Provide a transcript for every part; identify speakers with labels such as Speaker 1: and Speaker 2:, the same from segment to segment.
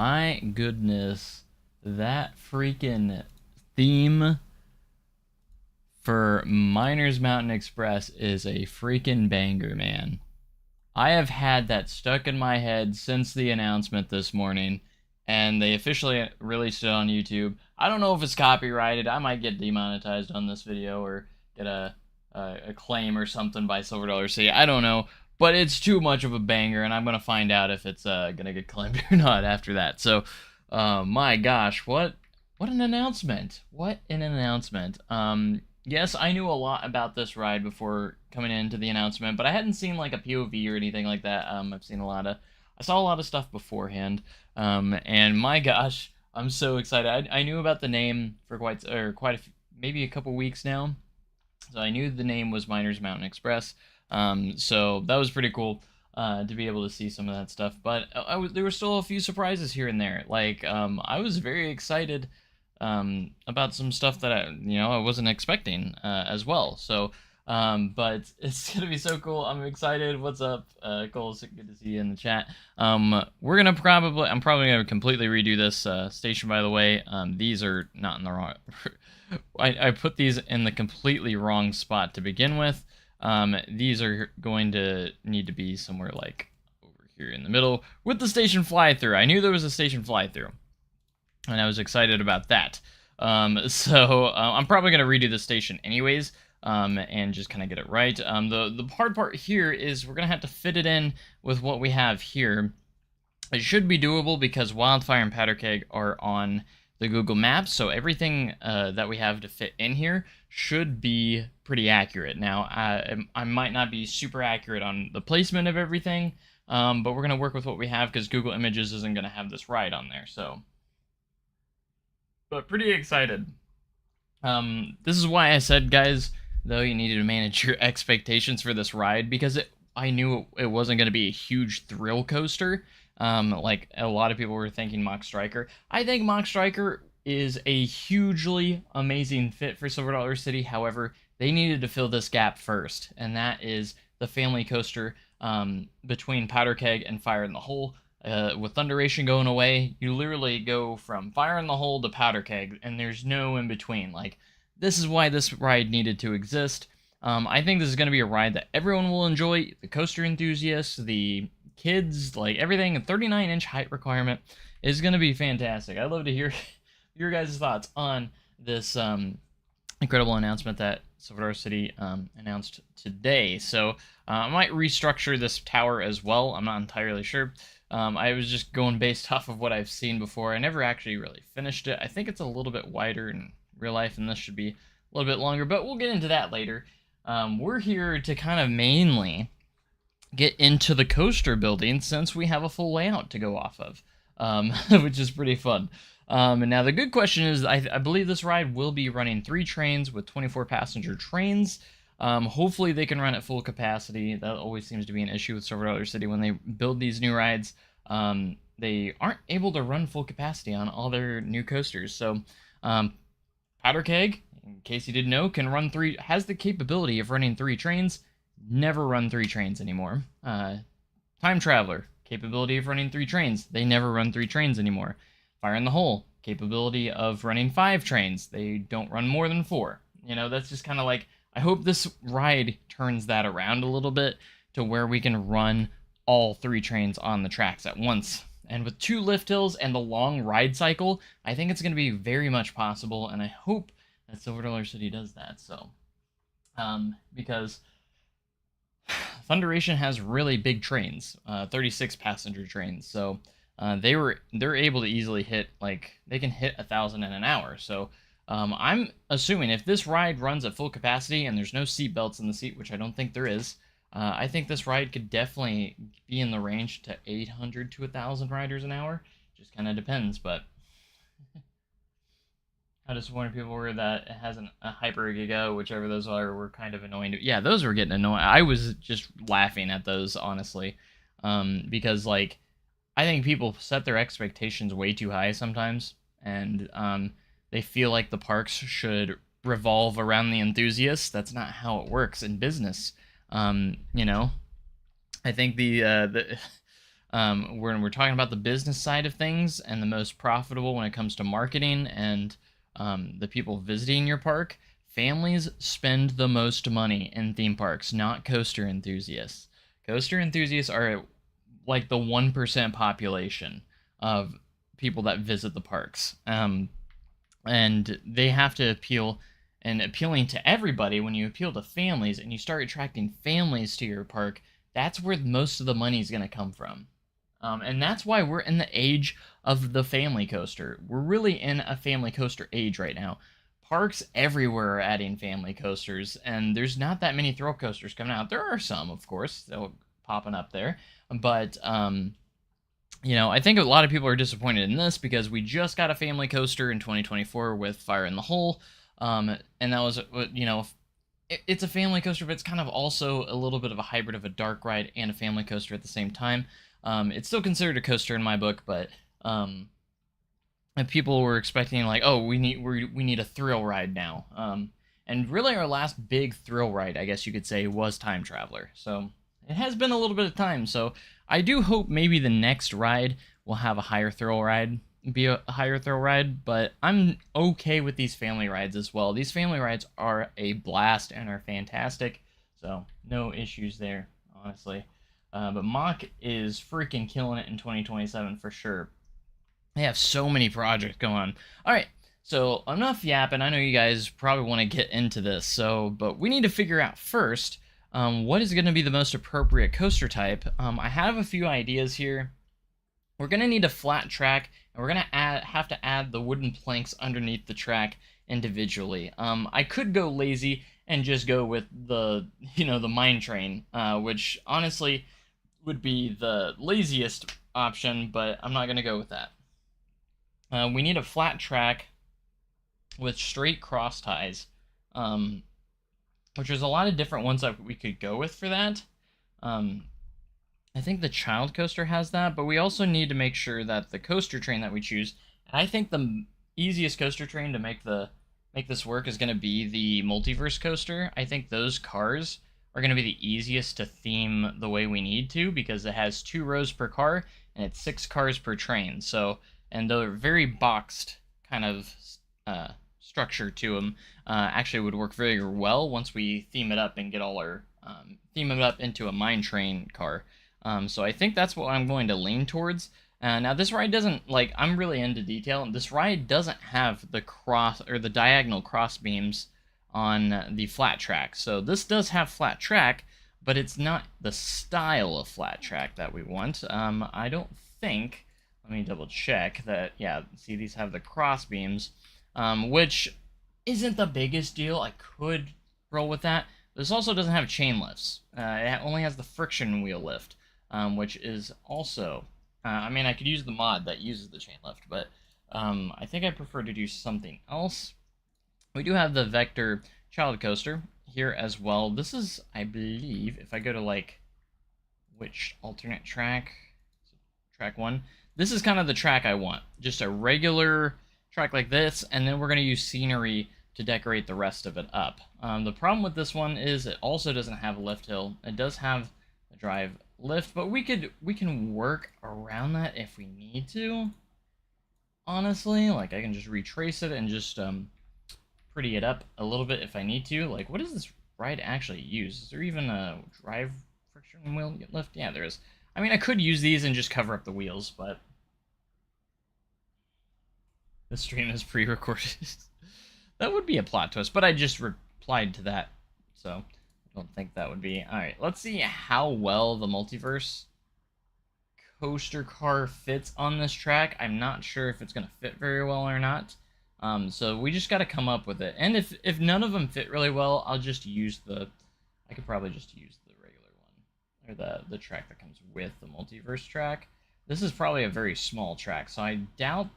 Speaker 1: my goodness, that freaking theme for Miners Mountain Express is a freaking banger, man. I have had that stuck in my head since the announcement this morning, and they officially released it on YouTube. I don't know if it's copyrighted. I might get demonetized on this video or get a claim or something by Silver Dollar City. I don't know, but it's too much of a banger, and I'm gonna find out if it's gonna get claimed or not after that. So, my gosh, what an announcement! What an announcement! Yes, I knew a lot about this ride before coming into the announcement, but I hadn't seen like a POV or anything like that. I saw a lot of stuff beforehand, and my gosh, I'm so excited. I knew about the name for maybe a couple weeks now, so I knew the name was Miners Mountain Express. So that was pretty cool to be able to see some of that stuff. But there were still a few surprises here and there. Like I was very excited about some stuff that I wasn't expecting as well. So, but it's gonna be so cool. I'm excited. What's up, Cole? So good to see you in the chat. I'm probably gonna completely redo this station. By the way, these are not in the wrong. I put these in the completely wrong spot to begin with. These are going to need to be somewhere like over here in the middle with the station fly through. I knew there was a station fly through, and I was excited about that. I'm probably going to redo the station anyways, and just kind of get it right. The hard part here is we're going to have to fit it in with what we have here. It should be doable because Wildfire and Powder Keg are on the Google Maps, so everything that we have to fit in here should be pretty accurate. Now, I might not be super accurate on the placement of everything, but we're going to work with what we have because Google Images isn't going to have this ride on there, so... But pretty excited. This is why I said, guys, though, you needed to manage your expectations for this ride, because I knew it wasn't going to be a huge thrill coaster. Like a lot of people were thinking Mach Striker. I think Mach Striker is a hugely amazing fit for Silver Dollar City. However, they needed to fill this gap first, and that is the family coaster between Powder Keg and Fire in the Hole. With Thunderation going away, you literally go from Fire in the Hole to Powder Keg, and there's no in between. Like, this is why this ride needed to exist. I think this is going to be a ride that everyone will enjoy. The coaster enthusiasts, the kids, like everything. A 39-inch height requirement is going to be fantastic. I'd love to hear your guys' thoughts on this incredible announcement that Silver Dollar City announced today. So I might restructure this tower as well. I'm not entirely sure. I was just going based off of what I've seen before. I never actually really finished it. I think it's a little bit wider in real life, and this should be a little bit longer, but we'll get into that later. We're here to kind of mainly get into the coaster building since we have a full layout to go off of, which is pretty fun. And now the good question is, I believe this ride will be running 3 trains with 24 passenger trains. Hopefully they can run at full capacity. That always seems to be an issue with Silver Dollar City when they build these new rides. They aren't able to run full capacity on all their new coasters. So Powder Keg, in case you didn't know, has the capability of running 3 trains. Never run 3 trains anymore. Time Traveler, capability of running 3 trains. They never run 3 trains anymore. Fire in the Hole, capability of running 5 trains. They don't run more than 4. You know, that's just kind of like, I hope this ride turns that around a little bit to where we can run all 3 trains on the tracks at once. And with 2 lift hills and the long ride cycle, I think it's going to be very much possible, and I hope that Silver Dollar City does that. So, because Thunderation has really big trains, 36 passenger trains, so they're able to easily hit, like, they can hit 1,000 in an hour. So I'm assuming if this ride runs at full capacity and there's no seat belts in the seat, which I don't think there is, I think this ride could definitely be in the range to 800 to 1,000 riders an hour. Just kind of depends, but how disappointed people were that it hasn't a Hyper Giga, whichever those are, were kind of annoying. Yeah, those were getting annoying. I was just laughing at those, honestly, because, like, I think people set their expectations way too high sometimes, and they feel like the parks should revolve around the enthusiasts. That's not how it works in business. You know, I think when we're talking about the business side of things and the most profitable when it comes to marketing and the people visiting your park, families spend the most money in theme parks, not coaster enthusiasts. Coaster enthusiasts are like the 1% population of people that visit the parks. And they have to appeal, and appealing to everybody. When you appeal to families and you start attracting families to your park, that's where most of the money is going to come from. And that's why we're in the age of the family coaster. We're really in a family coaster age right now. Parks everywhere are adding family coasters, and there's not that many thrill coasters coming out. There are some, of course, still popping up there, but I think a lot of people are disappointed in this because we just got a family coaster in 2024 with Fire in the Hole, and that was, it's a family coaster, but it's kind of also a little bit of a hybrid of a dark ride and a family coaster at the same time. It's still considered a coaster in my book, but and people were expecting like, oh, we need a thrill ride now. And really, our last big thrill ride, I guess you could say, was Time Traveler. So it has been a little bit of time. So I do hope maybe the next ride will have a higher thrill ride, but I'm okay with these family rides as well. These family rides are a blast and are fantastic, so no issues there, honestly. But Mack is freaking killing it in 2027 for sure. They have so many projects going on. All right, so enough yapping. I know you guys probably want to get into this, but we need to figure out first what is going to be the most appropriate coaster type. I have a few ideas here. We're going to need a flat track, and we're going to have to add the wooden planks underneath the track individually. I could go lazy and just go with the mine train, which honestly would be the laziest option, but I'm not going to go with that. We need a flat track with straight cross ties, which there's a lot of different ones that we could go with for that. I think the child coaster has that, but we also need to make sure that the coaster train that we choose, and I think the easiest coaster train to make this work is going to be the Multiverse coaster. I think those cars are going to be the easiest to theme the way we need to, because it has 2 rows per car and it's 6 cars per train. So, and they're very boxed kind of structure to them. Actually would work very well once we theme it up and get all our theme it up into a mine train car. So I think that's what I'm going to lean towards. Now this ride doesn't, I'm really into detail, and this ride doesn't have the cross or the diagonal cross beams on the flat track. So this does have flat track, but it's not the style of flat track that we want. I don't think, let me double check that, yeah, see, these have the cross beams, which isn't the biggest deal. I could roll with that. This also doesn't have chain lifts. It only has the friction wheel lift, which is also, I could use the mod that uses the chain lift, but I think I prefer to do something else. We do have the Vector Child Coaster here as well. This is, I believe, if I go to which alternate track, track 1, this is kind of the track I want. Just a regular track like this, and then we're going to use scenery to decorate the rest of it up. The problem with this one is it also doesn't have a lift hill. It does have a drive lift, but we can work around that if we need to. Honestly, I can just retrace it and just pretty it up a little bit if I need to. What does this ride actually use? Is there even a drive friction wheel lift? Yeah, there is. I could use these and just cover up the wheels, but the stream is pre-recorded. That would be a plot twist, but I just replied to that, so I don't think that would be. Alright, let's see how well the Multiverse coaster car fits on this track. I'm not sure if it's going to fit very well or not. So we just got to come up with it. And if none of them fit really well, I'll just use I could probably just use the regular one, or the track that comes with the Multiverse track. This is probably a very small track, so I doubt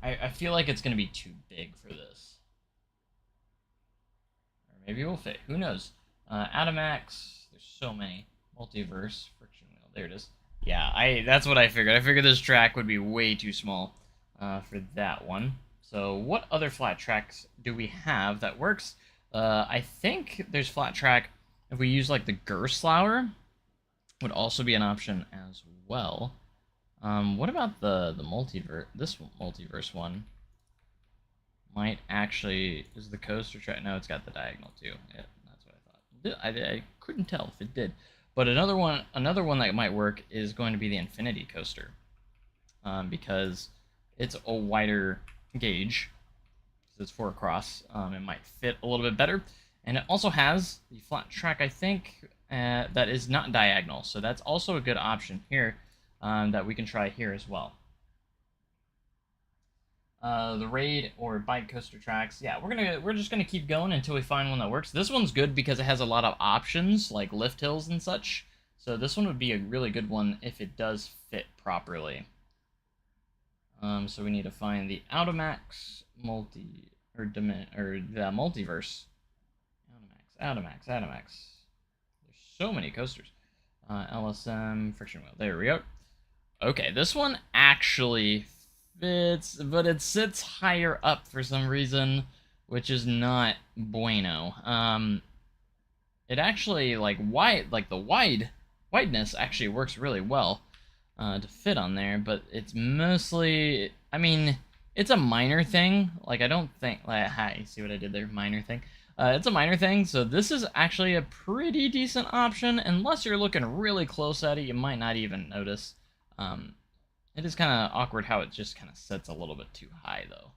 Speaker 1: I feel like it's going to be too big for this. Or maybe it will fit. Who knows? Atomax. There's so many. Multiverse. Friction wheel. There it is. Yeah, that's what I figured. I figured this track would be way too small for that one. So what other flat tracks do we have that works? I think there's flat track if we use the Gerstlauer. would also be an option as well. What about the multiverse? This multiverse one might actually is the coaster track. No, it's got the diagonal too. Yeah, that's what I thought. I couldn't tell if it did, but another one that might work is going to be the Infinity Coaster, because it's a wider gauge. It's 4 across. It might fit a little bit better, and it also has the flat track. I think that is not diagonal, so that's also a good option here that we can try here as well. The raid or bike coaster tracks. Yeah, we're just gonna keep going until we find one that works. This one's good because it has a lot of options like lift hills and such. So this one would be a really good one if it does fit properly. So we need to find the Automax the multiverse. Automax. There's so many coasters. LSM friction wheel. There we go. Okay, this one actually fits, but it sits higher up for some reason, which is not bueno. It actually the wideness actually works really well to fit on there, but it's mostly, I mean, it's a minor thing. Like, I don't think, hi, you see what I did there? Minor thing. It's a minor thing, so this is actually a pretty decent option. Unless you're looking really close at it, you might not even notice. It is kind of awkward how it just kind of sits a little bit too high, though.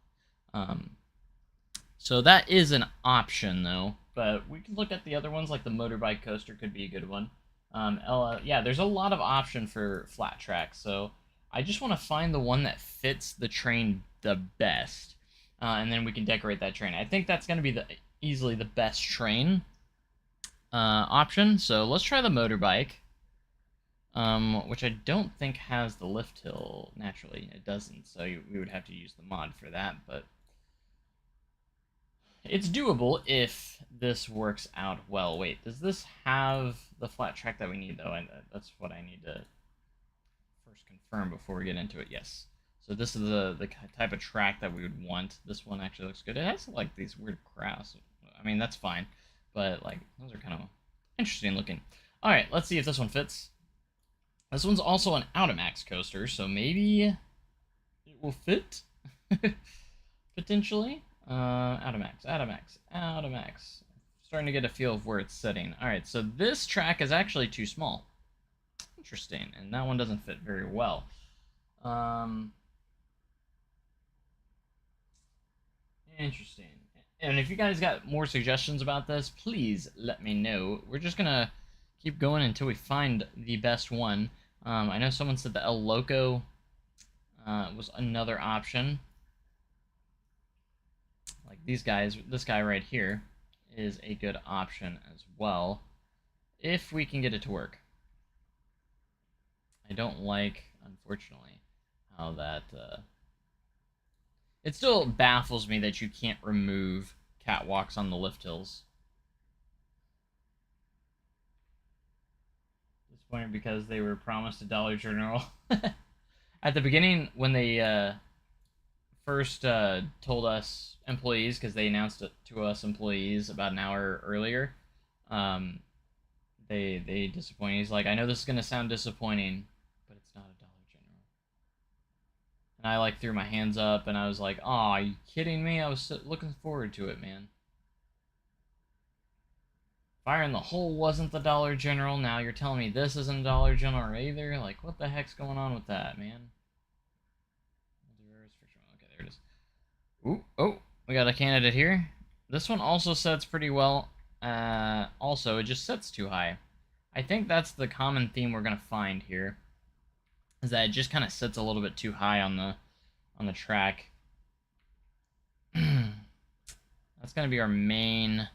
Speaker 1: So that is an option, though. But we can look at the other ones, like the motorbike coaster could be a good one. Yeah, there's a lot of option for flat tracks, so I just want to find the one that fits the train the best, and then we can decorate that train. I think that's going to be easily the best train option, so let's try the motorbike, which I don't think has the lift hill naturally. It doesn't, so we would have to use the mod for that, but it's doable if this works out well. Wait, does this have the flat track that we need, though? And that's what I need to first confirm before we get into it. Yes. So this is the type of track that we would want. This one actually looks good. It has, like, these weird crafts. I mean, that's fine. But, like, those are kind of interesting looking. Alright, let's see if this one fits. This one's also an Automax coaster, so maybe it will fit? Potentially. Automax. Starting to get a feel of where it's sitting. Alright, so this track is actually too small. Interesting, and that one doesn't fit very well. Interesting. And if you guys got more suggestions about this, please let me know. We're just gonna keep going until we find the best one. I know someone said the El Loco was another option. Like these guys, this guy right here is a good option as well, if we can get it to work. I don't like, unfortunately, how that... It still baffles me that you can't remove catwalks on the lift hills. Disappointed because they were promised a Dollar General. At the beginning, when they first told us employees, because they announced it to us employees about an hour earlier, they disappointed. He's like, I know this is gonna sound disappointing, but it's not a Dollar General. And I like threw my hands up and I was like, "Aw, are you kidding me? I was looking forward to it, man." Fire in the Hole wasn't the Dollar General. Now you're telling me this isn't a Dollar General either? Like, what the heck's going on with that, man? Okay, there it is. Ooh, oh, we got a candidate here. This one also sets pretty well. Also, it just sets too high. I think that's the common theme we're gonna find here, is that it just kind of sits a little bit too high on the track. That's gonna be our main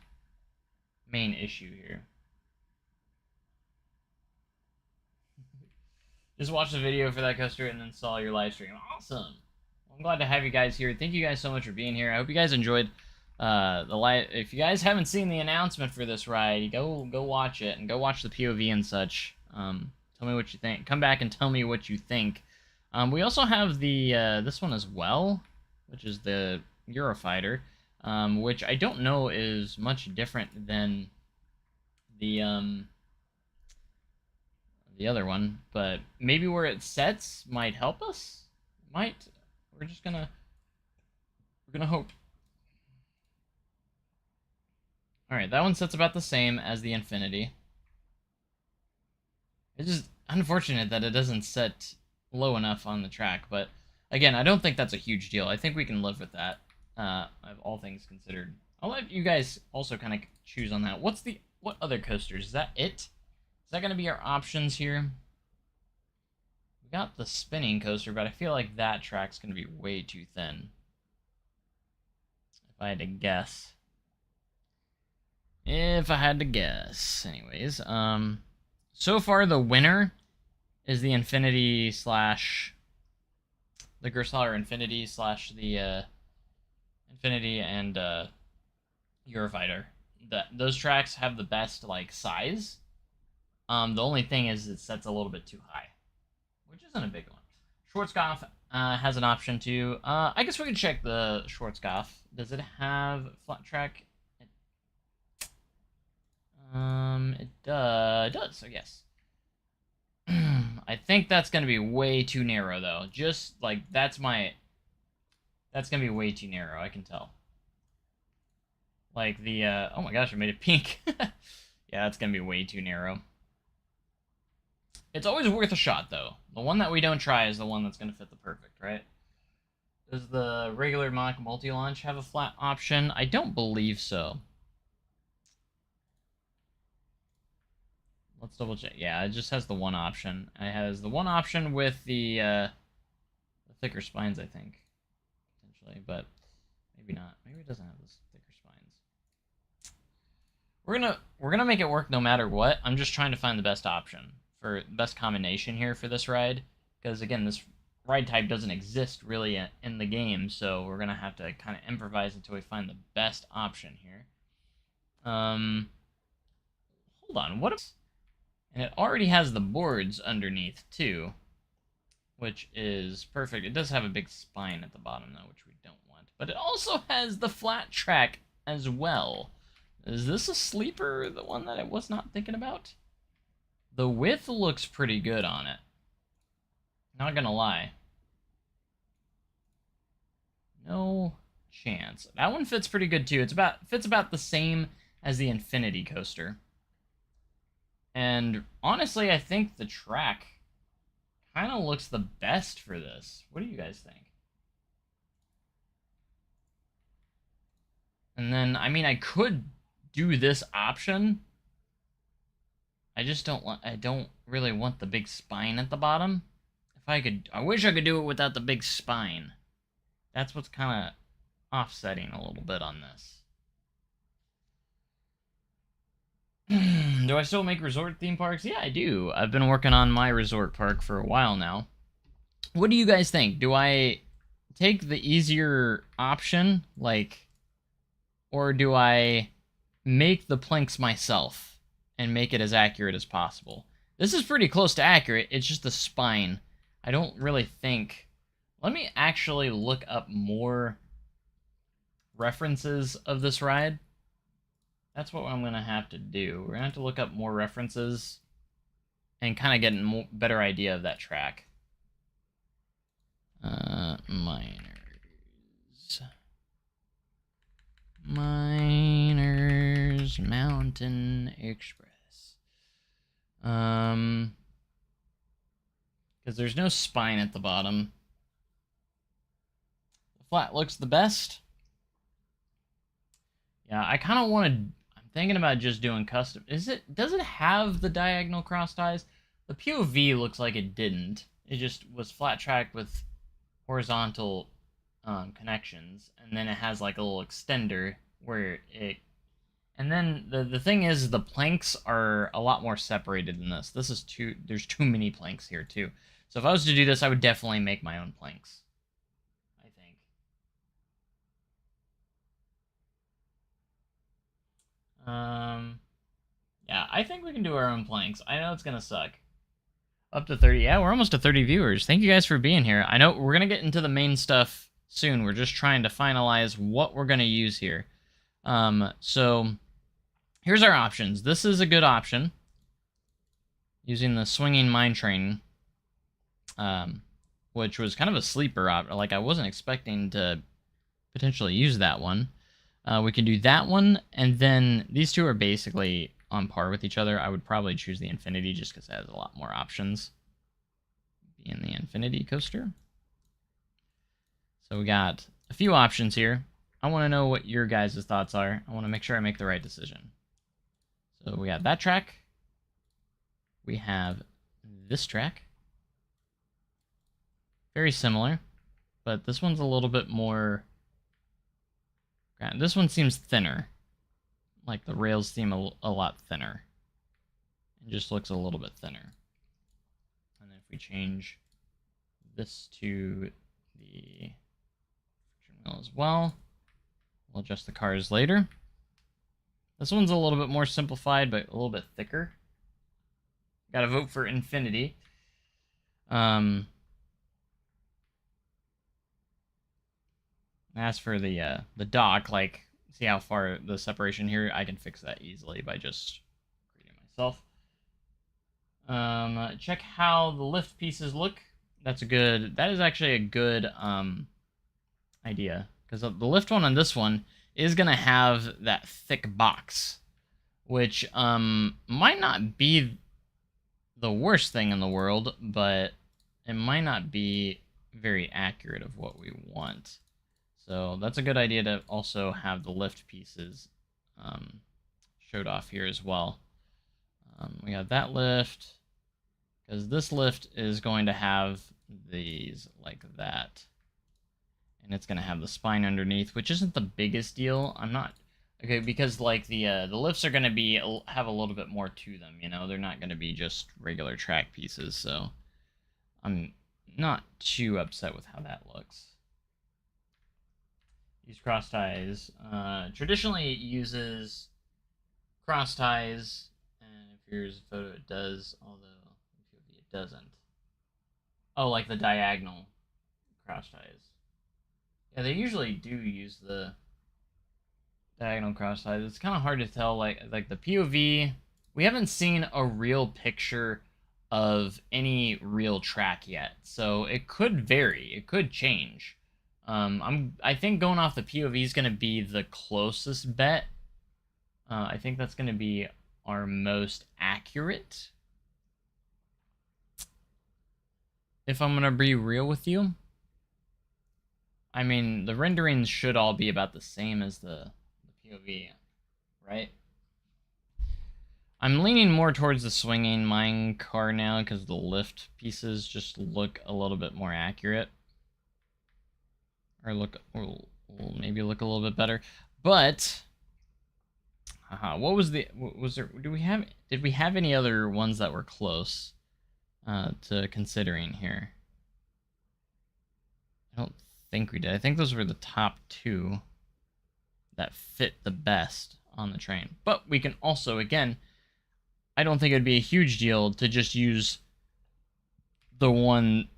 Speaker 1: issue here. Just watched the video for that coaster and then saw your live stream. Awesome. Well, I'm glad to have you guys here. Thank you guys so much for being here. I hope you guys enjoyed the live. If you guys haven't seen the announcement for this ride, go watch it and go watch the POV and such. Tell me what you think. Come back and tell me what you think. We also have the this one as well, which is the Eurofighter, which I don't know is much different than the the other one, but maybe where it sets might help us. Might. We're gonna hope. All right, that one sets about the same as the Infinity. It's just unfortunate that it doesn't set low enough on the track, but again, I don't think that's a huge deal. I think we can live with that, of all things considered. I'll let you guys also kind of choose on that. What other coasters? Is that it? Is that going to be our options here? We got the spinning coaster, but I feel like that track's going to be way too thin. If I had to guess. If I had to guess. Anyways, so far the winner is the Infinity slash the Gerstlauer Infinity slash the Infinity and Eurofighter. Those tracks have the best like size. The only thing is it sets a little bit too high, which isn't a big one. Schwarzkopf has an option too. I guess we can check the Schwarzkopf. Does it have flat track? It does, so yes. I think that's gonna be way too narrow though. Just like that's gonna be way too narrow, I can tell. Like the oh my gosh, I made it pink. Yeah, that's gonna be way too narrow. It's always worth a shot though. The one that we don't try is the one that's gonna fit the perfect, right? Does the regular Mach multi-launch have a flat option? I don't believe so. Let's double check. Yeah, it just has the one option. It has the one option with the thicker spines, I think, potentially, but maybe not. Maybe it doesn't have those thicker spines. We're gonna make it work no matter what. I'm just trying to find the best option for best combination here for this ride, because again, this ride type doesn't exist really in the game, so we're gonna have to kind of improvise until we find the best option here. Hold on, what if... And it already has the boards underneath, too, which is perfect. It does have a big spine at the bottom, though, which we don't want. But it also has the flat track as well. Is this a sleeper, the one that I was not thinking about? The width looks pretty good on it. Not gonna lie. No chance. That one fits pretty good, too. Fits about the same as the Infinity coaster. And honestly, I think the track kind of looks the best for this. What do you guys think? And then, I mean, I could do this option. I don't really want the big spine at the bottom. I wish I could do it without the big spine. That's what's kind of offsetting a little bit on this. Do I still make resort theme parks? Yeah, I do. I've been working on my resort park for a while now. What do you guys think? Do I take the easier option, or do I make the planks myself and make it as accurate as possible? This is pretty close to accurate. It's just the spine. I don't really think... Let me actually look up more references of this ride. That's what I'm going to have to do. We're going to have to look up more references and kind of get a better idea of that track. Miners Mountain Express. Because there's no spine at the bottom. The flat looks the best. Yeah, I kind of want to... Thinking about just doing custom. Does it have the diagonal cross ties? The POV looks like it didn't. It just was flat track with horizontal connections, and then it has like a little extender where it... And then the thing is, the planks are a lot more separated than this. There's too many planks here too. So if I was to do this, I would definitely make my own planks, I think. Yeah, I think we can do our own planks. I know it's gonna suck. Up to 30. Yeah, we're almost to 30 viewers. Thank you guys for being here. I know we're gonna get into the main stuff soon. We're just trying to finalize what we're gonna use here. So here's our options. This is a good option. using the swinging mine train, which was kind of a sleeper option. Like, I wasn't expecting to potentially use that one. We can do that one, and then these two are basically on par with each other. I would probably choose the Infinity just because it has a lot more options. Being the Infinity coaster. So we got a few options here. I want to know what your guys' thoughts are. I want to make sure I make the right decision. So we got that track. We have this track. Very similar, but this one's a little bit more... This one seems thinner. Like the rails seem a lot thinner. It just looks a little bit thinner. And then if we change this to the friction wheel as well, we'll adjust the cars later. This one's a little bit more simplified, but a little bit thicker. Gotta vote for Infinity. As for the dock, like, see how far the separation here? I can fix that easily by just creating myself. Check how the lift pieces look. That is actually a good idea, because the lift one on this one is gonna have that thick box, which might not be the worst thing in the world, but it might not be very accurate of what we want. So that's a good idea to also have the lift pieces showed off here as well. We got that lift, because this lift is going to have these like that. And it's going to have the spine underneath, which isn't the biggest deal. I'm not... Okay, because like the lifts are going to have a little bit more to them, you know? They're not going to be just regular track pieces, so I'm not too upset with how that looks. Use cross ties. Traditionally, it uses cross ties, and if here's a photo, it does, although it doesn't. Oh, like the diagonal cross ties. Yeah, they usually do use the diagonal cross ties. It's kind of hard to tell, like the POV. We haven't seen a real picture of any real track yet, so it could vary. It could change. I think going off the POV is going to be the closest bet. I think that's going to be our most accurate. If I'm going to be real with you. I mean, the renderings should all be about the same as the POV, right? I'm leaning more towards the swinging mine car now because the lift pieces just look a little bit more accurate. Or maybe look a little bit better. But what was there, did we have any other ones that were close to considering here? I don't think we did. I think those were the top two that fit the best on the train. But we can also, again, I don't think it'd be a huge deal to just use the one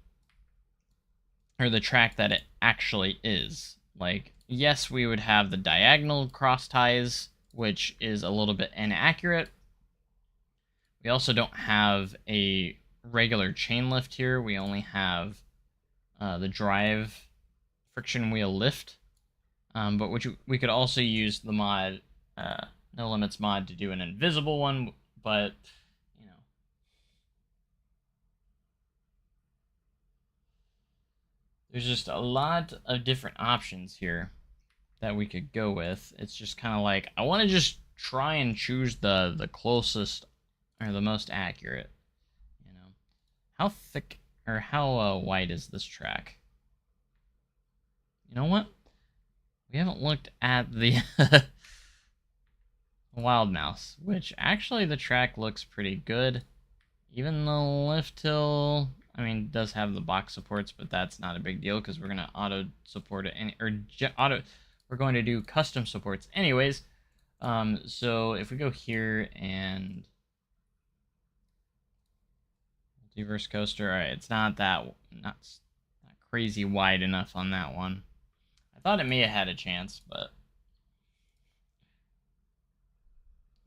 Speaker 1: or the track that it actually is. Like, yes, we would have the diagonal cross ties, which is a little bit inaccurate. We also don't have a regular chain lift here. We only have the drive friction wheel lift. But we could also use the mod, No Limits mod, to do an invisible one, but there's just a lot of different options here that we could go with. It's just kind of like, I want to just try and choose the closest or the most accurate. You know, how thick or how wide is this track? You know what? We haven't looked at the Wild Mouse, which actually the track looks pretty good. Even the lift hill, I mean, does have the box supports, but that's not a big deal because we're gonna auto support it we're going to do custom supports anyways. So if we go here and multiverse coaster, all right, it's not crazy wide enough on that one. I thought it may have had a chance, but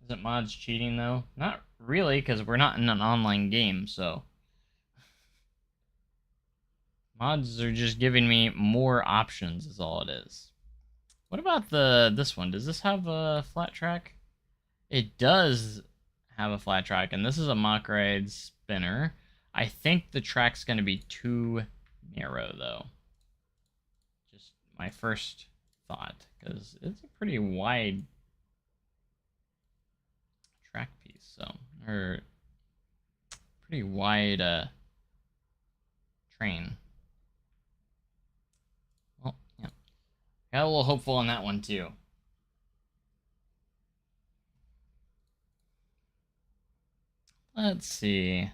Speaker 1: Isn't mods cheating, though? Not really, because we're not in an online game, so... Mods are just giving me more options, is all it is. What about this one? Does this have a flat track? It does have a flat track, and this is a Mach Ride spinner. I think the track's going to be too narrow, though. Just my first thought, because it's a pretty wide track piece, so... Or... Pretty wide, train. Well, yeah. Got a little hopeful on that one, too. Let's see.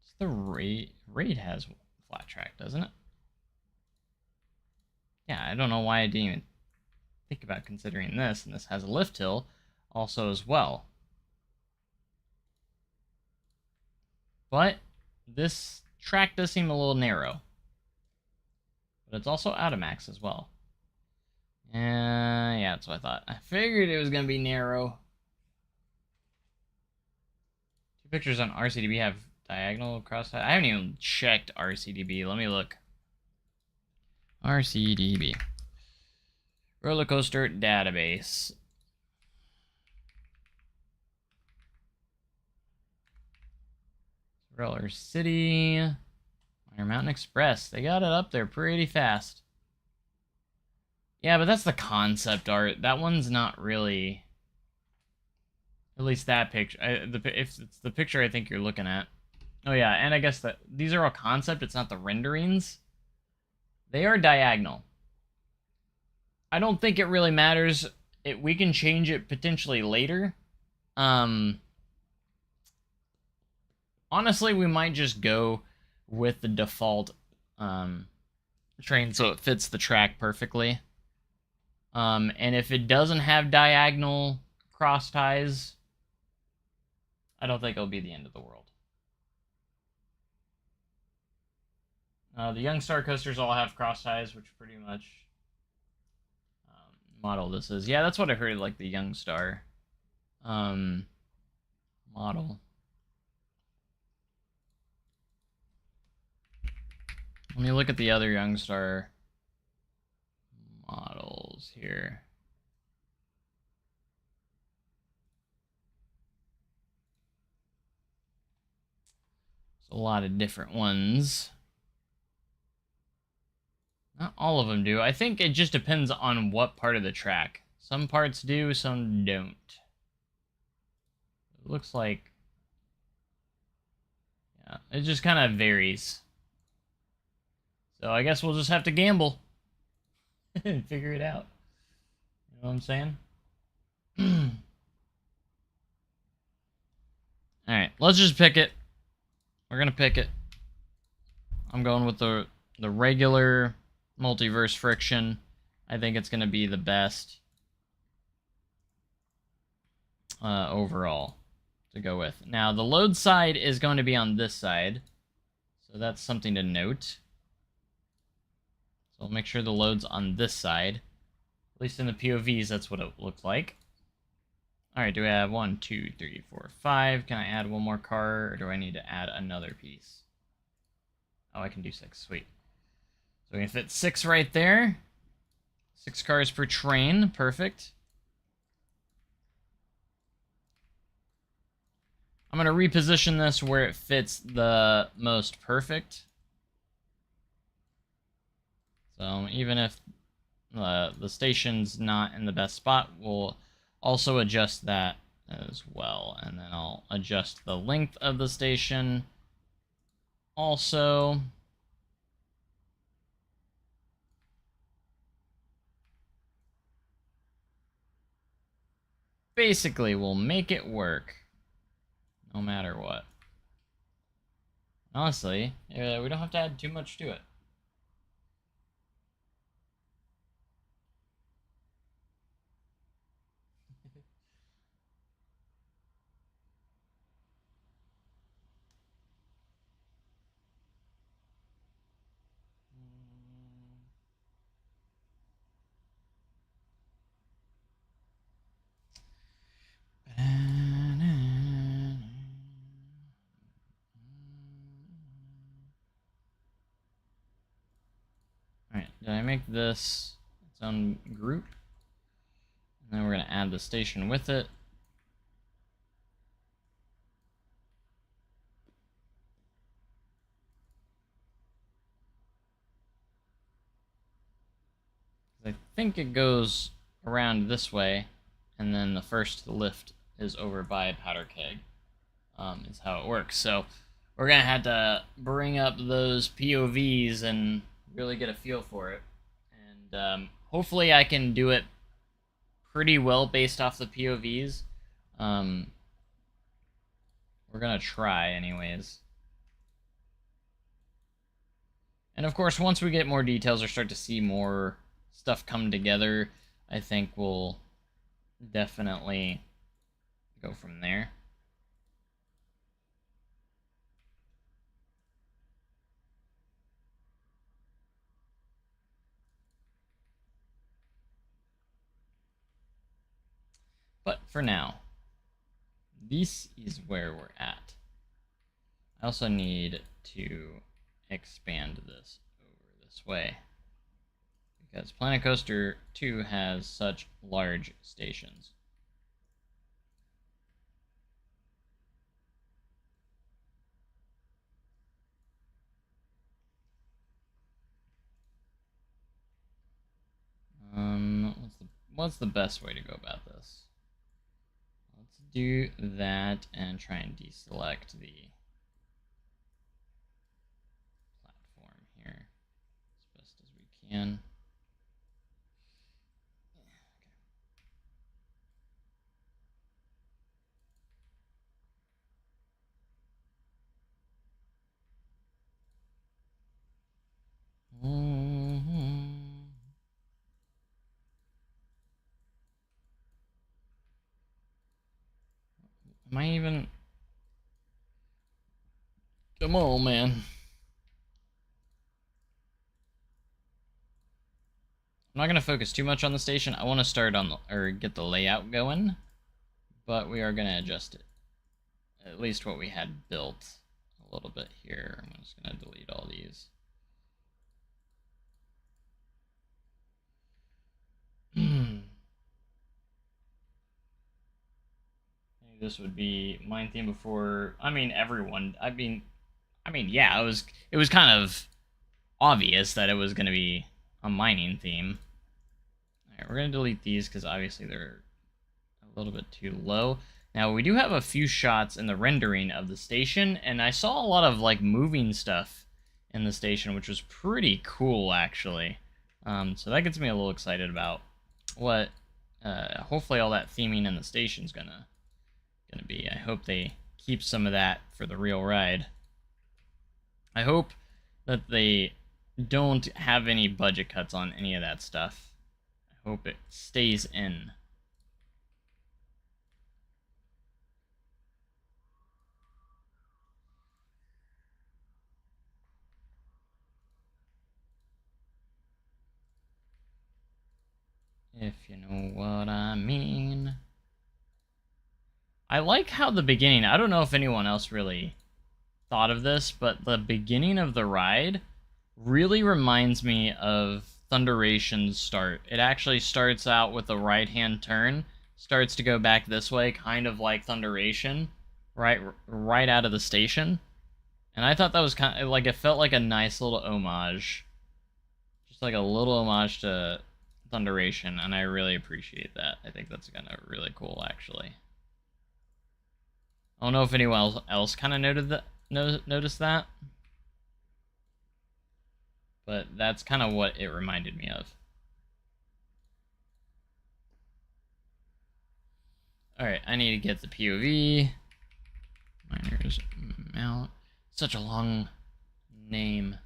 Speaker 1: It's the Raid has flat track, doesn't it? Yeah, I don't know why I didn't even think about considering this, and this has a lift hill also as well. But this track does seem a little narrow. But it's also out of max as well. Yeah, that's what I thought. I figured it was going to be narrow. Two pictures on RCDB have diagonal cross. I haven't even checked RCDB. Let me look. RCDB. Roller coaster database. Roller City. Miner Mountain Express. They got it up there pretty fast. Yeah, but that's the concept art. That one's not really... At least that picture. If it's the picture I think you're looking at. Oh yeah, and I guess that these are all concept. It's not the renderings. They are diagonal. I don't think it really matters. We can change it potentially later. Honestly, we might just go with the default train so it fits the track perfectly. And if it doesn't have diagonal cross ties, I don't think it'll be the end of the world. The Young Star coasters all have cross ties, which pretty much model this is. Yeah, that's what I heard, like the Young Star model. Let me look at the other Young Star models here. There's a lot of different ones. Not all of them do. I think it just depends on what part of the track. Some parts do, some don't. It looks like... Yeah, it just kind of varies. So I guess we'll just have to gamble. And figure it out. You know what I'm saying? Alright, let's just pick it. We're gonna pick it. I'm going with the regular multiverse friction. I think it's gonna be the best overall to go with. Now, the load side is going to be on this side. So that's something to note. So I'll make sure the load's on this side. At least in the POVs, that's what it looked like. Alright, do we have 1, 2, 3, 4, 5? Can I add one more car, or do I need to add another piece? Oh, I can do 6. Sweet. So we can fit 6 right there. 6 cars per train. Perfect. I'm going to reposition this where it fits the most perfect. So even if the station's not in the best spot, we'll also adjust that as well. And then I'll adjust the length of the station also. Basically, we'll make it work no matter what. Honestly, we don't have to add too much to it. Did I make this its own group? And then we're going to add the station with it. I think it goes around this way, and then the first lift is over by Powder Keg, is how it works. So we're going to have to bring up those POVs and really get a feel for it. And hopefully I can do it pretty well based off the POVs. We're going to try anyways. And of course, once we get more details or start to see more stuff come together, I think we'll definitely go from there. But for now, this is where we're at. I also need to expand this over this way, because Planet Coaster 2 has such large stations. What's the best way to go about this? Let's do that and try and deselect the platform here as best as we can. Am I even... Come on, man. I'm not going to focus too much on the station. I want to start on the, or get the layout going, but we are going to adjust it. At least what we had built a little bit here. I'm just going to delete all these. This would be mine theme before. I mean, everyone. I mean, yeah. It was kind of obvious that it was going to be a mining theme. All right, we're going to delete these because obviously they're a little bit too low. Now we do have a few shots in the rendering of the station, and I saw a lot of like moving stuff in the station, which was pretty cool actually. So that gets me a little excited about what. Hopefully, all that theming in the station's gonna be. I hope they keep some of that for the real ride. I hope that they don't have any budget cuts on any of that stuff. I hope it stays in. If you know what I mean. I like how the beginning, I don't know if anyone else really thought of this, but the beginning of the ride really reminds me of Thunderation's start. It actually starts out with a right-hand turn, starts to go back this way, kind of like Thunderation, right out of the station. And I thought that was kind of like, it felt like a nice little homage. Just like a little homage to Thunderation, and I really appreciate that. I think that's kind of really cool, actually. I don't know if anyone else kind of noticed that, but that's kind of what it reminded me of. Alright, I need to get the POV. Miners Mount. Such a long name.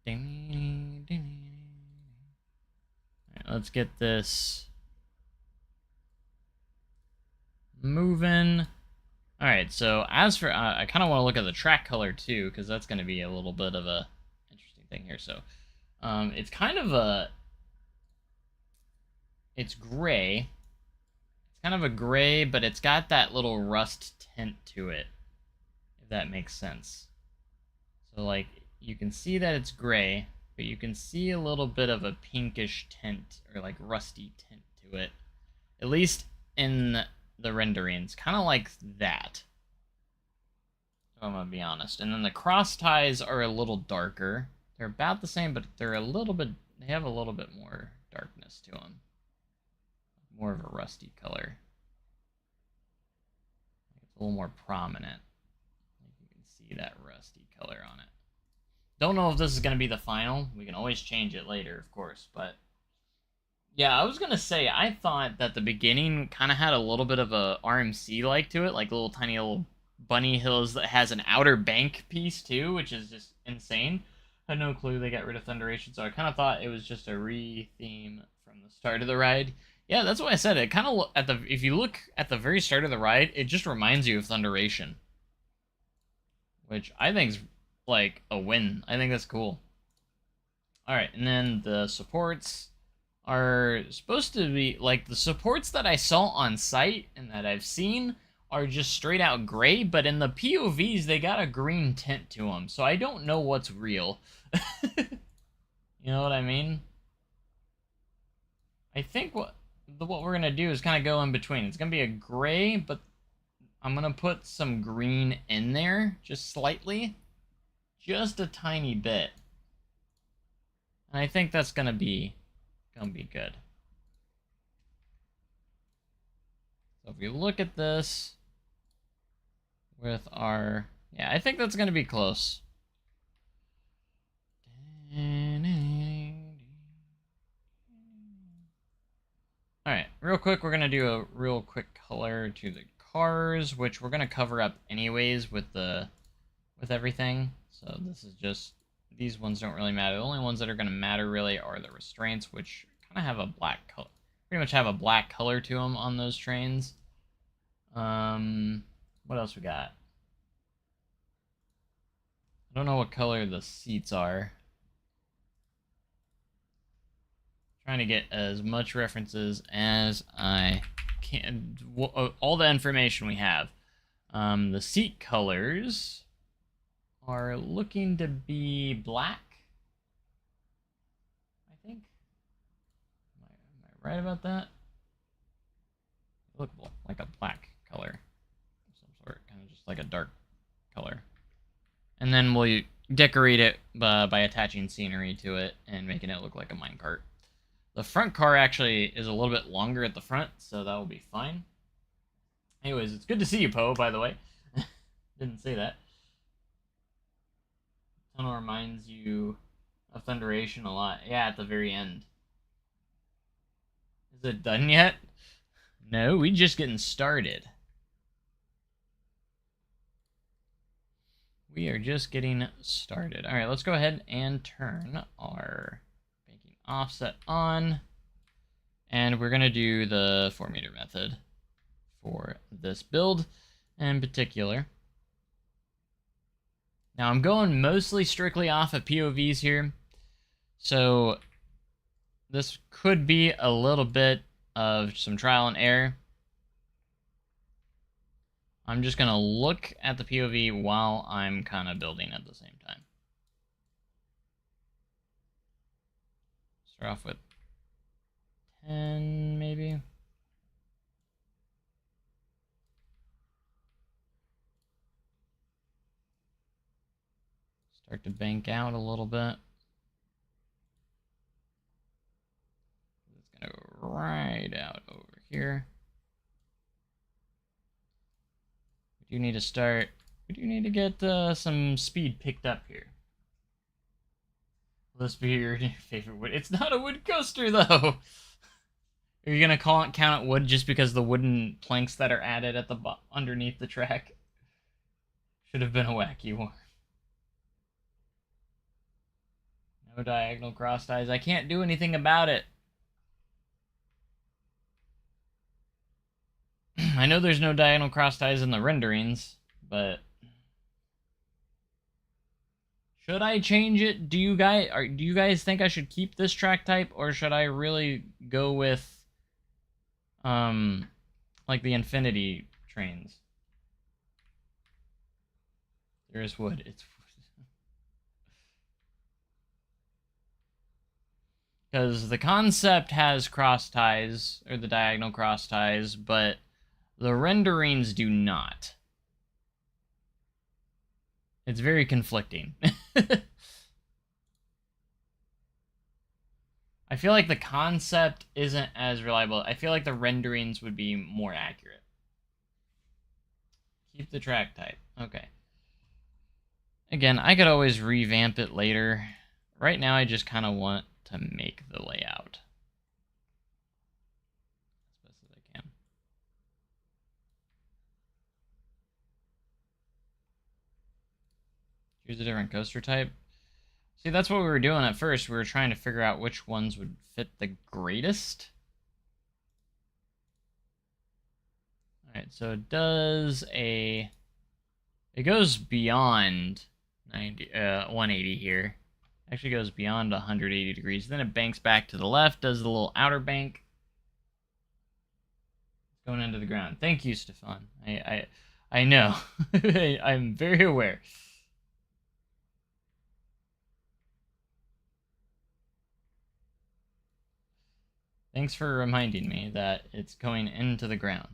Speaker 1: Alright, let's get this moving. Alright, so as for, I kind of want to look at the track color too, because that's going to be a little bit of a interesting thing here. So, it's kind of a, it's gray. It's kind of a gray, but it's got that little rust tint to it, if that makes sense. So, like, you can see that it's gray, but you can see a little bit of a pinkish tint, or, like, rusty tint to it. At least in the renderings. Kind of like that. If I'm gonna be honest. And then the cross ties are a little darker. They're about the same, but they're a little bit... They have a little bit more darkness to them. More of a rusty color. It's a little more prominent. You can see that rusty color on it. Don't know if this is going to be the final. We can always change it later, of course, but... Yeah, I was going to say, I thought that the beginning kind of had a little bit of a RMC-like to it, like little tiny little bunny hills that has an outer bank piece, too, which is just insane. I had no clue they got rid of Thunderation, so I kind of thought it was just a re-theme from the start of the ride. Yeah, that's why I said it. Kind of if you look at the very start of the ride, it just reminds you of Thunderation, which I think's like a win. I think that's cool. All right, and then the supports are supposed to be like the supports that I saw on site and that I've seen are just straight out gray, but in the POVs they got a green tint to them, so I don't know what's real. You know what I mean? I think what we're gonna do is kind of go in between. It's gonna be a gray, but I'm gonna put some green in there, just slightly, just a tiny bit, and I think that's gonna be good. So if you look at this with our, yeah, I think that's gonna be close. Alright, real quick, we're going to do a real quick color to the cars, which we're going to cover up anyways with everything. So this is just, these ones don't really matter. The only ones that are going to matter really are the restraints, which kind of have a black color, pretty much have a black color to them on those trains. What else we got? I don't know what color the seats are. Trying to get as much references as I can, all the information we have. The seat colors are looking to be black, I think. Am I right about that? They look like a black color of some sort, kind of just like a dark color. And then we'll decorate it by attaching scenery to it and making it look like a minecart. The front car actually is a little bit longer at the front, so that will be fine. Anyways, it's good to see you, Poe, by the way. Didn't say that. Tunnel reminds you of Thunderation a lot. Yeah, at the very end. Is it done yet? No, we just getting started. We are just getting started. All right, let's go ahead and turn our offset on, and we're gonna do the 4-meter method for this build in particular. Now I'm going mostly strictly off of POVs here, so this could be a little bit of some trial and error. I'm just gonna look at the POV while I'm kind of building at the same time. Start off with 10, maybe. Start to bank out a little bit. It's gonna go right out over here. We do need to start. We do need to get some speed picked up here. Will this be your favorite wood? It's not a wood coaster, though. Are you gonna count it wood just because the wooden planks that are added at the underneath the track? Should have been a wacky one. No diagonal cross ties. I can't do anything about it. I know there's no diagonal cross ties in the renderings, but should I change it? Do you guys think I should keep this track type, or should I really go with like the Infinity trains? There's wood. It's wood. Because the concept has cross ties, or the diagonal cross ties, but the renderings do not. It's very conflicting. I feel like the concept isn't as reliable. I feel like the renderings would be more accurate. Keep the track type. Okay. Again, I could always revamp it later. Right now, I just kind of want to make the layout as best as I can. Choose a different coaster type. See, that's what we were doing at first. We were trying to figure out which ones would fit the greatest. Alright, so it does a... It goes beyond 180 here. Actually goes beyond 180 degrees. Then it banks back to the left, does the little outer bank. It's going into the ground. Thank you, Stefan. I know. I'm very aware. Thanks for reminding me that it's going into the ground.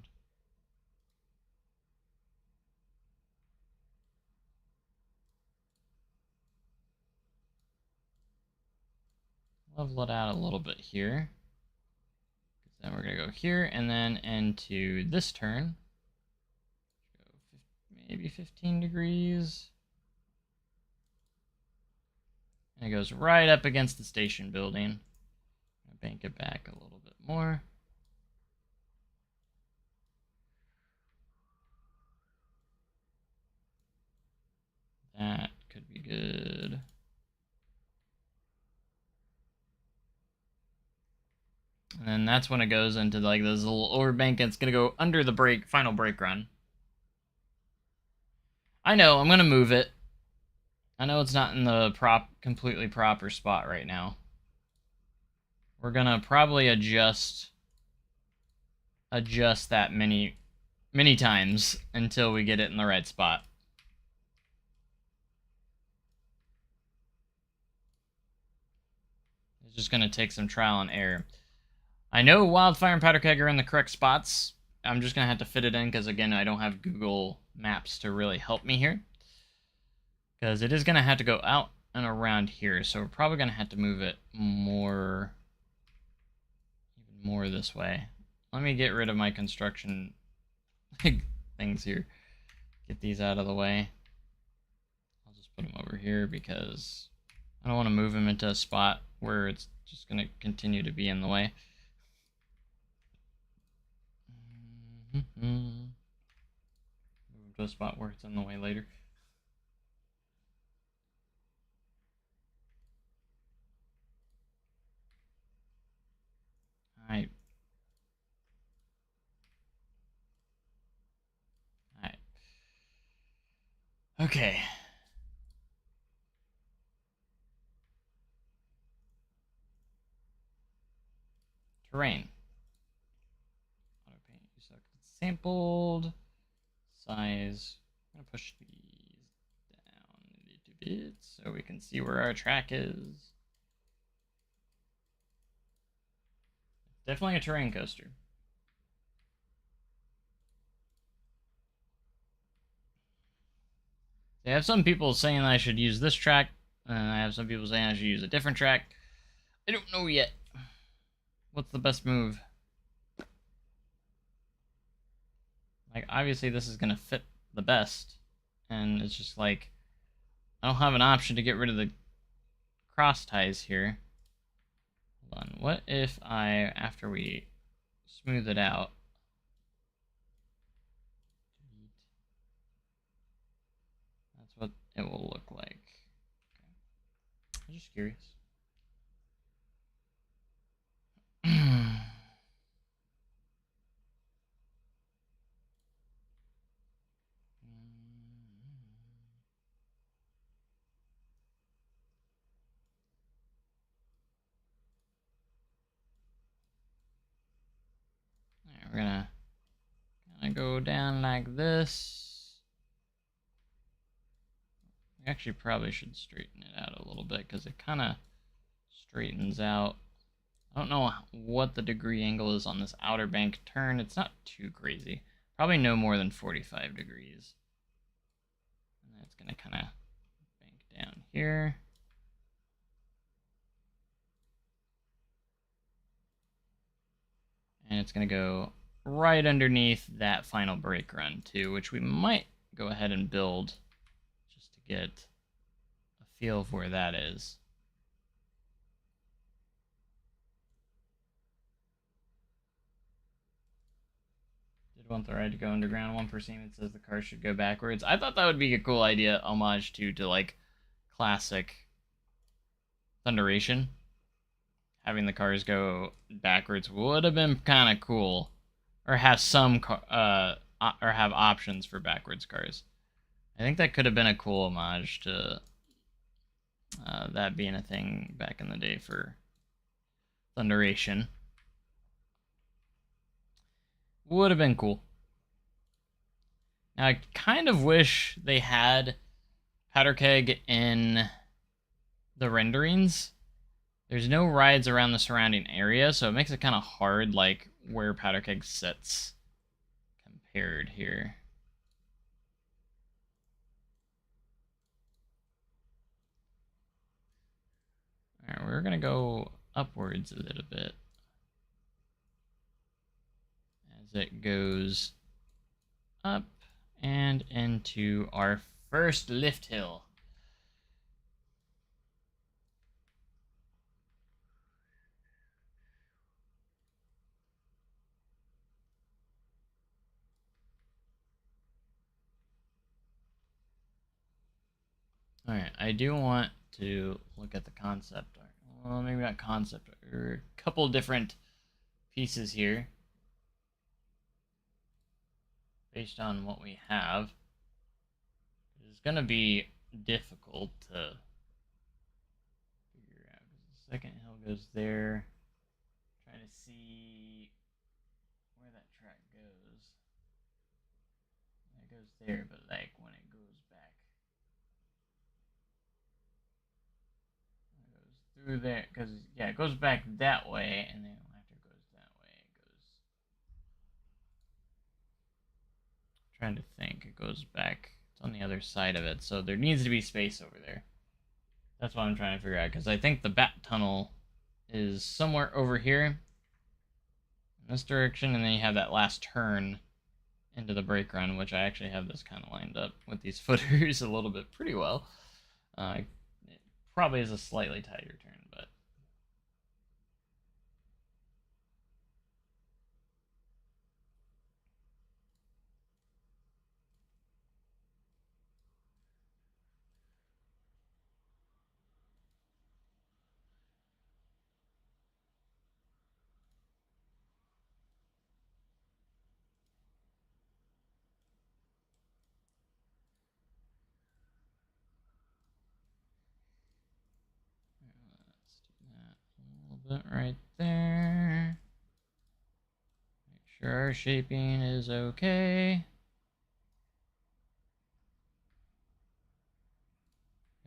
Speaker 1: Level it out a little bit here. Then we're going to go here and then into this turn. Maybe 15 degrees. And it goes right up against the station building. Bank it back a little bit more. That could be good. And then that's when it goes into like this little overbank and it's gonna go under the final brake run. I know, I'm gonna move it. I know it's not in the completely proper spot right now. We're gonna probably adjust that many times until we get it in the right spot. It's just gonna take some trial and error. I know Wildfire and Powder Keg are in the correct spots. I'm just gonna have to fit it in because again, I don't have Google Maps to really help me here. Because it is gonna have to go out and around here, so we're probably gonna have to move it more, even more this way. Let me get rid of my construction things here. Get these out of the way. I'll just put them over here because I don't want to move them into a spot where it's just gonna continue to be in the way. Move to a spot where it's in the way later. Alright. Alright. Okay. Terrain. Auto paint. Sampled. Size. I'm gonna push these down a little bit so we can see where our track is. Definitely a terrain coaster. I have some people saying I should use this track, and I have some people saying I should use a different track. I don't know yet. What's the best move? Like, obviously this is gonna fit the best, and it's just like, I don't have an option to get rid of the cross ties here. Hold on, what if I, after we smooth it out, that's what it will look like. Okay. I'm just curious. We're gonna kind of go down like this. We actually probably should straighten it out a little bit because it kind of straightens out I don't know what the degree angle is on this outer bank turn. It's not too crazy. Probably no more than 45 degrees. And that's going to kind of bank down here. And it's going to go right underneath that final brake run too, which we might go ahead and build just to get a feel of where that is. Did want the ride to go underground. 1% says the car should go backwards. I thought that would be a cool idea, homage to like classic Thunderation. Having the cars go backwards would have been kind of cool, or have or have options for backwards cars. I think that could have been a cool homage to that being a thing back in the day for Thunderation. Would have been cool. Now, I kind of wish they had Powder Keg in the renderings. There's no rides around the surrounding area, so it makes it kind of hard, like, where Powder Keg sits compared here. Alright, we're going to go upwards a little bit as it goes up and into our first lift hill. Alright, I do want to look at the concept art. Well, maybe not concept art. There are a couple different pieces here based on what we have. It's going to be difficult to figure out. The second hill goes there. Trying to see where that track goes. It goes there, but like when it goes back, it goes through there, because yeah, it goes back that way, and then after it goes that way, it goes. Trying to think, it goes back. It's on the other side of it, so there needs to be space over there. That's what I'm trying to figure out, because I think the bat tunnel is somewhere over here in this direction, and then you have that last turn into the brake run, which I actually have this kind of lined up with these footers a little bit pretty well. It probably is a slightly tighter turn, but let's do that a little bit right there. Make sure our shaping is okay.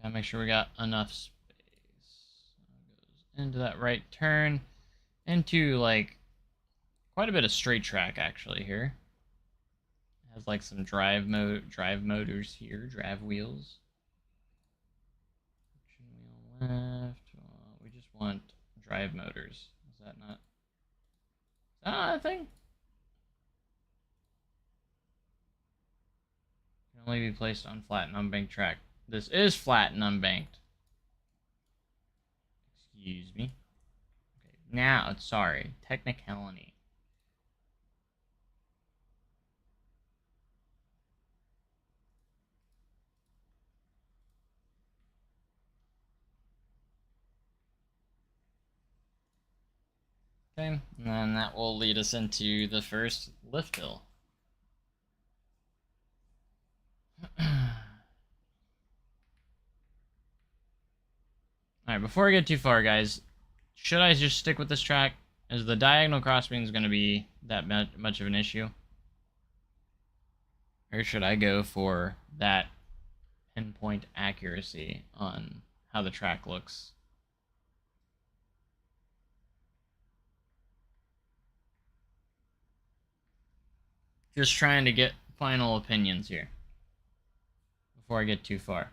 Speaker 1: Gotta make sure we got enough space. Goes into that right turn, into like quite a bit of straight track actually here. It has like some drive motors here, drive wheels. Wheel left. We just want drive motors. Is that not? Is that not a thing? Can only be placed on flat and unbanked track. This is flat and unbanked. Excuse me. Okay, now, sorry, technicality. Okay, and then that will lead us into the first lift hill. Alright, before I get too far, guys, should I just stick with this track? Is the diagonal crossbeam going to be that much of an issue? Or should I go for that pinpoint accuracy on how the track looks? Just trying to get final opinions here before I get too far.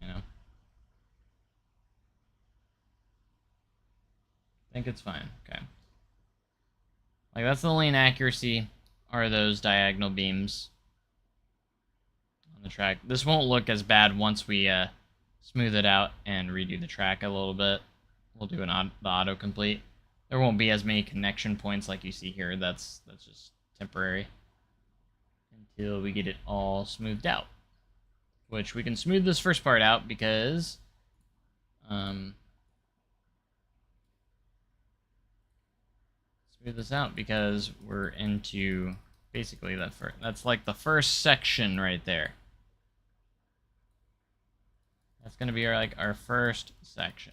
Speaker 1: You know? I think it's fine. Okay. Like, that's the only inaccuracy, are those diagonal beams on the track. This won't look as bad once we smooth it out and redo the track a little bit. We'll do the autocomplete. There won't be as many connection points like you see here. That's just temporary until we get it all smoothed out. Which we can smooth this first part out because smooth this out because we're into basically that's like the first section right there. That's gonna be our first section.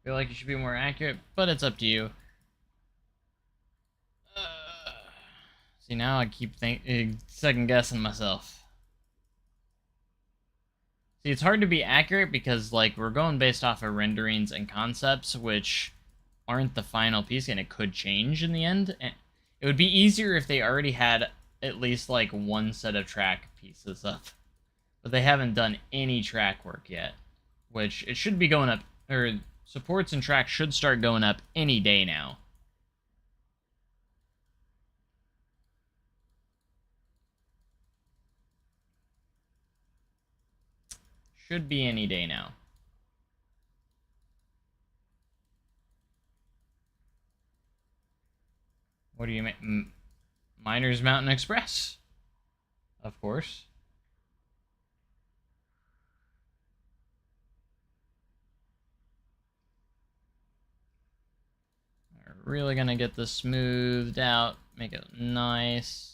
Speaker 1: Feel like you should be more accurate, but it's up to you. See, now I keep second guessing myself. See, it's hard to be accurate because, like, we're going based off of renderings and concepts, which aren't the final piece, and it could change in the end. And it would be easier if they already had at least, like, one set of track pieces up. But they haven't done any track work yet, which it should be going up, or supports and tracks should start going up any day now. Should be any day now. What do you mean? Miners Mountain Express. Of course. We're really gonna get this smoothed out, make it nice.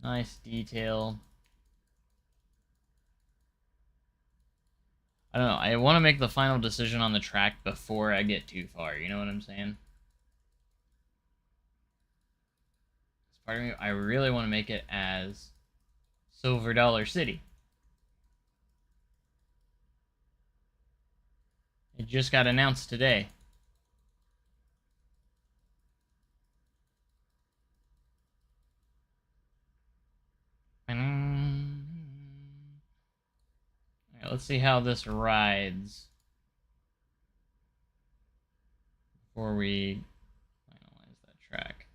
Speaker 1: Nice detail. I don't know, I want to make the final decision on the track before I get too far, you know what I'm saying? As part of me, I really want to make it as Silver Dollar City. It just got announced today. Alright, let's see how this rides before we finalize that track.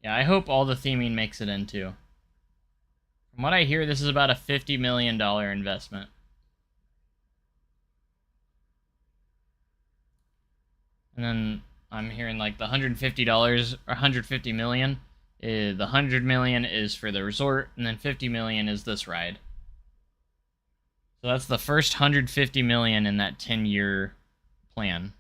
Speaker 1: Yeah, I hope all the theming makes it in too. From what I hear, this is about a $50 million investment. And then I'm hearing like the $150 or $150 million. The $100 million is for the resort, and then $50 million is this ride. So that's the first $150 million in that 10-year plan.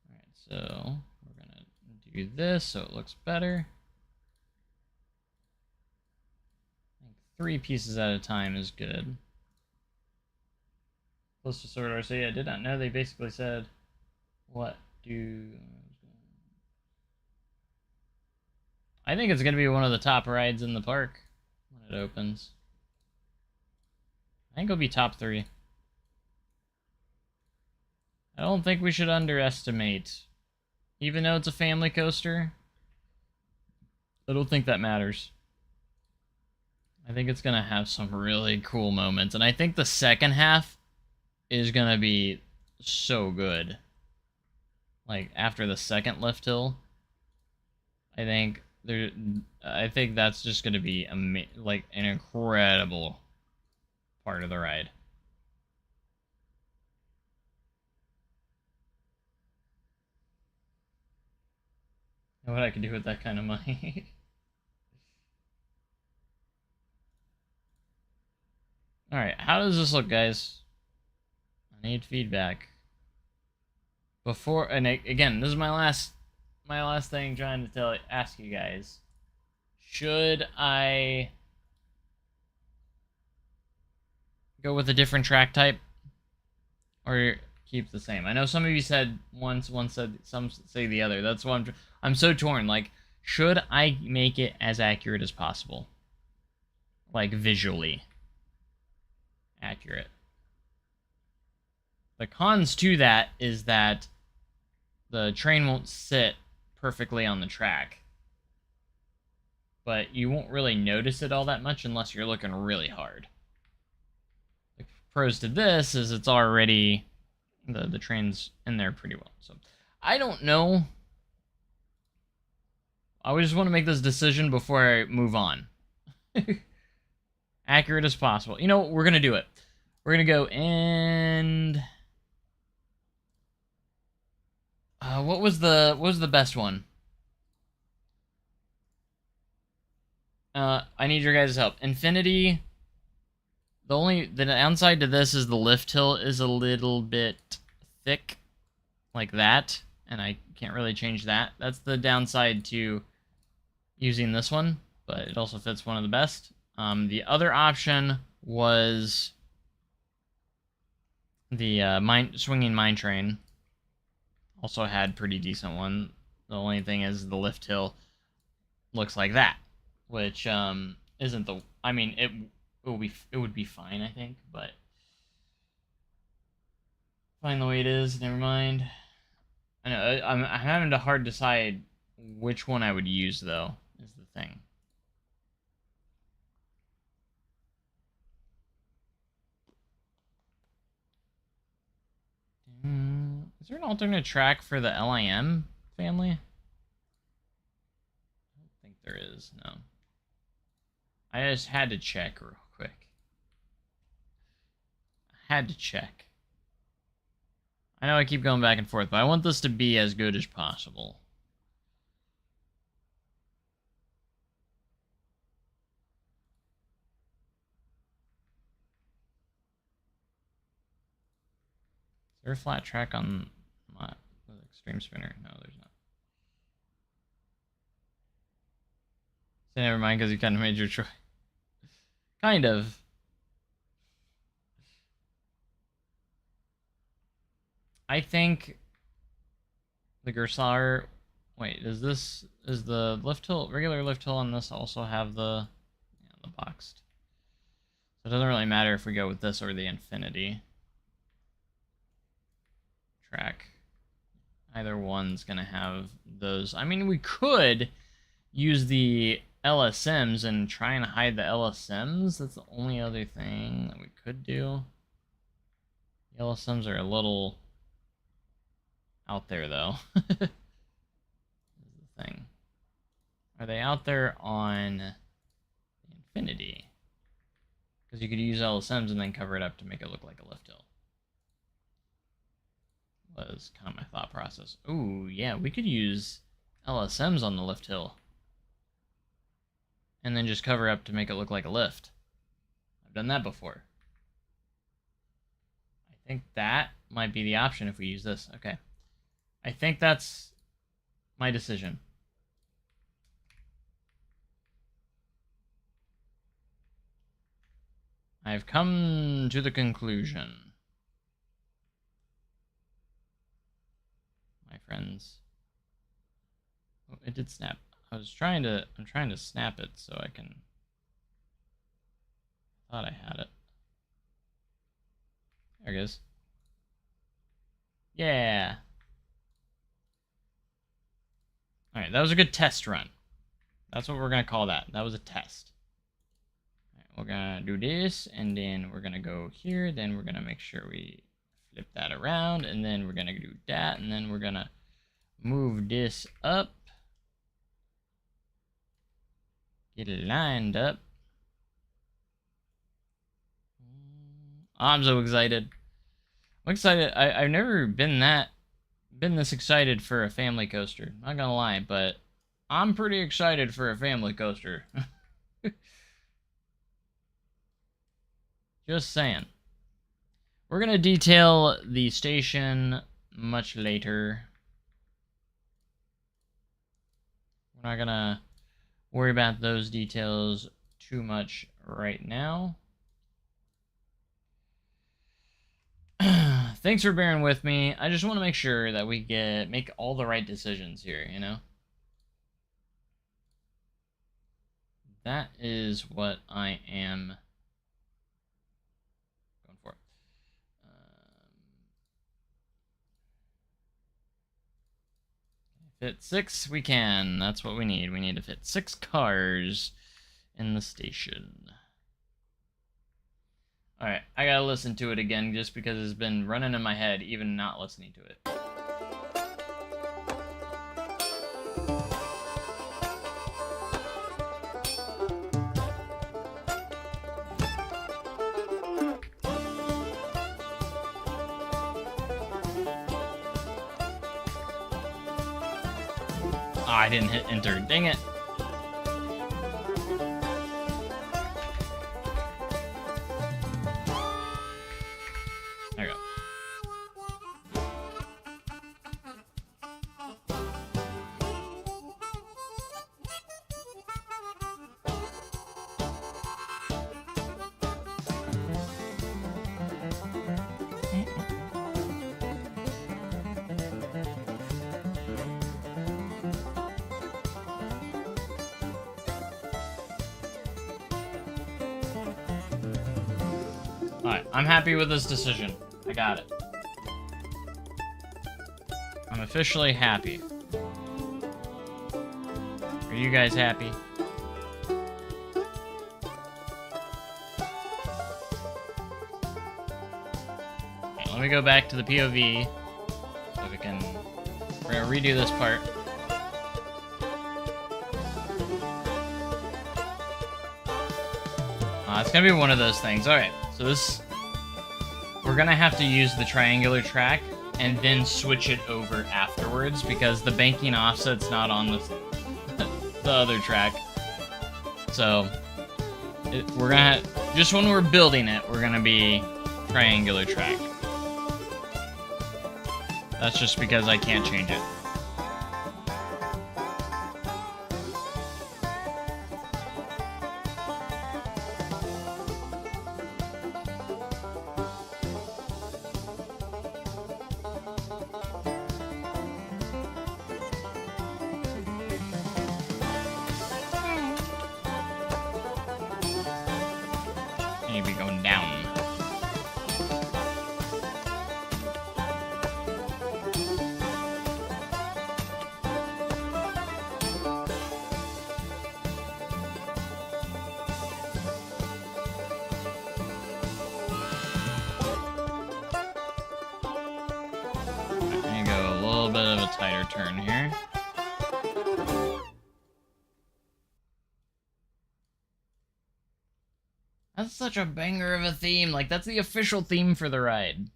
Speaker 1: Alright, so we're gonna do this so it looks better. I think 3 pieces at a time is good. Close to Sword Art City. I did not know they basically said what do. I think it's gonna be one of the top rides in the park when it opens. I think it'll be top 3. I don't think we should underestimate. Even though it's a family coaster, I don't think that matters. I think it's gonna have some really cool moments, and I think the second half is gonna be so good. Like, after the second lift hill, I think that's just gonna be like an incredible part of the ride. Know what I could do with that kind of money. Alright, how does this look, guys? I need feedback. before, and again, this is my last thing trying to ask you guys. Should I go with a different track type or keep the same? I know some of you said one said some say the other. That's why I'm so torn. Like, should I make it as accurate as possible? Like, visually accurate. The cons to that is that the train won't sit perfectly on the track. But you won't really notice it all that much unless you're looking really hard. The pros to this is it's already... The train's in there pretty well. So, I don't know. I just want to make this decision before I move on. Accurate as possible. You know what? We're going to do it. We're going to go and... what was the best one? I need your guys' help. Infinity. The downside to this is the lift hill is a little bit thick, like that, and I can't really change that. That's the downside to using this one, but it also fits one of the best. The other option was the swinging mine train. Also had pretty decent one. The only thing is the lift hill looks like that, which isn't the... I mean, it would be fine, I think, but fine the way it is. Never mind. I know I'm having to hard decide which one I would use, though, is the thing. Is there an alternate track for the LIM family? I don't think there is, no. I just had to check real quick. I had to check. I know I keep going back and forth, but I want this to be as good as possible. Is there a flat track on my Extreme Spinner? No, there's not. So never mind, because you kind of made your choice. Kind of. I think the Gersar... Wait, is the lift hill, regular lift hill on this also have the boxed? So it doesn't really matter if we go with this or the Infinity track. Either one's gonna have those. I mean, we could use the LSMs and try and hide the LSMs. That's the only other thing that we could do. The LSMs are a little out there, though. This is the thing. Are they out there on the Infinity? Because you could use LSMs and then cover it up to make it look like a lift hill. Was kind of my thought process. Ooh, yeah, we could use LSMs on the lift hill. And then just cover up to make it look like a lift. I've done that before. I think that might be the option if we use this. Okay. I think that's my decision. I've come to the conclusion. My friends. Oh, it did snap. I'm trying to snap it so I can... Thought I had it. There it goes. Yeah. Alright, that was a good test run. That's what we're going to call that. That was a test. All right, we're going to do this, and then we're going to go here, then we're going to make sure we flip that around, and then we're going to do that, and then we're going to move this up. Get it lined up. I'm so excited. I'm excited. I've never been this excited for a family coaster. Not gonna lie, but I'm pretty excited for a family coaster. Just saying. We're gonna detail the station much later. We're not gonna worry about those details too much right now. Thanks for bearing with me. I just want to make sure that we make all the right decisions here, you know? That is what I am going for. Fit 6, we can. That's what we need. We need to fit 6 cars in the station. Alright, I gotta listen to it again just because it's been running in my head, even not listening to it. Oh, I didn't hit enter. Dang it. There we go. Alright, I'm happy with this decision. I got it. I'm officially happy. Are you guys happy? Okay, let me go back to the POV so we can... We're gonna redo this part. It's gonna be one of those things. Alright, so this... We're gonna have to use the triangular track and then switch it over afterwards because the banking offset's not on the other track. So, we're gonna... Just when we're building it, we're gonna be triangular track. That's just because I can't change it. Maybe going down. I'm gonna go a little bit of a tighter turn here. That's such a banger of a theme. Like, that's the official theme for the ride.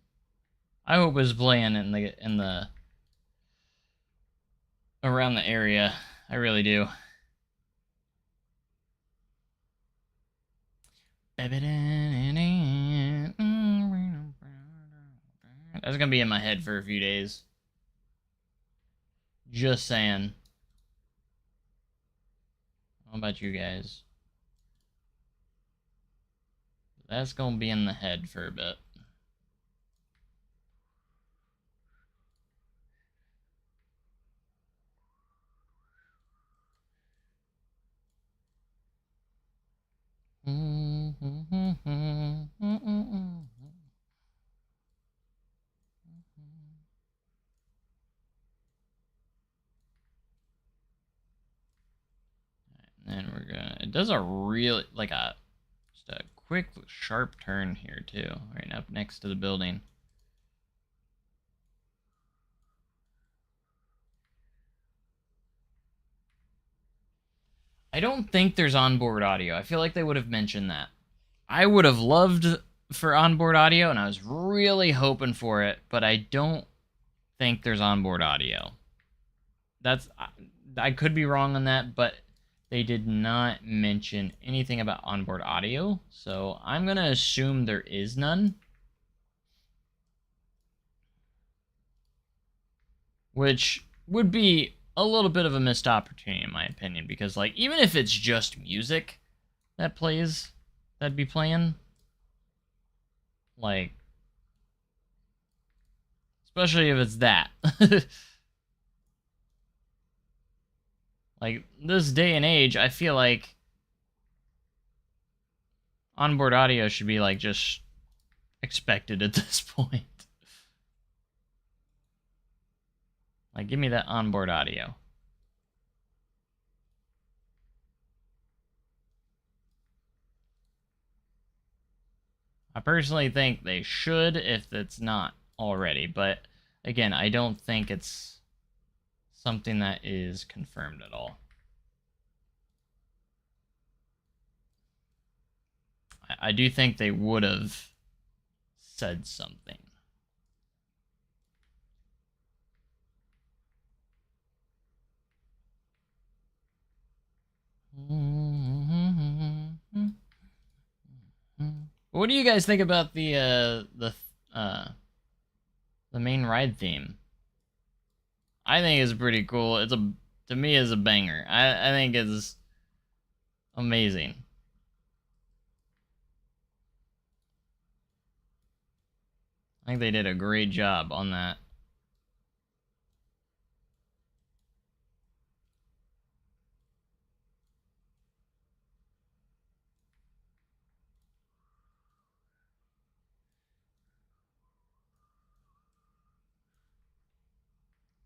Speaker 1: I hope it was playing in the around the area. I really do. That's gonna be in my head for a few days. Just saying. How about you guys? That's gonna be in the head for a bit. And then we're gonna... It does a really... Like a... Just a quick, sharp turn here, too. Right up next to the building. I don't think there's onboard audio. I feel like they would have mentioned that. I would have loved for onboard audio, and I was really hoping for it, but I don't think there's onboard audio. I could be wrong on that, but they did not mention anything about onboard audio, so I'm going to assume there is none. which would be a little bit of a missed opportunity in my opinion, because like even if it's just music that'd be playing, like especially if it's that. Like this day and age, I feel like onboard audio should be like just expected at this point. Like give me that onboard audio. I personally think they should if it's not already, but again, I don't think it's something that is confirmed at all. I do think they would have said something. What do you guys think about the main ride theme? I think it's pretty cool. To me it's a banger. I think it's amazing. I think they did a great job on that.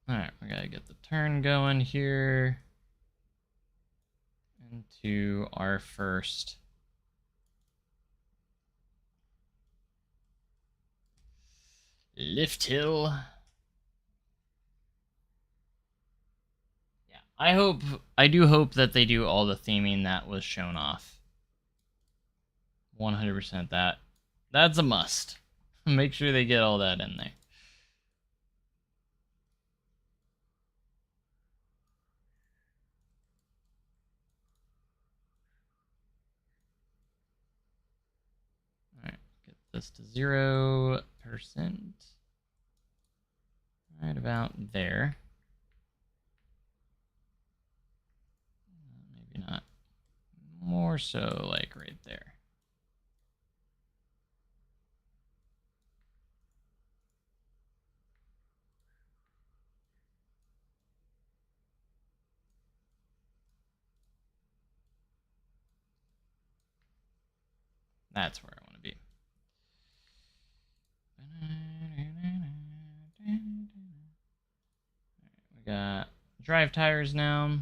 Speaker 1: Alright, we gotta get the turn going here. Into our first lift hill. Yeah, I do hope that they do all the theming that was shown off. 100% that's a must. Make sure they get all that in there. Alright, get this to 0%. Right about there. Maybe not. More so like right there. That's where I want to be. We got drive tires now,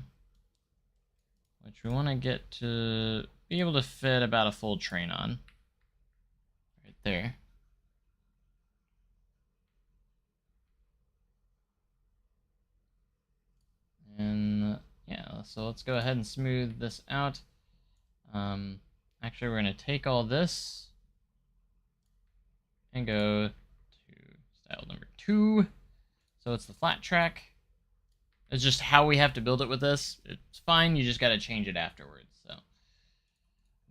Speaker 1: which we want to get to be able to fit about a full train on. Right there. And yeah, so let's go ahead and smooth this out. Actually, we're going to take all this and go to style number 2. So it's the flat track. It's just how we have to build it with this. It's fine, you just got to change it afterwards. So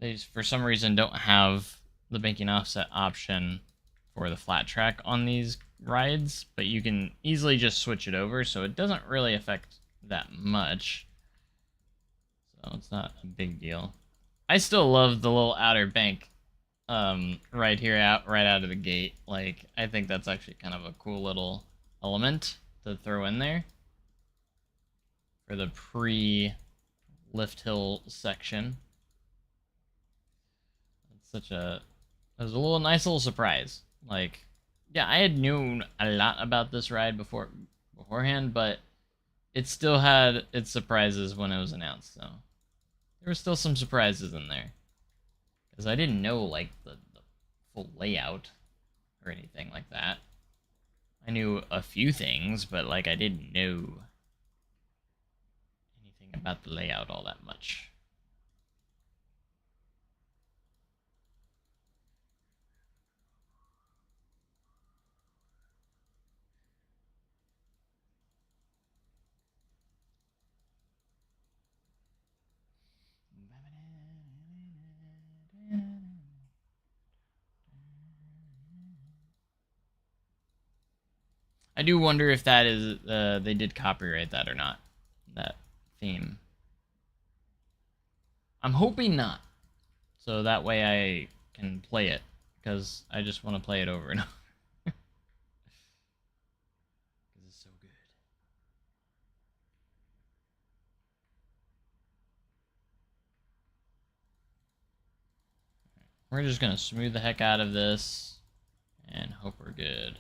Speaker 1: they just, for some reason, don't have the banking offset option for the flat track on these rides, but you can easily just switch it over, so it doesn't really affect that much. So it's not a big deal. I still love the little outer bank right here right out of the gate. Like, I think that's actually kind of a cool little element to throw in there for the pre-lift hill section. It's it was a nice little surprise. Like, yeah, I had known a lot about this ride beforehand, but it still had its surprises when it was announced. So there were still some surprises in there, because I didn't know like the full layout or anything like that. I knew a few things, but like I didn't know anything about the layout all that much. I do wonder if that is they did copyright that or not. That theme. I'm hoping not. So that way I can play it, because I just want to play it over and over. Because it's so good. We're just gonna smooth the heck out of this and hope we're good.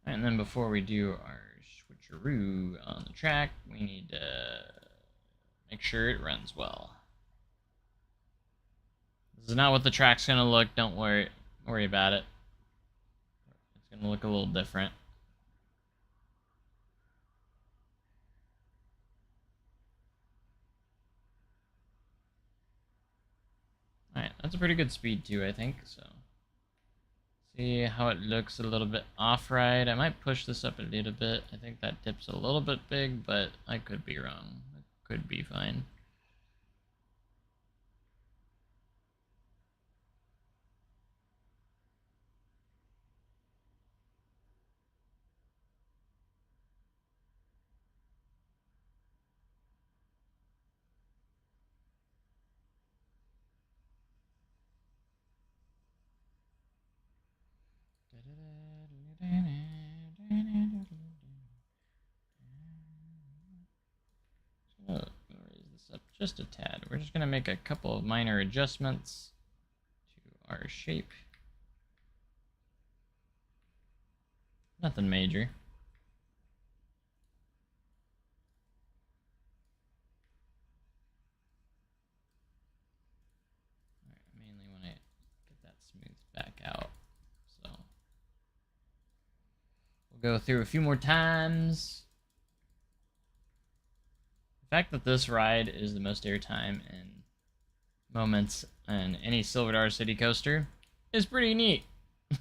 Speaker 1: And then before we do our switcheroo on the track, we need to make sure it runs well. This is not what the track's gonna look. Don't worry about it. It's gonna look a little different. Alright, that's a pretty good speed too, I think, so. See how it looks a little bit off-ride. I might push this up a little bit. I think that dip's a little bit big, but I could be wrong. It could be fine. So, raise this up just a tad. We're just going to make a couple of minor adjustments to our shape. Nothing major. Mainly when I get that smoothed back out. So we'll go through a few more times. The fact that this ride is the most airtime in moments in any Silver City coaster is pretty neat. That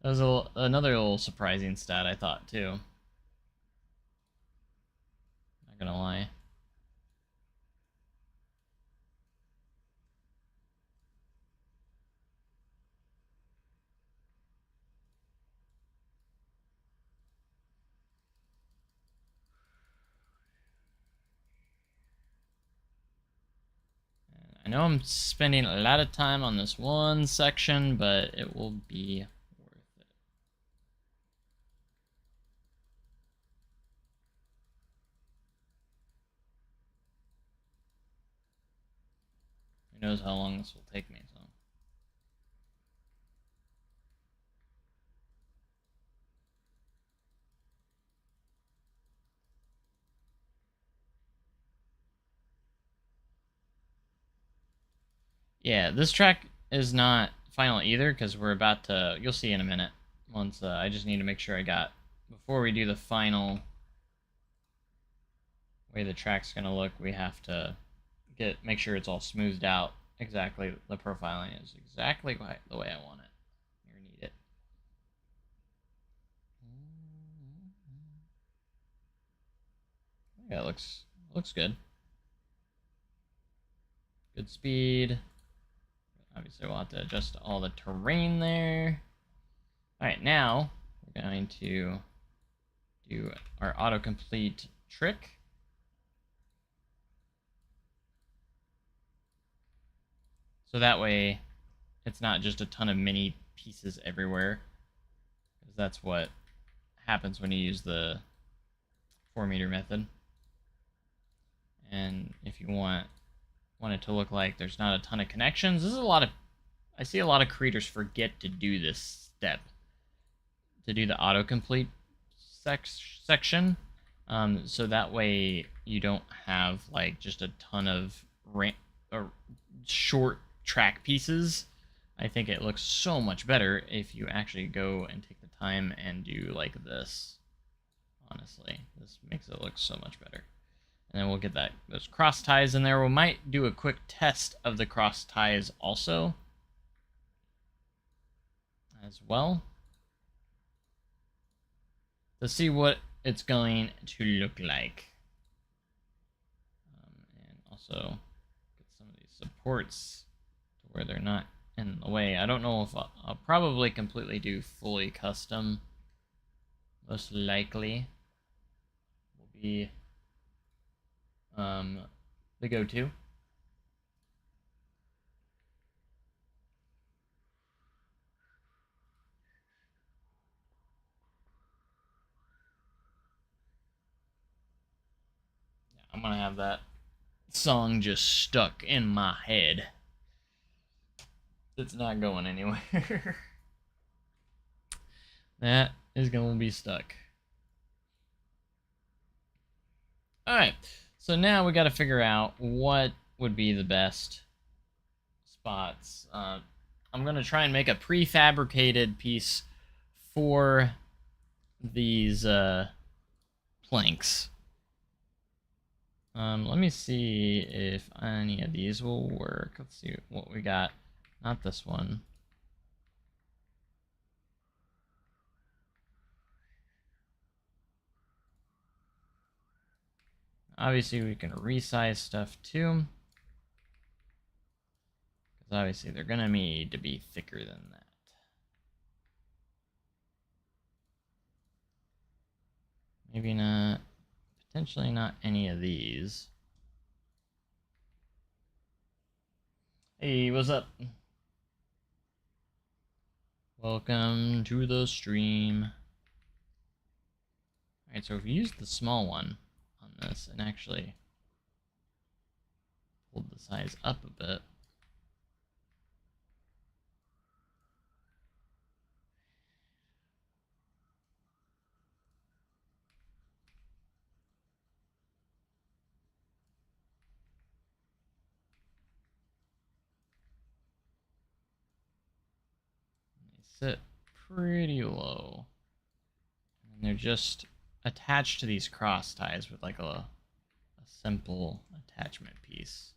Speaker 1: was another little surprising stat, I thought, too. Not gonna lie. I know I'm spending a lot of time on this one section, but it will be worth it. Who knows how long this will take me, so. Yeah, this track is not final either, because we're about to, you'll see in a minute. Once, I just need to make sure I got, before we do the final way the track's gonna look, we have to make sure it's all smoothed out. Exactly, the profiling is exactly the way I want it. Or need it. Yeah, it looks good. Good speed. Obviously, we'll have to adjust all the terrain there. Alright, now we're going to do our autocomplete trick. So that way, it's not just a ton of mini pieces everywhere. Because that's what happens when you use the 4-meter method. And if you want it to look like there's not a ton of connections, this is I see a lot of creators forget to do this step. To do the autocomplete section. So that way you don't have like just a ton of short track pieces. I think it looks so much better if you actually go and take the time and do like this. Honestly, this makes it look so much better. And then we'll get those cross ties in there. We might do a quick test of the cross ties also as well, to see what it's going to look like. also get some of these supports to where they're not in the way. I don't know if I'll probably completely do fully custom. Most likely will be the go-to. Yeah, I'm gonna have that song just stuck in my head. It's not going anywhere. That is gonna be stuck. Alright, so now we gotta figure out what would be the best spots. I'm gonna try and make a prefabricated piece for these planks. Let me see if any of these will work. Let's see what we got. Not this one. Obviously, we can resize stuff too. Because obviously, they're going to need to be thicker than that. Maybe not. Potentially not any of these. Hey, what's up? Welcome to the stream. Alright, so if we use the small one on this and actually pulled the size up a bit. They sit pretty low. And they're just attached to these cross ties with like a simple attachment piece.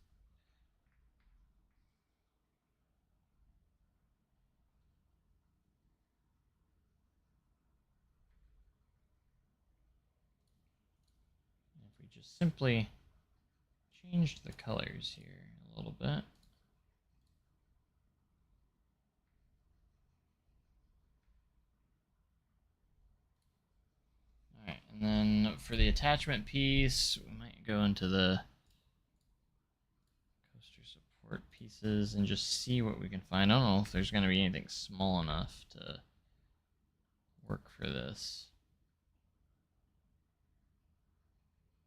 Speaker 1: If we just simply change the colors here a little bit. Alright, and then for the attachment piece, we might go into the coaster support pieces and just see what we can find. I don't know if there's going to be anything small enough to work for this.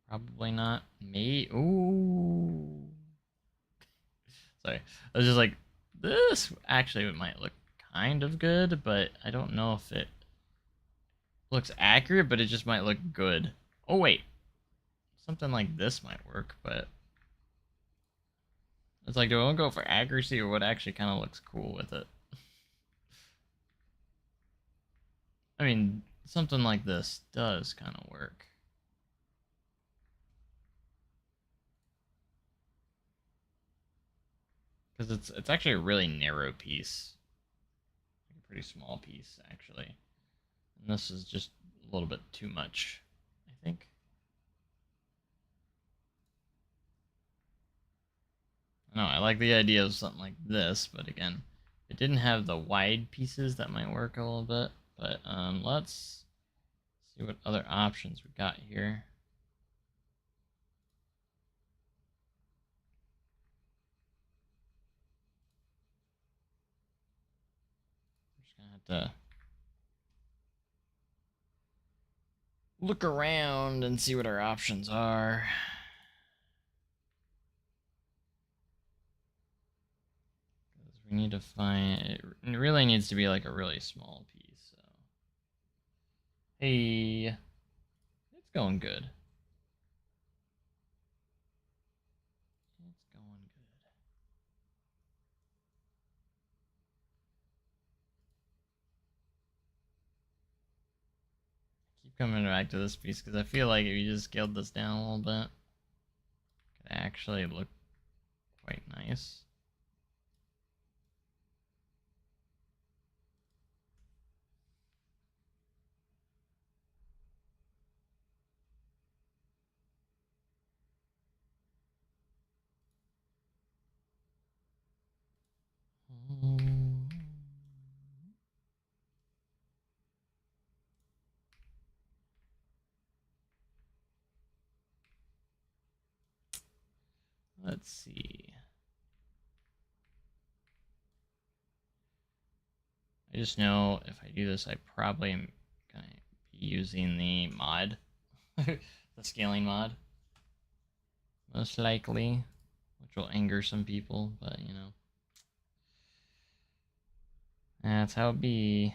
Speaker 1: Probably not. Ooh. Sorry. I was just like, this actually might look kind of good, but I don't know if it looks accurate, but it just might look good. Oh, wait. Something like this might work, but it's like, do I want to go for accuracy or what actually kind of looks cool with it? I mean, something like this does kind of work. Because it's actually a really narrow piece. Like a pretty small piece, actually. And this is just a little bit too much, I think. No, I like the idea of something like this, but again, if it didn't have the wide pieces, that might work a little bit. But let's see what other options we got here. We're just gonna have to look around and see what our options are. We need to find it. It really needs to be like a really small piece. So, hey, it's going good. It's going good. Keep coming back to this piece because I feel like if you just scaled this down a little bit, it could actually look quite nice. Let's see. I just know if I do this, I probably am going to be using the mod, the scaling mod, most likely, which will anger some people, but you know, that's how it be.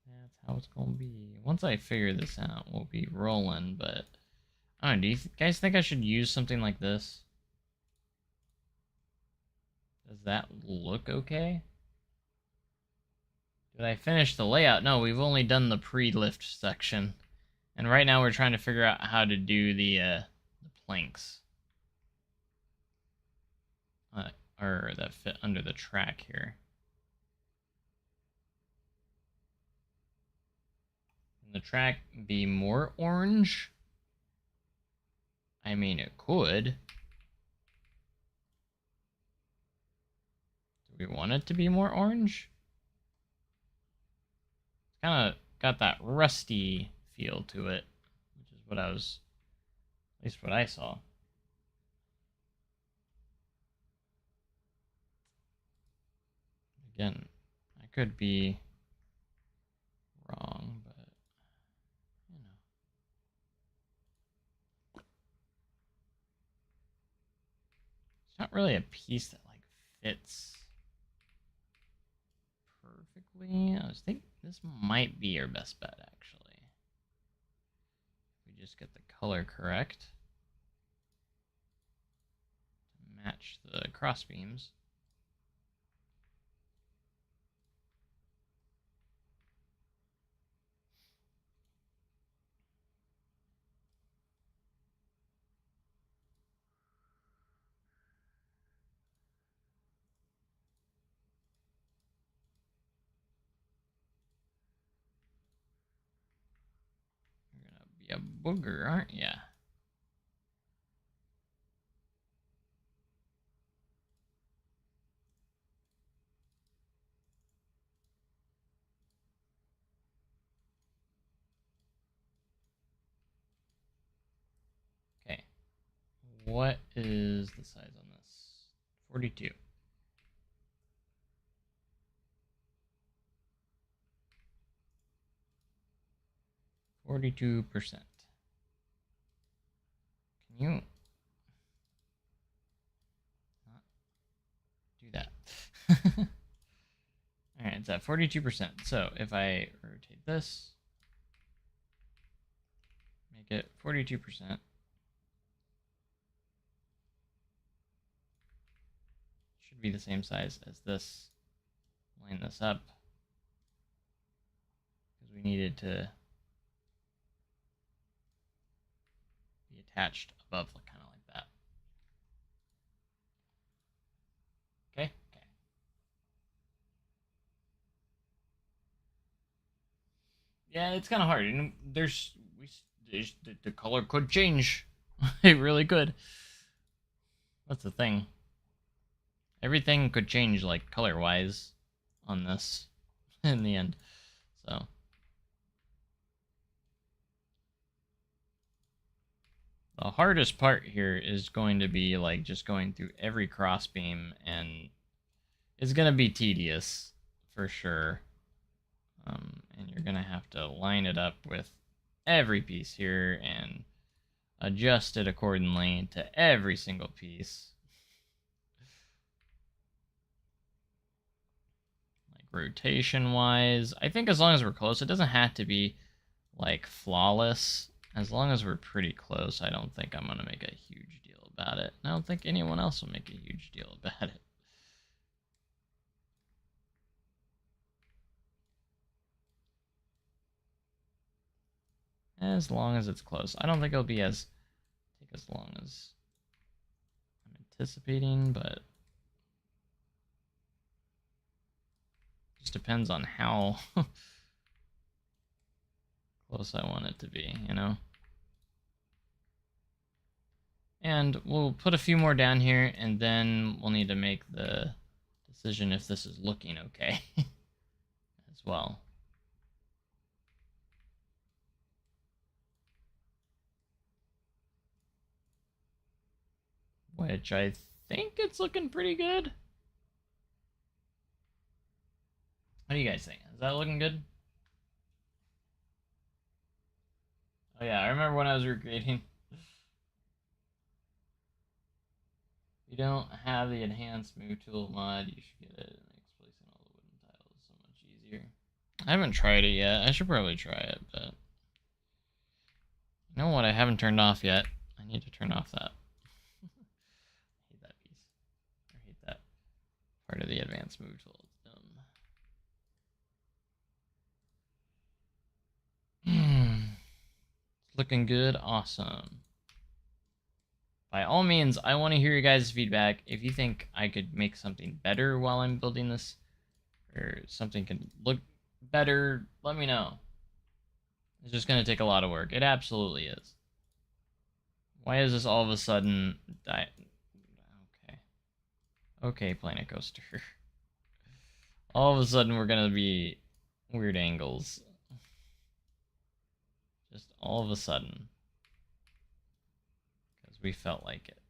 Speaker 1: That's how it's gonna be. Once I figure this out, we'll be rolling, but I don't know, do you guys think I should use something like this? Does that look okay? Did I finish the layout? No, we've only done the pre-lift section. And right now we're trying to figure out how to do the planks. Or that fit under the track here. Can the track be more orange? I mean, it could. Do we want it to be more orange? It's kind of got that rusty feel to it, which is what I was, at least what I saw. Again, I could be wrong, but you know. It's not really a piece that like fits perfectly. I was thinking this might be your best bet, actually. If we just get the color correct to match the cross beams. You're gonna be a booger, aren't ya? Okay. What is the size on this? 42. %. Can you not do that? Alright, it's at 42%. So if I rotate this, make it 42%. Should be the same size as this. Line this up. Because we needed to be attached above, kind of like that. Okay? Okay. Yeah, it's kind of hard. And the color could change. It really could. That's the thing. Everything could change, like, color-wise on this in the end. So. The hardest part here is going to be, like, just going through every crossbeam, and it's going to be tedious, for sure. And you're going to have to line it up with every piece here and adjust it accordingly to every single piece. Like rotation wise, I think as long as we're close, it doesn't have to be like flawless. As long as we're pretty close, I don't think I'm going to make a huge deal about it. I don't think anyone else will make a huge deal about it. As long as it's close. I don't think it'll be take as long as I'm anticipating, but just depends on how close I want it to be, you know? And we'll put a few more down here, and then we'll need to make the decision if this is looking okay as well. which I think it's looking pretty good. What do you guys think? Is that looking good? Oh yeah, I remember when I was recreating. If you don't have the enhanced move tool mod, you should get it. It makes placing all the wooden tiles so much easier. I haven't tried it yet. I should probably try it, but you know what I haven't turned off yet? I need to turn off that. I hate that piece. I hate that part of the advanced move tool. It's dumb. It's looking good. Awesome. By all means, I want to hear your guys' feedback. If you think I could make something better while I'm building this, or something can look better, let me know. It's just going to take a lot of work. It absolutely is. Why is this all of a sudden... Okay. Okay, Planet Coaster. All of a sudden we're going to be weird angles. Just all of a sudden. Because we felt like it.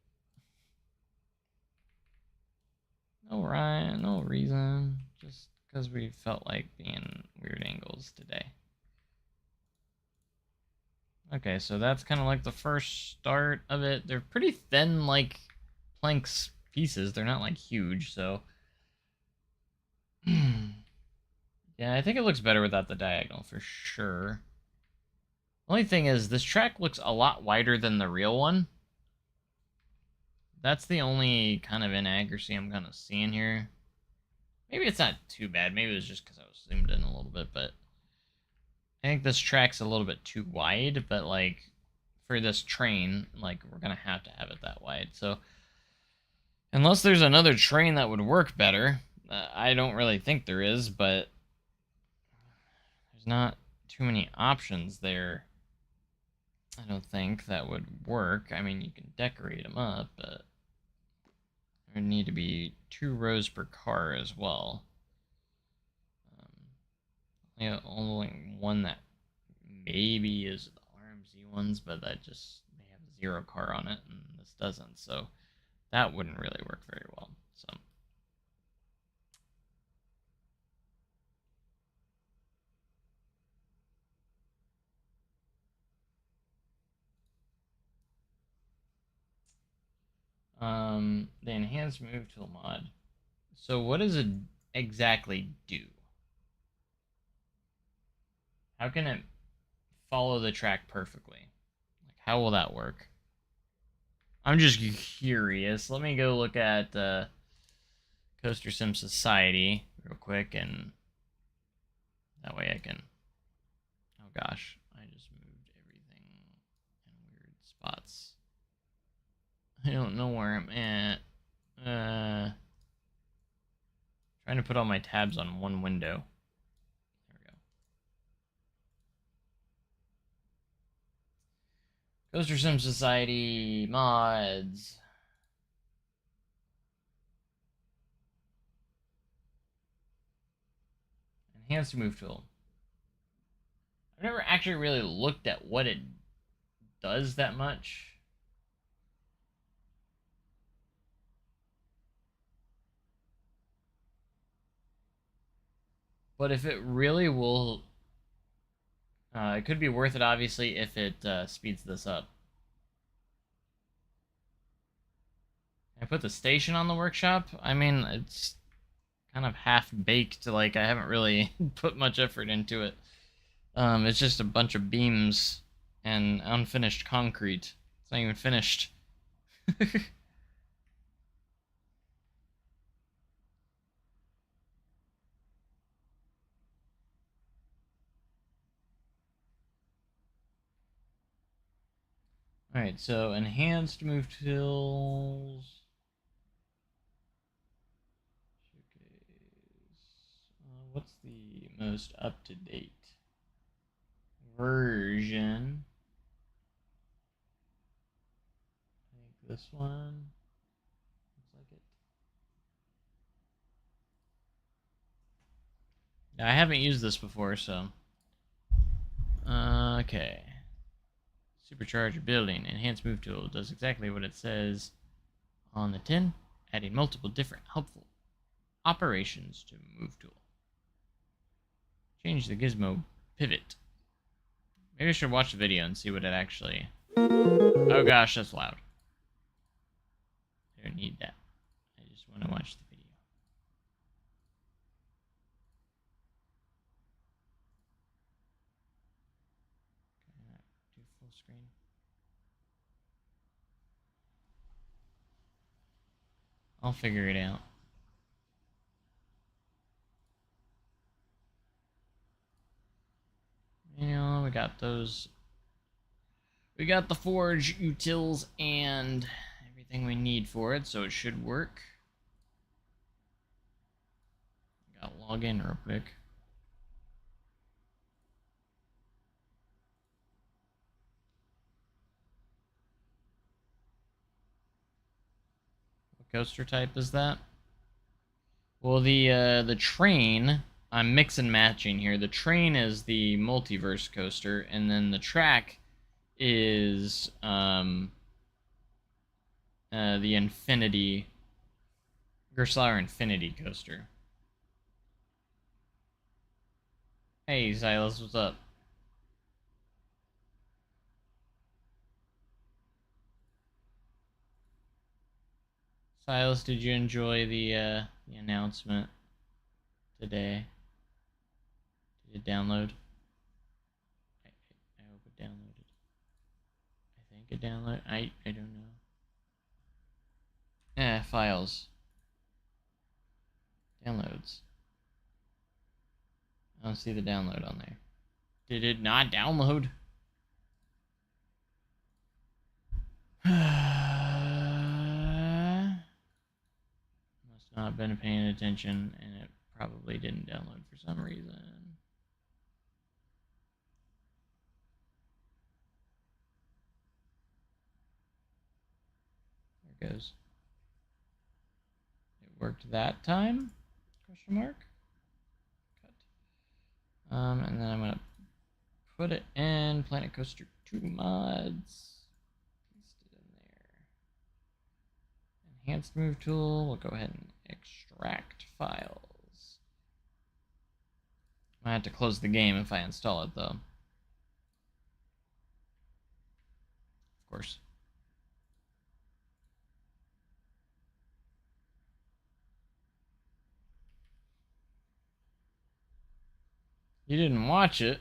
Speaker 1: No rhyme, no reason. Just because we felt like being weird angles today. Okay, so that's kind of like the first start of it. They're pretty thin, like, planks pieces. They're not, like, huge, so... Yeah, I think it looks better without the diagonal, for sure. Only thing is, this track looks a lot wider than the real one. That's the only kind of inaccuracy I'm kind of seeing here. Maybe it's not too bad. Maybe it was just because I was zoomed in a little bit, but... I think this track's a little bit too wide, but, like, for this train, like, we're going to have it that wide. So, unless there's another train that would work better, I don't really think there is, but there's not too many options there, I don't think, that would work. I mean, you can decorate them up, but there would need to be 2 rows per car as well. Yeah, only one that maybe is the RMZ ones, but that just, they have 0 car on it, and this doesn't, so that wouldn't really work very well. The enhanced move tool mod. So what does it exactly do? How can it follow the track perfectly? Like, how will that work? I'm just curious. Let me go look at Coaster Sim Society real quick, and that way I can... Oh gosh, I just moved everything in weird spots. I don't know where I'm at. Trying to put all my tabs on one window. There we go. Coaster Sim Society mods. Enhanced move tool. I've never actually really looked at what it does that much. But if it really will... it could be worth it, obviously, if it speeds this up. I put the station on the workshop. I mean, it's kind of half-baked. Like, I haven't really put much effort into it. It's just a bunch of beams and unfinished concrete. It's not even finished. Alright, so enhanced move tools. What's the most up-to-date version? I think this one looks like it. Yeah, I haven't used this before, so okay. Supercharger building enhanced move tool does exactly what it says on the tin, adding multiple different helpful operations to move tool. Change the gizmo pivot. Maybe I should watch the video and see what it actually... Oh gosh, that's loud. I don't need that. I just want to watch the video. Do full screen. I'll figure it out. You know, we got those. We got the forge utils and everything we need for it, so it should work. Gotta log in real quick. What coaster type is that? Well, the train, I'm mix and matching here. The train is the multiverse coaster, and then the track is the Infinity Gerstlauer Infinity coaster. Hey Silas, what's up? Silas, did you enjoy the announcement today? Did it download? I hope it downloaded. I think it downloaded. I don't know. Files. Downloads. I don't see the download on there. Did it not download? Must not have been paying attention, and it probably didn't download for some reason. There it goes. It worked that time? Question mark? Cut. And then I'm gonna put it in Planet Coaster 2 mods. Paste it in there. Enhanced move tool. We'll go ahead and extract files. I have to close the game if I install it, though. Of course. You didn't watch it.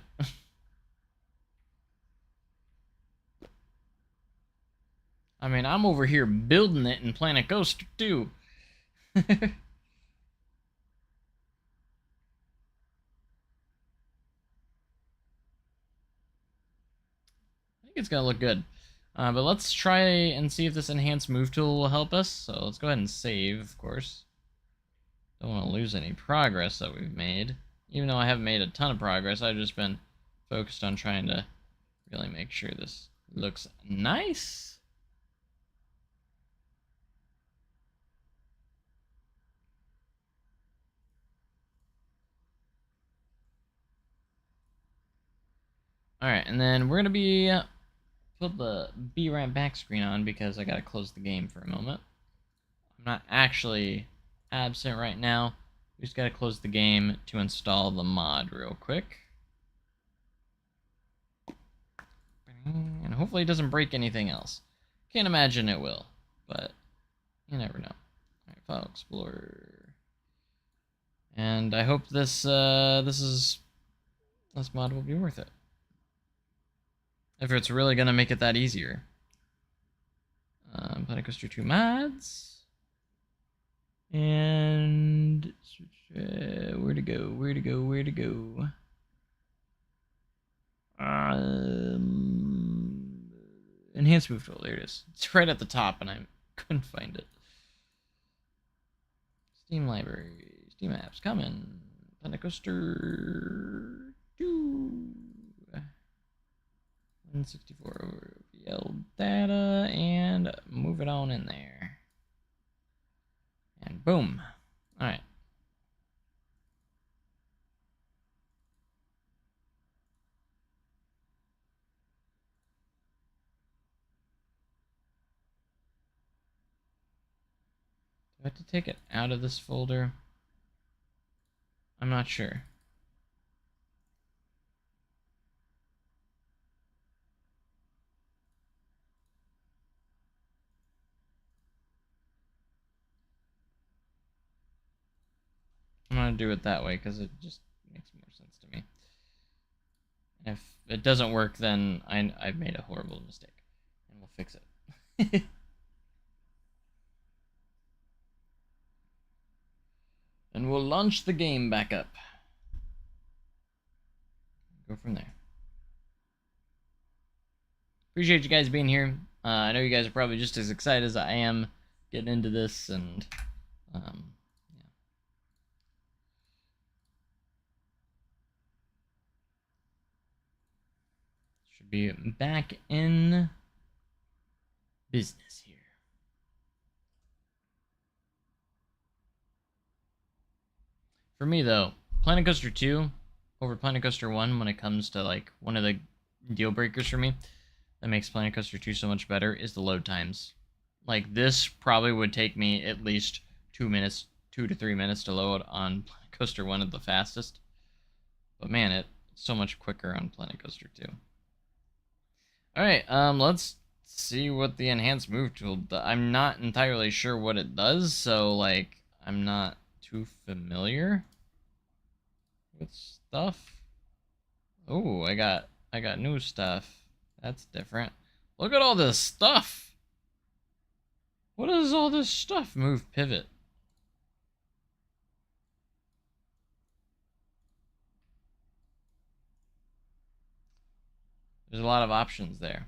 Speaker 1: I mean, I'm over here building it in Planet Coaster 2. I think it's gonna look good. But let's try and see if this enhanced move tool will help us. So let's go ahead and save, of course. Don't want to lose any progress that we've made. Even though I haven't made a ton of progress, I've just been focused on trying to really make sure this looks nice. Alright, and then we're going to put the B-Ramp back screen on because I got to close the game for a moment. I'm not actually absent right now. We just got to close the game to install the mod real quick. And hopefully it doesn't break anything else. Can't imagine it will, but you never know. Alright, File Explorer. And I hope this mod will be worth it. If it's really gonna make it that easier. Planet Coaster 2 mods. And where to go? Where to go? Where to go? Enhanced move tool. There it is. It's right at the top, and I couldn't find it. Steam library, Steam apps coming. Planet Coaster 2. 164 VL data, and move it on in there. And boom. All right. I have to take it out of this folder? I'm not sure. I'm gonna do it that way because it just makes more sense to me. And if it doesn't work, then I've made a horrible mistake, and we'll fix it. And we'll launch the game back up. Go from there. Appreciate you guys being here. I know you guys are probably just as excited as I am getting into this, and yeah. Should be back in business here. For me though, Planet Coaster 2 over Planet Coaster 1 when it comes to like one of the deal breakers for me that makes Planet Coaster 2 so much better is the load times. Like this probably would take me at least 2 minutes, 2 to 3 minutes to load on Planet Coaster 1 at the fastest. But man, it's so much quicker on Planet Coaster 2. Alright, let's see what the enhanced move tool does. I'm not entirely sure what it does, so like I'm not too familiar with stuff. Oh, I got new stuff. That's different. Look at all this stuff. What is all this stuff? Move pivot. There's a lot of options there.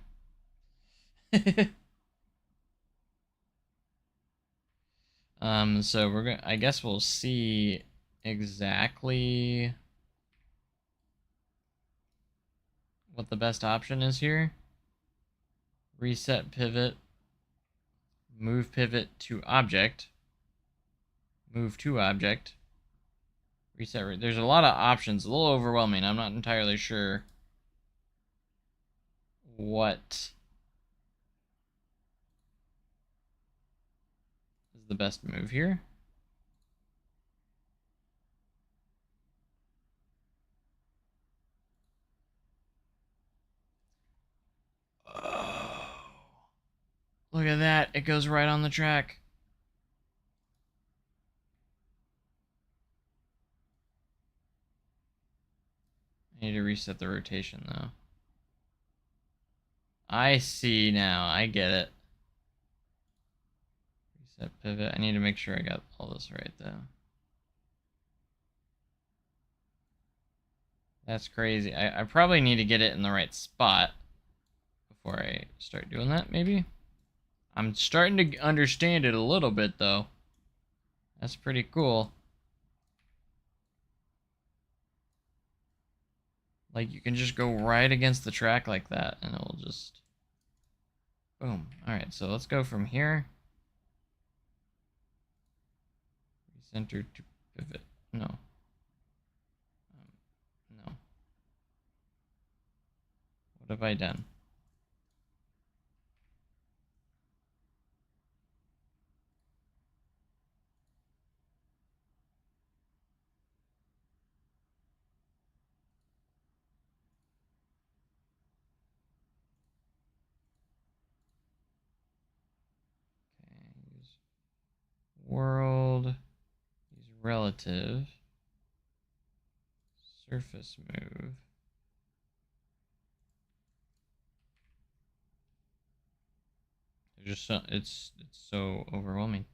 Speaker 1: So we're gonna, I guess we'll see exactly what the best option is here. Reset pivot, move pivot to object, move to object, reset. There's a lot of options, a little overwhelming. I'm not entirely sure what is the best move here. Oh, look at that. It goes right on the track. I need to reset the rotation, though. I see now. I get it. Reset pivot. I need to make sure I got all this right, though. That's crazy. I probably need to get it in the right spot before I start doing that, maybe? I'm starting to understand it a little bit, though. That's pretty cool. Like, you can just go right against the track like that, and it'll just... Boom. Alright, so let's go from here. Recenter to pivot. No. No. What have I done? Okay, use world, use relative, surface move. Just so, it's so overwhelming.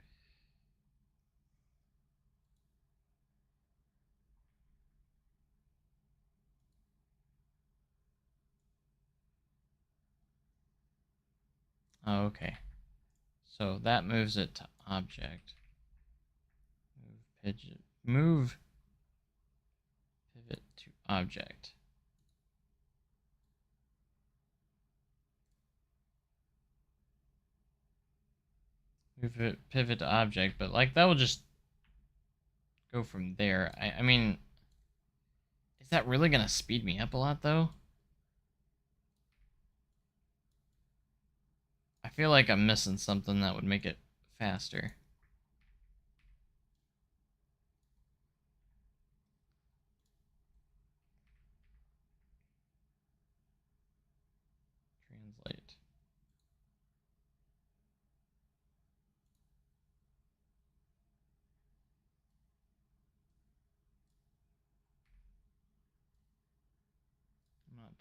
Speaker 1: Oh, okay. So that moves it to object. Move pivot to object. Move it, pivot to object, but like that will just go from there. I mean, is that really gonna speed me up a lot though? I feel like I'm missing something that would make it faster.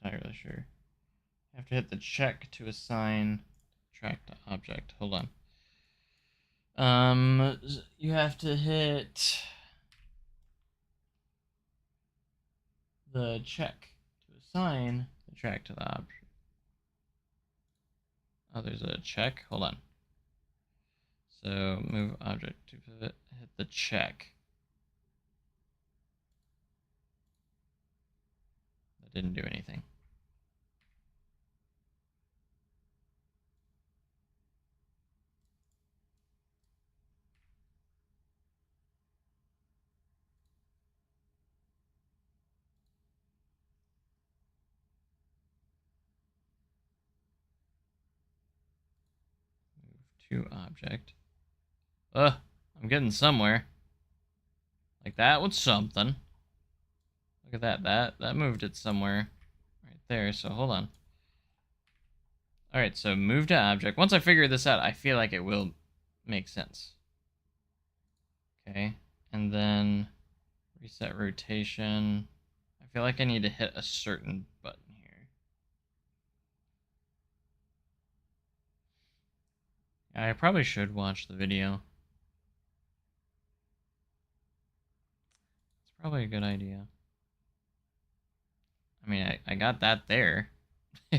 Speaker 1: entirely sure. You have to hit the check to assign track to object. Hold on. You have to hit the check to assign the track to the object. Oh, there's a check. Hold on. So move object to pivot, hit the check. That didn't do anything. Move to object. I'm getting somewhere. Like that was something. Look at that. That moved it somewhere right there. So hold on. All right, so move to object. Once I figure this out, I feel like it will make sense. Okay, and then reset rotation. I feel like I need to hit a certain button here. I probably should watch the video. It's probably a good idea. I mean, I got that there. I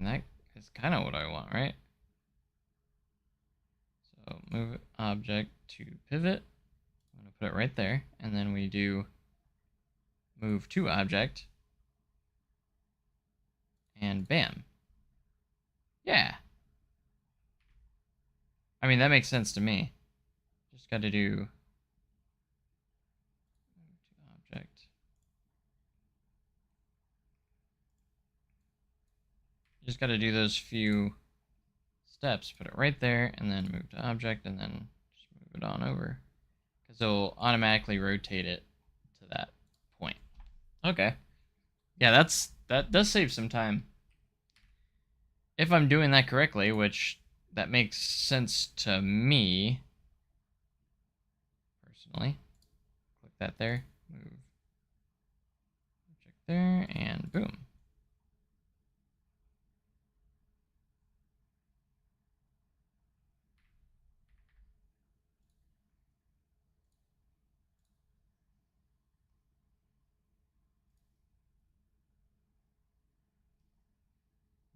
Speaker 1: mean, that is kind of what I want, right? So move object to pivot. I'm going to put it right there. And then we do move to object. And bam. Yeah. I mean, that makes sense to me. Just got to do move to object. Just got to do those few steps. Put it right there, and then move to object, and then just move it on over. Because it'll automatically rotate it to that point. Okay. Yeah, that does save some time. If I'm doing that correctly, which that makes sense to me, personally. Click that there, move object there, and boom.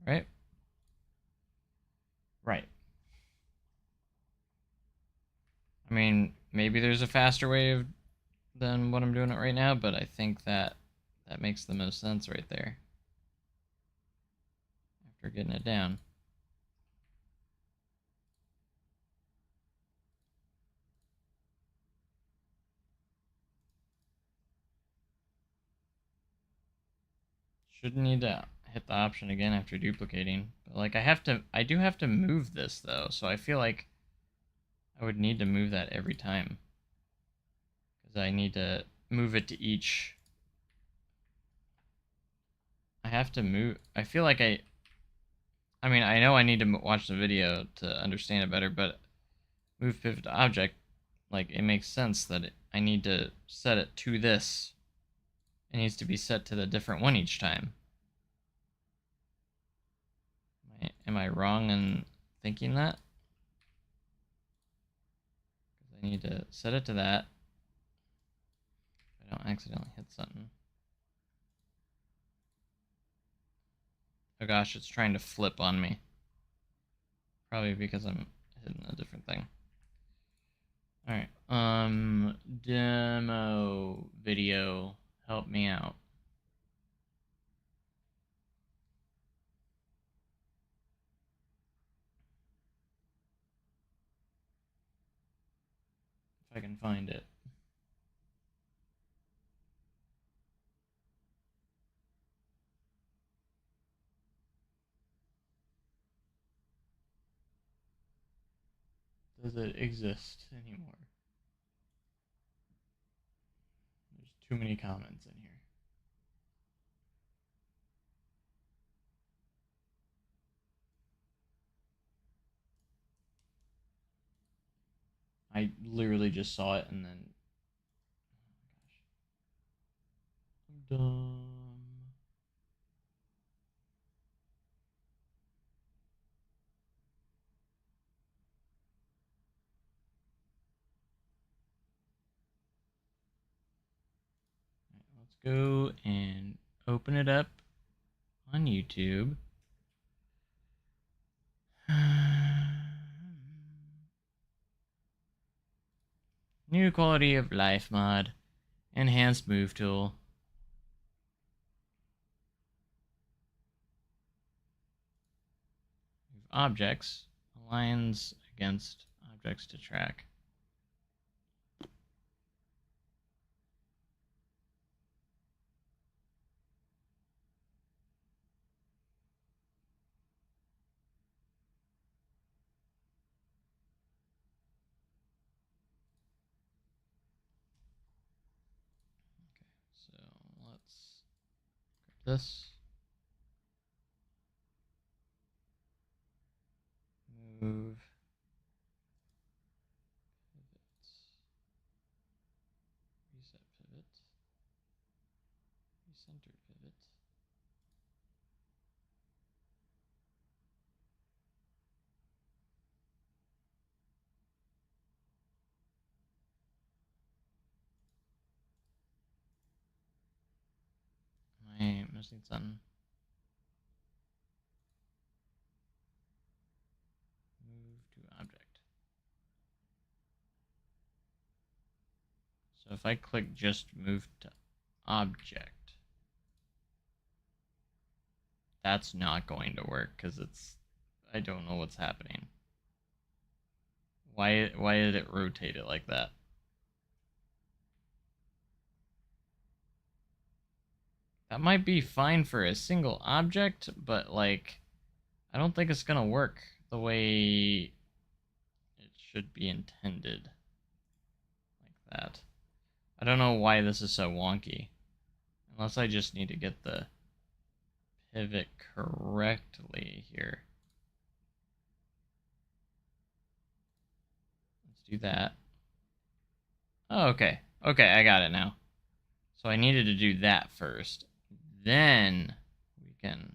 Speaker 1: Right? Right. I mean, maybe there's a faster way than what I'm doing it right now, but I think that makes the most sense right there. After getting it down. Shouldn't need to hit the option again after duplicating. But like I do have to move this though, so I feel like I would need to move that every time. Because I need to move it to each. I have to move. I feel like I mean, I know I need to watch the video to understand it better, but move pivot to object, like it makes sense that I need to set it to this. It needs to be set to the different one each time. Am I wrong in thinking that? Because I need to set it to that. I don't accidentally hit something. Oh gosh, it's trying to flip on me. Probably because I'm hitting a different thing. Alright, demo video, help me out. If I can find it. Does it exist anymore? There's too many comments in here. I literally just saw it and then... Oh my gosh. I'm dumb. Let's go and open it up on YouTube. New quality of life mod. Enhanced move tool. Move objects. Aligns against objects to track. So let's grab this. Move. Pivot. Reset pivot. Recenter pivot. Am I missing something? Move to object. So if I click just move to object, that's not going to work because I don't know what's happening. Why did it rotate it like that? That might be fine for a single object, but like I don't think it's gonna work the way it should be intended. Like that. I don't know why this is so wonky. Unless I just need to get the pivot correctly here. Let's do that. Oh, okay. Okay, I got it now. So I needed to do that first. Then we can...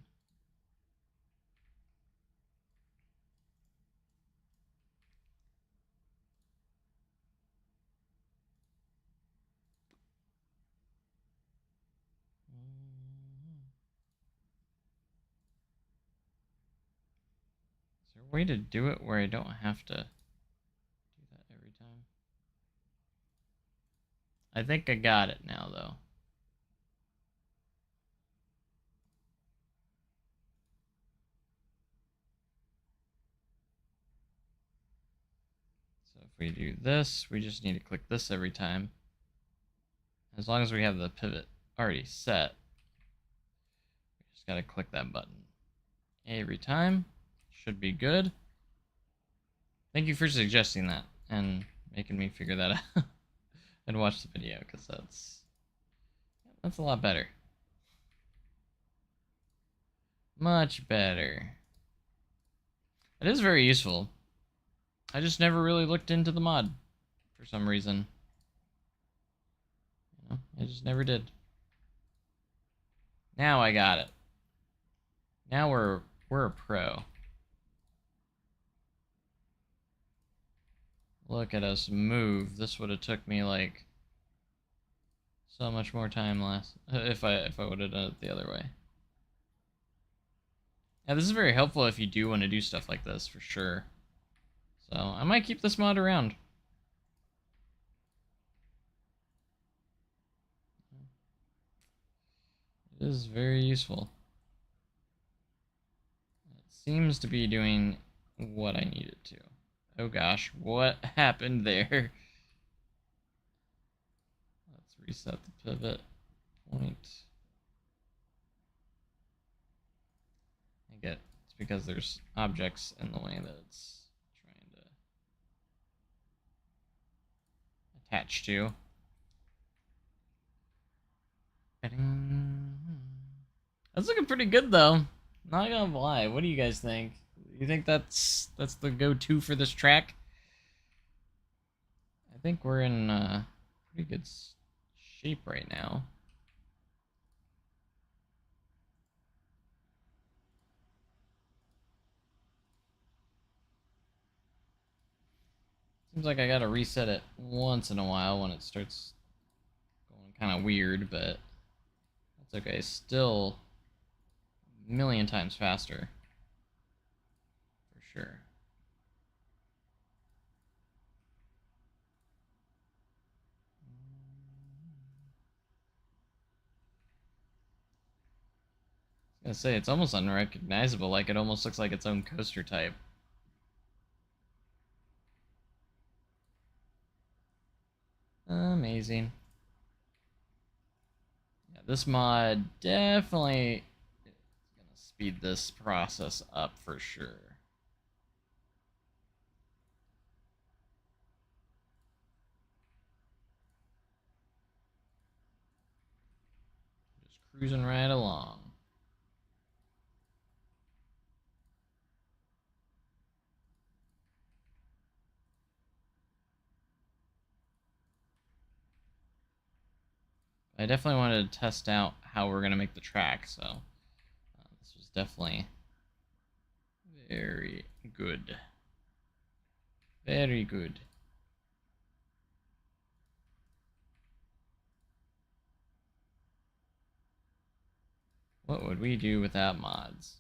Speaker 1: Is there a way to do it where I don't have to do that every time? I think I got it now, though. So if we do this, we just need to click this every time. As long as we have the pivot already set, we just gotta click that button every time. Should be good. Thank you for suggesting that and making me figure that out and watch the video, because that's a lot better. Much better. It is very useful. I just never really looked into the mod for some reason. You know, I just never did. Now I got it. Now we're a pro. Look at us move. This would have took me like so much more time last if I would have done it the other way. Yeah, this is very helpful if you do want to do stuff like this for sure. So I might keep this mod around. It is very useful. It seems to be doing what I need it to. Oh gosh, what happened there? Let's reset the pivot point. I get it's because there's objects in the way that it's trying to attach to. That's looking pretty good though. Not gonna lie. What do you guys think? You think that's the go-to for this track? I think we're in pretty good shape right now. Seems like I gotta reset it once in a while when it starts going kind of weird, but that's okay. Still a million times faster. For sure. I was gonna say, it's almost unrecognizable, like it almost looks like its own coaster type. Amazing. Yeah, this mod definitely is gonna speed this process up for sure. Just cruising right along. I definitely wanted to test out how we're gonna make the track, so this was definitely very good. Very good. What would we do without mods?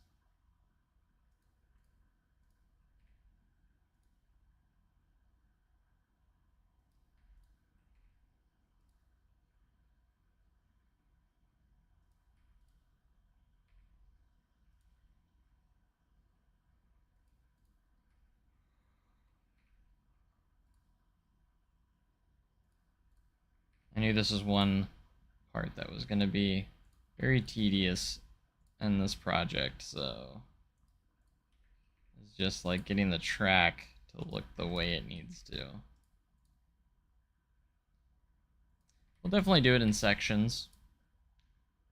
Speaker 1: I knew this was one part that was going to be very tedious in this project, so it's just like getting the track to look the way it needs to. We'll definitely do it in sections.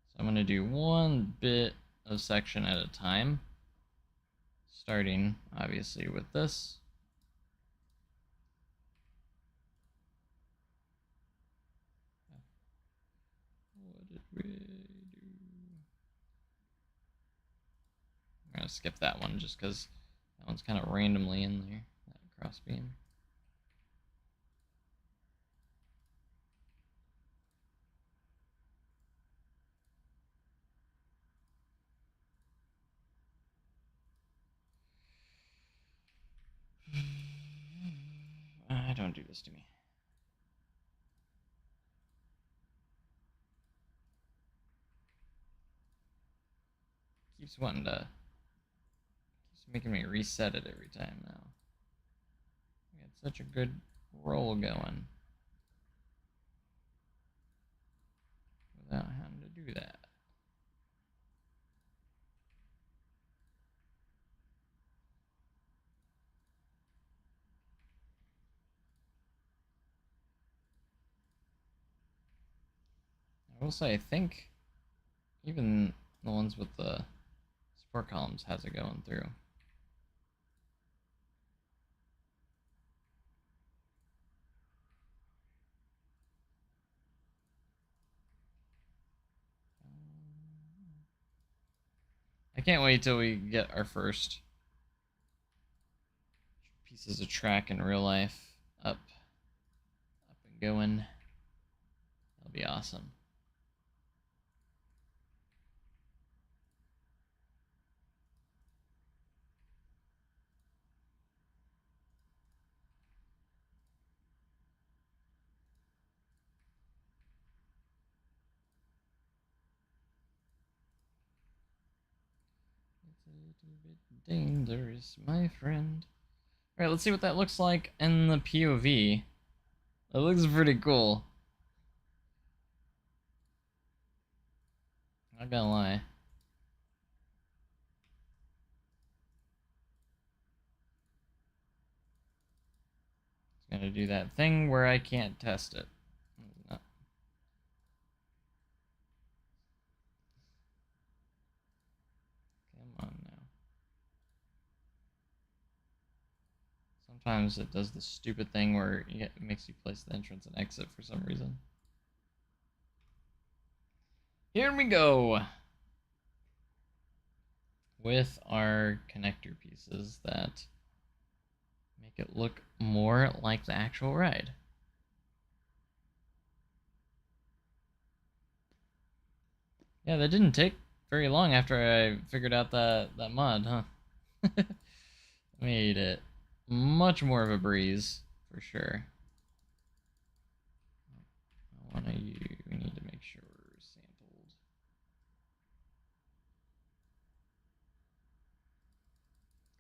Speaker 1: So I'm going to do one bit of section at a time, starting obviously with this. What did we do? I'm going to skip that one just because that one's kind of randomly in there, that crossbeam. Don't do this to me. Keeps making me reset it every time now. We had such a good roll going without having to do that. I will say, I think even the ones with the support columns has it going through. I can't wait till we get our first pieces of track in real life up and going. That'll be awesome. It's a little bit dangerous, my friend. Alright, let's see what that looks like in the POV. That looks pretty cool. Not gonna lie. It's gonna do that thing where I can't test it. No. Come on now. Sometimes it does the stupid thing where it makes you place the entrance and exit for some reason. Here we go! With our connector pieces that make it look more like the actual ride. Yeah, that didn't take very long after I figured out that mod, huh? Made it much more of a breeze, for sure. We need to make sure we're sampled.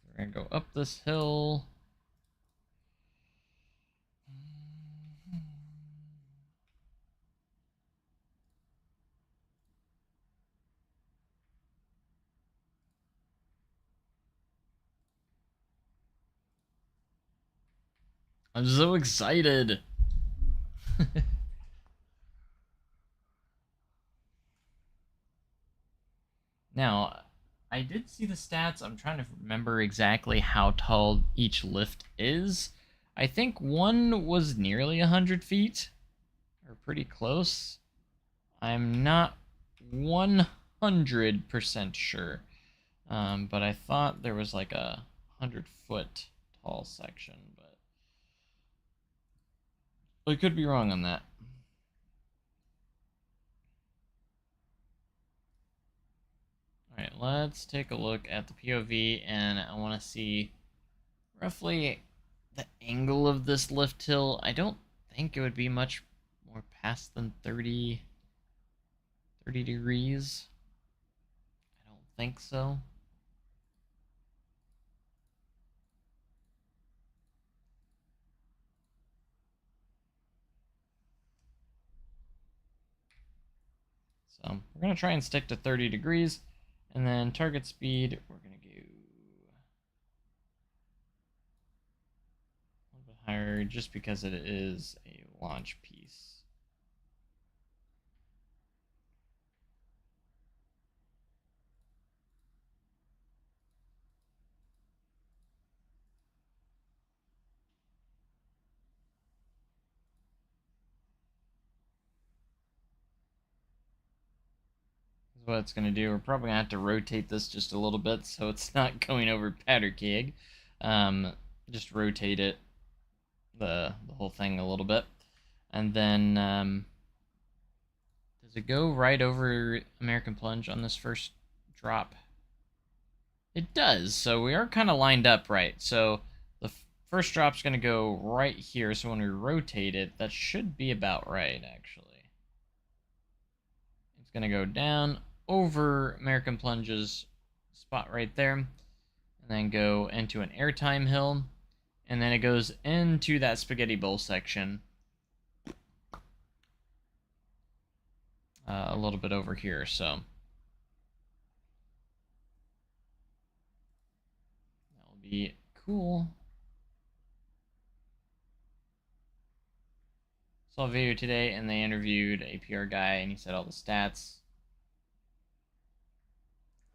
Speaker 1: We're gonna go up this hill. I'm so excited! Now, I did see the stats. I'm trying to remember exactly how tall each lift is. I think one was nearly 100 feet, or pretty close. I'm not 100% sure, but I thought there was like a 100-foot tall section, but I could be wrong on that. Alright, let's take a look at the POV, and I want to see roughly the angle of this lift hill. I don't think it would be much more past than 30 degrees. I don't think so. So we're going to try and stick to 30 degrees. And then target speed, we're going to go a little bit higher just because it is a launch piece. What it's going to do, we're probably going to have to rotate this just a little bit so it's not going over Powder Keg. Just rotate it, the whole thing a little bit. And then, does it go right over American Plunge on this first drop? It does, so we are kind of lined up right. So the first drop's going to go right here, so when we rotate it, that should be about right, actually. It's going to go down over American Plunge's spot right there, and then go into an airtime hill, and then it goes into that spaghetti bowl section a little bit over here, so that'll be cool. Saw a video today, and they interviewed a PR guy, and he said all the stats.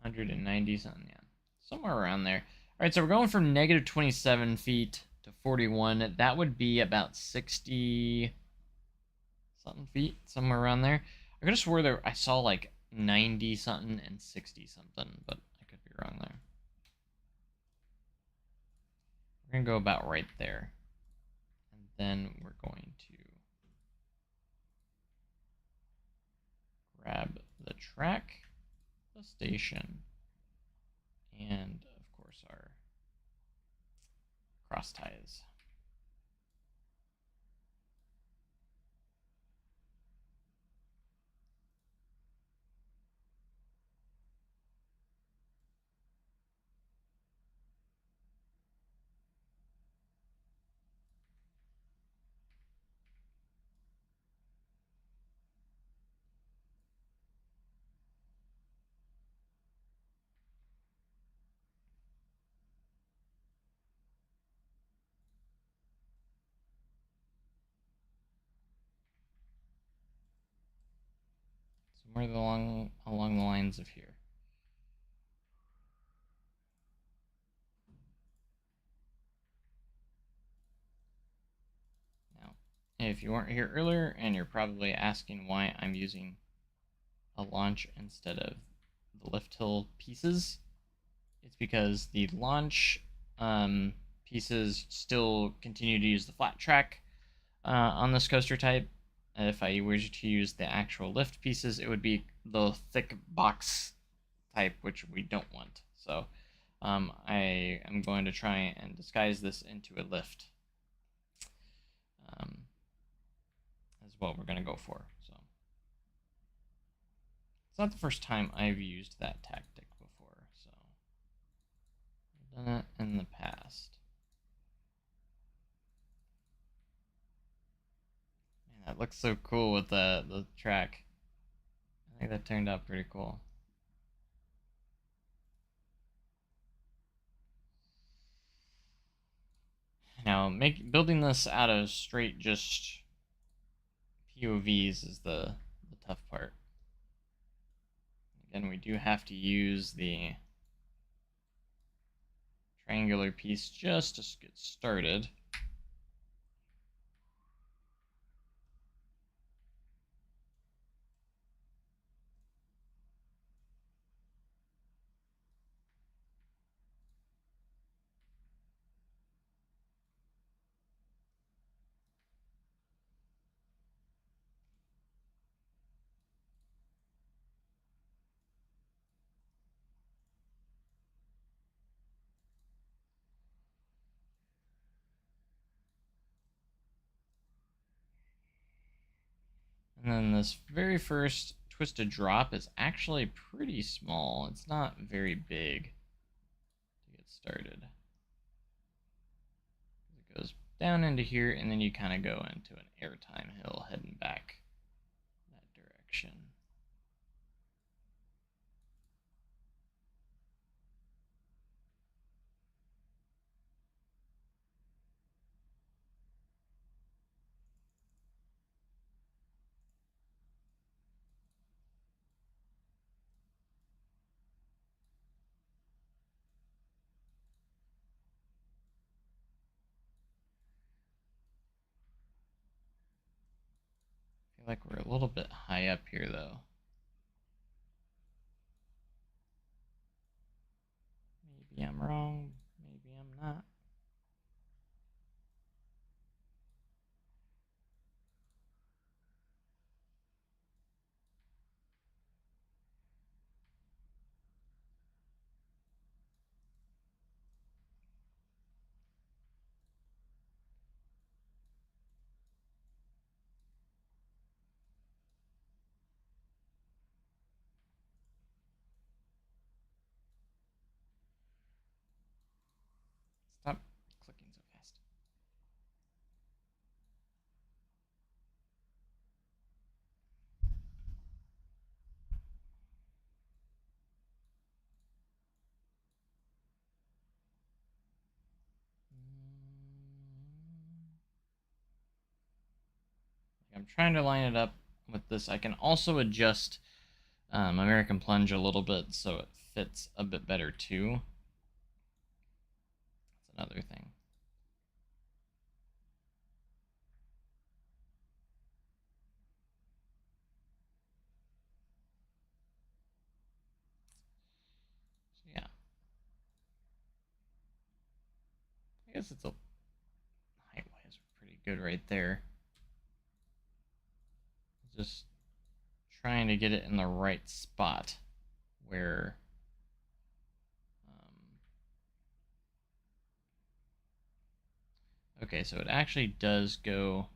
Speaker 1: 190 something, yeah. Somewhere around there. Alright, so we're going from negative 27 feet to 41. That would be about 60 something feet, somewhere around there. I could have swore there I saw like 90 something and 60 something, but I could be wrong there. We're going to go about right there. And then we're going to grab the track, the station, and of course our cross ties. somewhere along the lines of here. Now, if you weren't here earlier and you're probably asking why I'm using a launch instead of the lift hill pieces, it's because the launch pieces still continue to use the flat track on this coaster type. If I were to use the actual lift pieces, it would be the thick box type, which we don't want. So I am going to try and disguise this into a lift. Is what we're going to go for. So it's not the first time I've used that tactic before. So I've done it in the past. Man, that looks so cool with the track. I think that turned out pretty cool. Now, building this out of straight just POVs is the tough part. Again, we do have to use the triangular piece just to get started. And then this very first twisted drop is actually pretty small. It's not very big to get started. It goes down into here, and then you kind of go into an airtime hill heading back that direction. I feel like we're a little bit high up here, though. Maybe I'm wrong. Maybe I'm not. Stop clicking so fast. I'm trying to line it up with this. I can also adjust American Plunge a little bit so it fits a bit better too. That's another thing. So yeah, I guess it's a height-wise pretty good right there. Just trying to get it in the right spot where okay, so it actually does go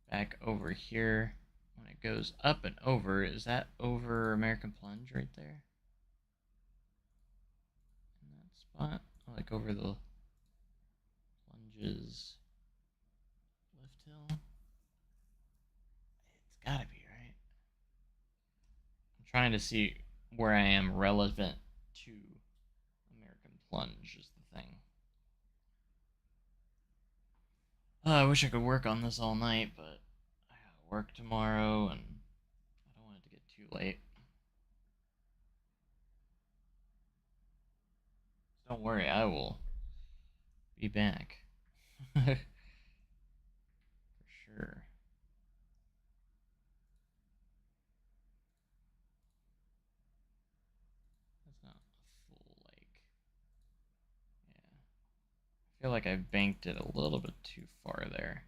Speaker 1: back over here. When it goes up and over, is that over American Plunge right there? In that spot? Like over the Plunges lift hill? It's gotta be, right? I'm trying to see where I am relevant to American Plunge is the thing. I wish I could work on this all night, but I gotta work tomorrow, and I don't want it to get too too late. Don't worry, I will be back. For sure. That's not a full lake. Yeah. I feel like I've banked it a little bit too far there.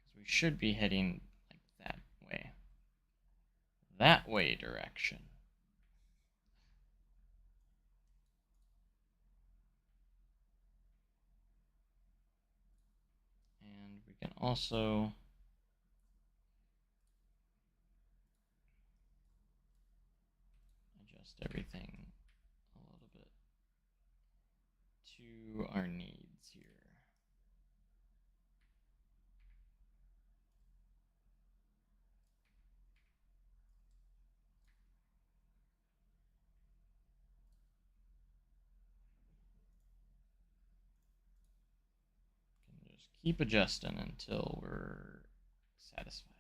Speaker 1: Because we should be heading like that way. That way direction. And we can also adjust everything a little bit to our needs here. Can just keep adjusting until we're satisfied.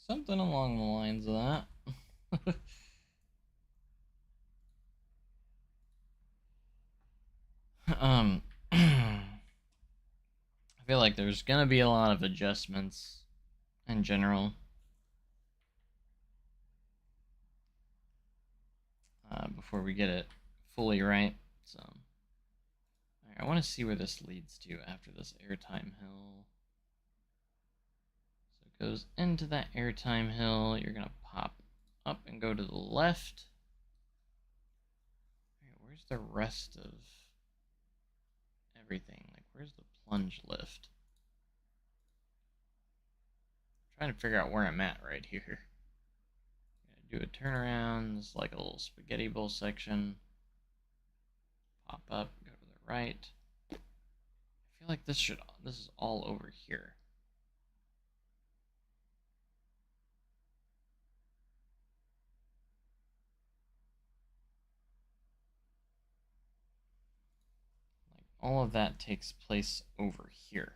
Speaker 1: Something along the lines of that. I feel like there's gonna be a lot of adjustments in general. Before we get it fully right. So, I want to see where this leads to after this airtime hill. So it goes into that airtime hill. You're gonna pop up and go to the left. Right, where's the rest of everything? Like, where's the plunge lift? I'm trying to figure out where I'm at right here. Do a turnaround. It's like a little spaghetti bowl section. Pop up, go to the right. I feel like this is all over here. Like all of that takes place over here.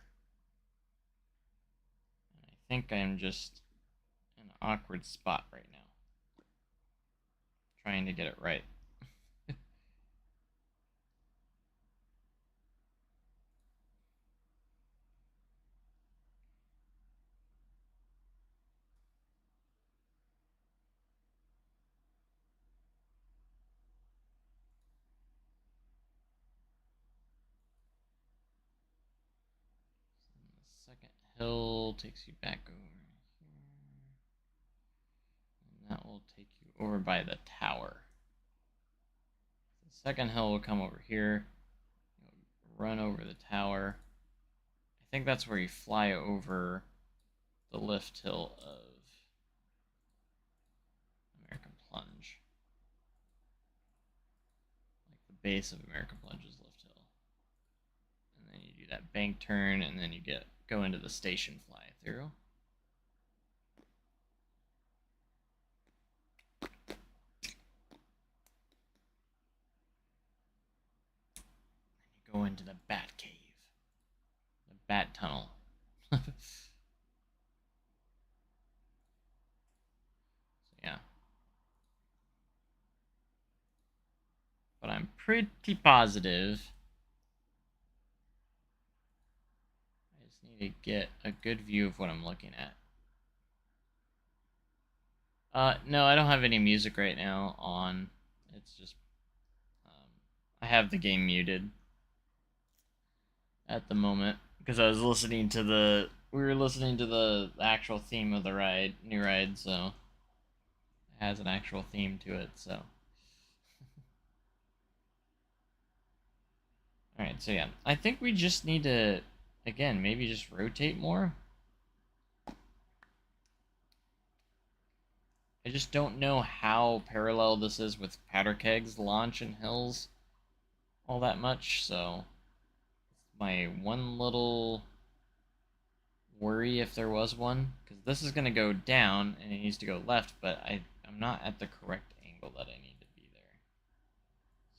Speaker 1: And I think I'm just in an awkward spot right now. Trying to get it right. The second hill takes you back over here. And that will take you over by the tower. The second hill will come over here. You'll run over the tower. I think that's where you fly over the lift hill of American Plunge. Like the base of American Plunge's lift hill. And then you do that bank turn, and then you go into the station fly through. Go into the Bat Cave. The Bat Tunnel. So, yeah. But I'm pretty positive. I just need to get a good view of what I'm looking at. No, I don't have any music right now on. It's just, I have the game muted at the moment because I was listening to we were listening to the actual theme of the new ride, so it has an actual theme to it, so. Alright, so yeah, I think we just need to, again, maybe just rotate more. I just don't know how parallel this is with Powder Keg's launch in Hills all that much, so my one little worry if there was one, because this is going to go down and it needs to go left, but I'm not at the correct angle that I need to be there.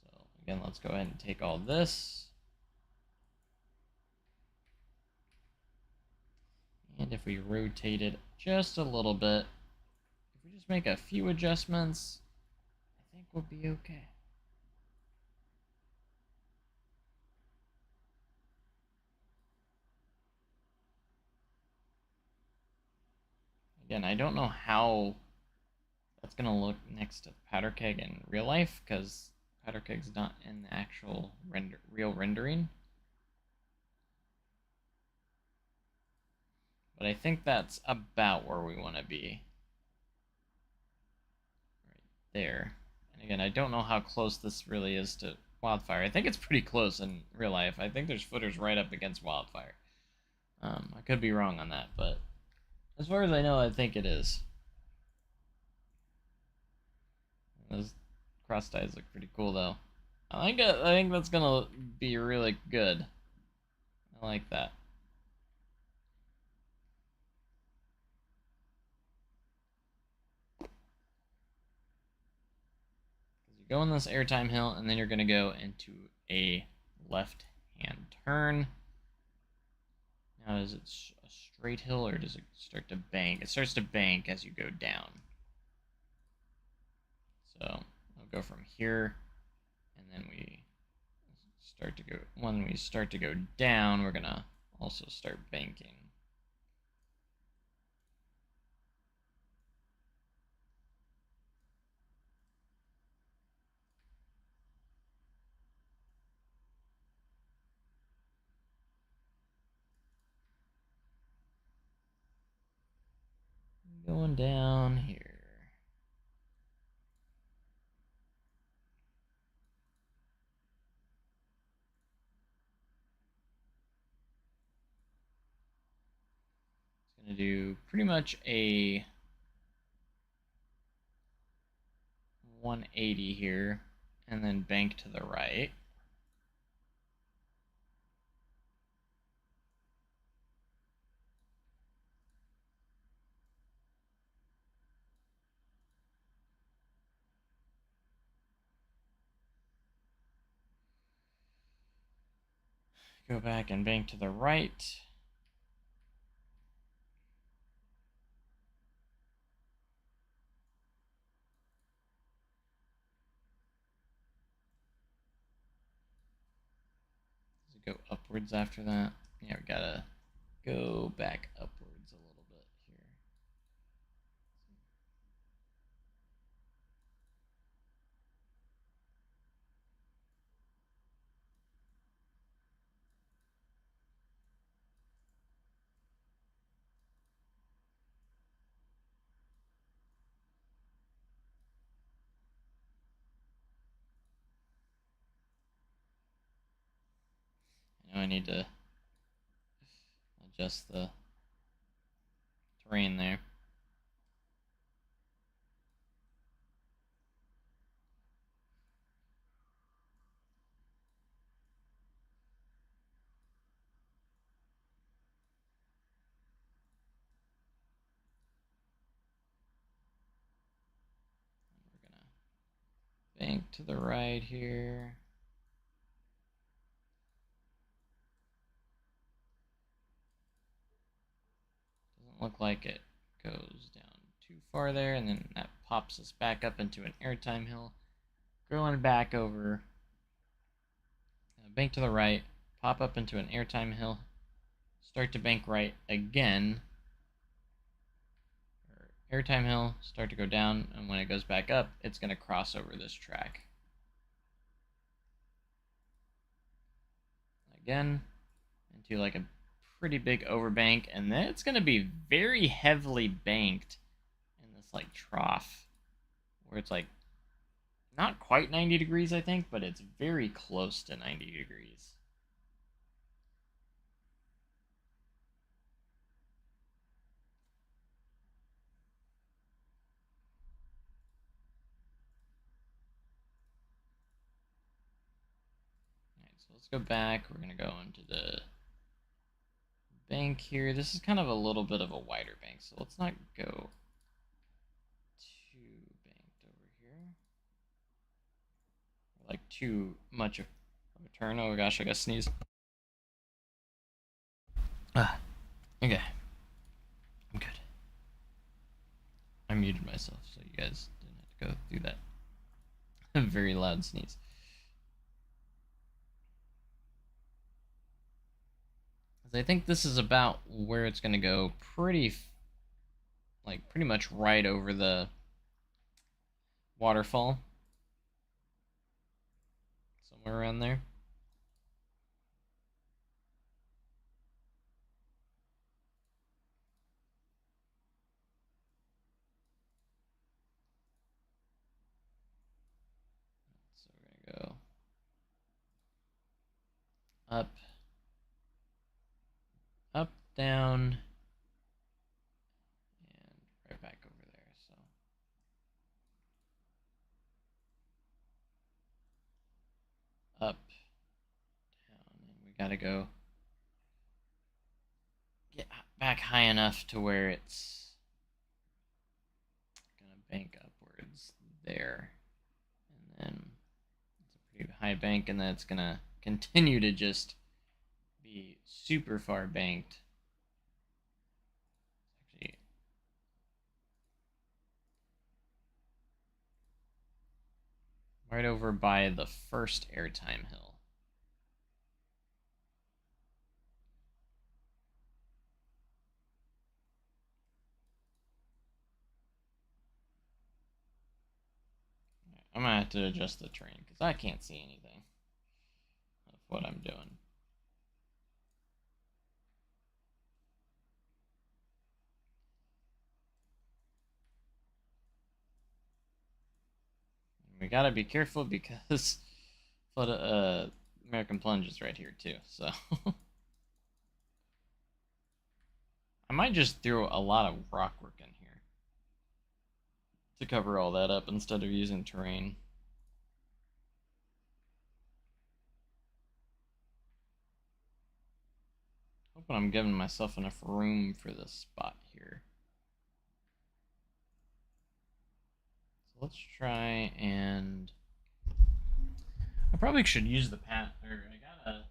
Speaker 1: So again, let's go ahead and take all this. And if we rotate it just a little bit, if we just make a few adjustments, I think we'll be okay. Again, I don't know how that's going to look next to Powder Keg in real life, because Powder Keg's not in the actual real rendering. But I think that's about where we want to be. Right there. And again, I don't know how close this really is to Wildfire. I think it's pretty close in real life. I think there's footers right up against Wildfire. I could be wrong on that, but as far as I know, I think it is. Those cross ties look pretty cool, though. I think that's gonna be really good. I like that. You go on this airtime hill, and then you're gonna go into a left-hand turn. Now, is it a straight hill, or does it start to bank? It starts to bank as you go down. So I'll go from here, and then when we start to go down, we're gonna also start banking. Going down here. It's gonna do pretty much a 180 here, and then bank to the right. Go back and bank to the right. Does it go upwards after that? Yeah, we gotta go back upwards a little bit here. Now I need to adjust the terrain there. We're gonna bank to the right here. Doesn't look like it goes down too far there, and then that pops us back up into an airtime hill. Going back over, bank to the right, pop up into an airtime hill, start to bank right again, airtime hill, start to go down, and when it goes back up, it's going to cross over this track. Again, into like a pretty big overbank, and then it's going to be very heavily banked in this like trough, where it's like not quite 90 degrees, I think, but it's very close to 90 degrees. Alright, so let's go back. We're going to go into the bank here. This is kind of a little bit of a wider bank, so let's not go too banked over here. Like too much of a turn. Oh gosh, I gotta sneeze. Okay. I'm good. I muted myself so you guys didn't have to go through that very loud sneeze. I think this is about where it's gonna go. Pretty much right over the waterfall. Somewhere around there. So we're gonna go up, up, down, and right back over there. So up, down, and we gotta go get back high enough to where it's gonna bank upwards there, and then it's a pretty high bank, and then it's gonna continue to just be super far banked. Actually, right over by the first airtime hill. I'm gonna have to adjust the terrain because I can't see anything of what I'm doing. We gotta be careful because American Plunge is right here too. So I might just throw a lot of rock work in here to cover all that up instead of using terrain. Hoping I'm giving myself enough room for this spot here. So let's try and I probably should use the path. Or I gotta.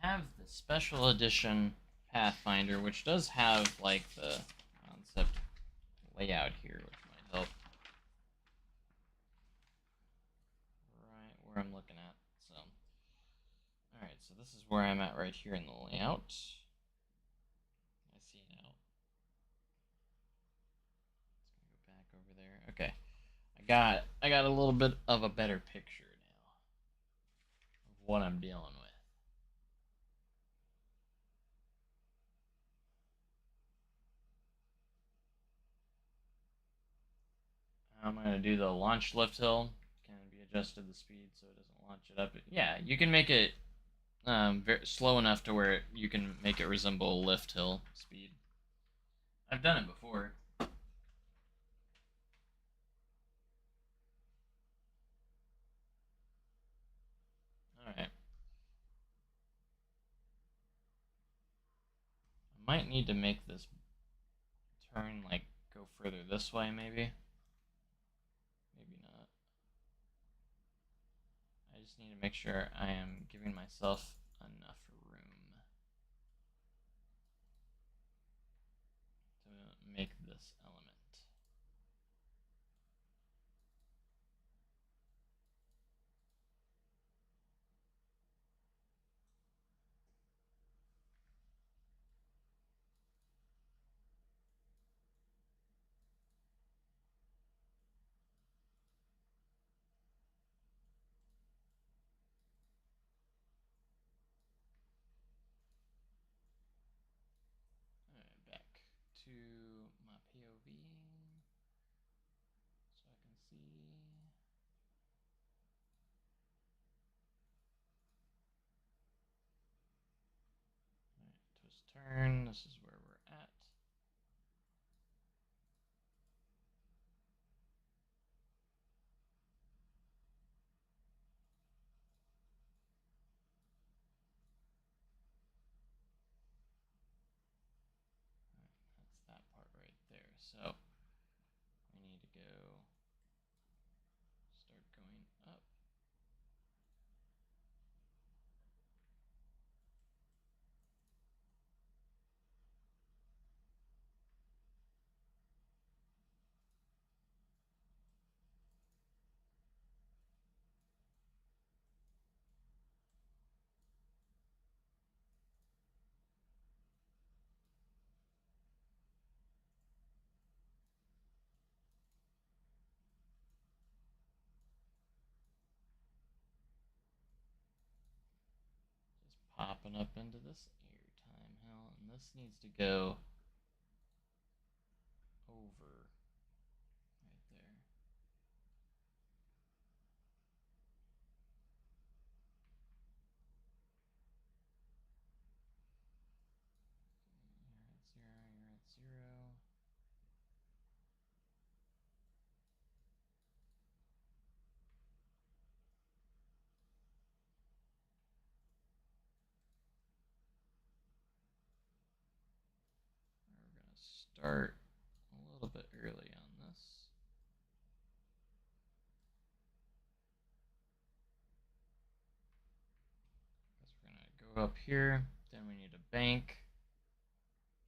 Speaker 1: I have the special edition Pathfinder, which does have like the concept layout here, which might help. Right where I'm looking at. So, all right. So this is where I'm at right here in the layout. I see now. Let's go back over there. Okay. I got a little bit of a better picture now of what I'm dealing with. I'm gonna do the launch lift hill. Can be adjusted the speed so it doesn't launch it up. Yeah, you can make it very slow enough to where you can make it resemble lift hill speed. I've done it before. All right. I might need to make this turn like go further this way, maybe. Maybe not. just need to make sure I am giving myself enough room to make this element. Alright, back to my POV so I can see. Alright, twist turn. This is where we're at. That's that part right there. So we need to go start going up. Just popping up into this airtime hell, and this needs to go over right there. You're at 0, you're at 0. We're going to start a little bit early on this. Because we're going to go up here, then we need a bank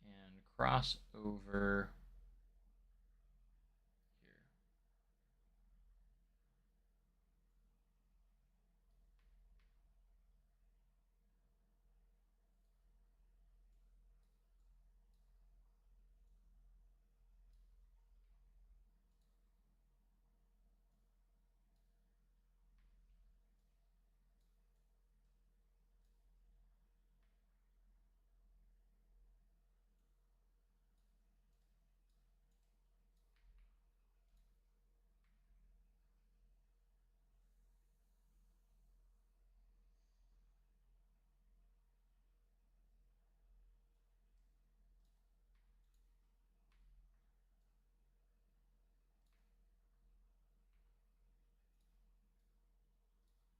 Speaker 1: and cross over here.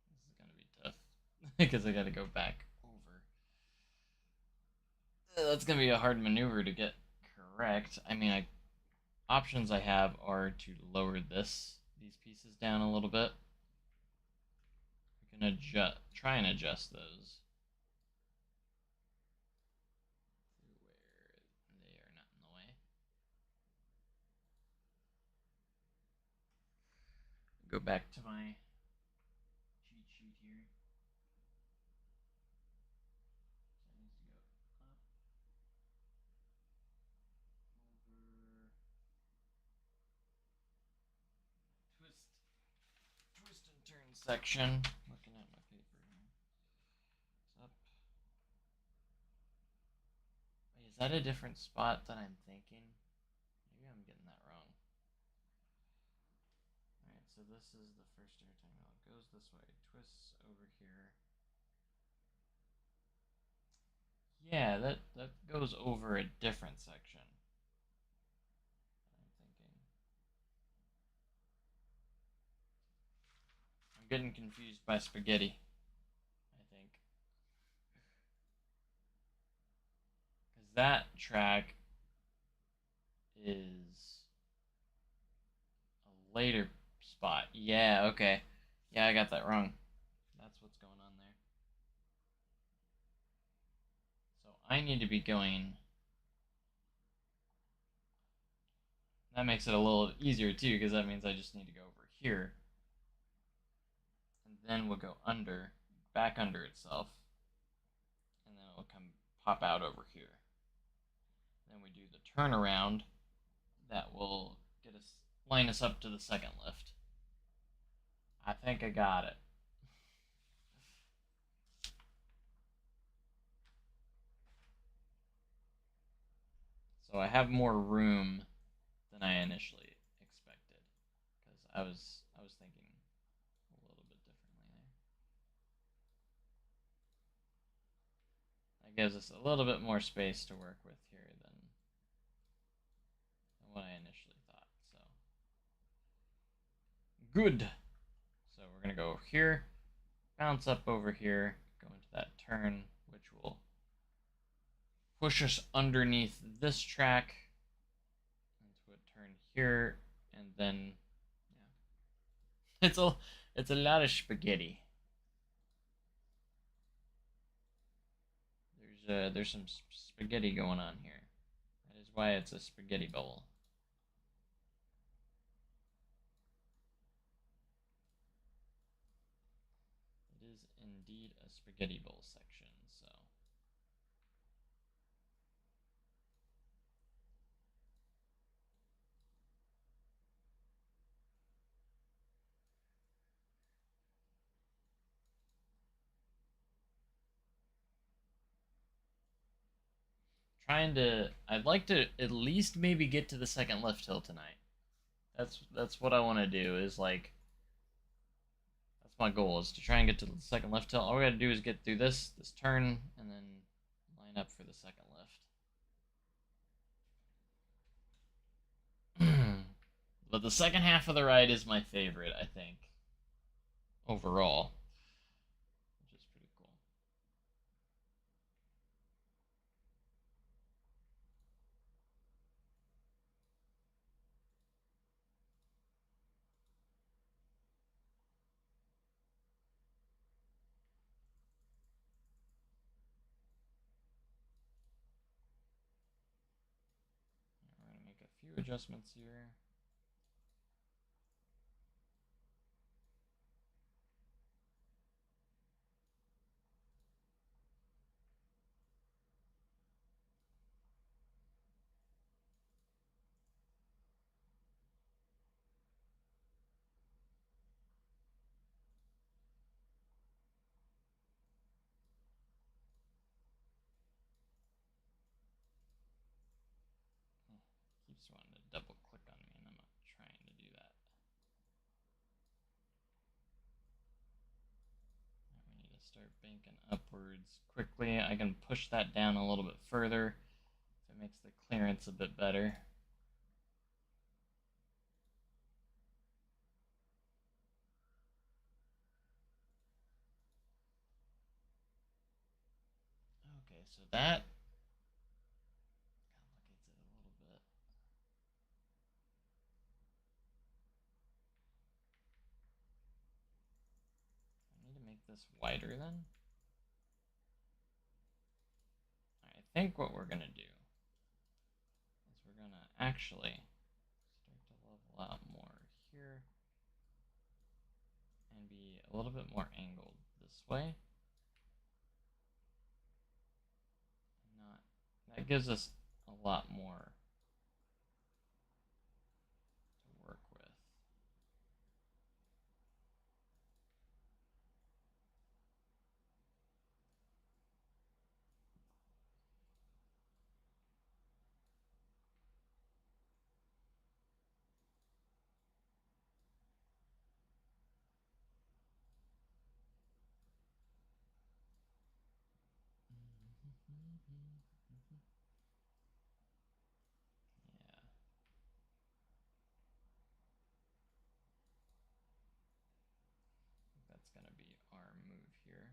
Speaker 1: This is going to be tough because I got to go back over. That's going to be a hard maneuver to get correct. I mean, options I have are to lower these pieces down a little bit. We can try and adjust those where they are not in the way. Go back to my cheat sheet here. So it needs to go up, over, twist and turn section. Looking at my paper here. It's up. Wait, is that a different spot than I'm thinking? Maybe I'm getting that wrong. Alright, so this is the first airtime wheel. It goes this way, twists over here. Yeah, that goes over a different section. I'm thinking. I'm getting confused by spaghetti, I think. Because that track is a later spot. Yeah, okay. Yeah, I got that wrong. I need to be going. That makes it a little easier too, because that means I just need to go over here. And then we'll go under, back under itself. And then it'll come pop out over here. Then we do the turnaround. That will get us line us up to the second lift. I think I got it. So I have more room than I initially expected, because I was thinking a little bit differently there. That gives us a little bit more space to work with here than what I initially thought. So good. So we're gonna go over here, bounce up over here, go into that turn, which will push us underneath this track into a turn here, and then yeah, it's a lot of spaghetti. There's some spaghetti going on here. That is why it's a spaghetti bowl. It is indeed a spaghetti bowl section. So I'd like to at least maybe get to the second lift hill tonight. That's what I want to do, is like, that's my goal, is to try and get to the second lift hill. All we gotta do is get through this turn and then line up for the second lift. But the second half of the ride is my favorite, I think, overall, which is pretty cool. We're gonna make a few adjustments here. Keeps wanting to double click on me, and I'm not trying to do that. We need to start banking upwards quickly. I can push that down a little bit further if it makes the clearance a bit better. Okay, so that complicates it a little bit. I need to make this wider then. I think what we're gonna do is we're gonna actually start to level out more here and be a little bit more angled this way. Not that gives us a lot more to work with. Yeah. That's going to be our move here.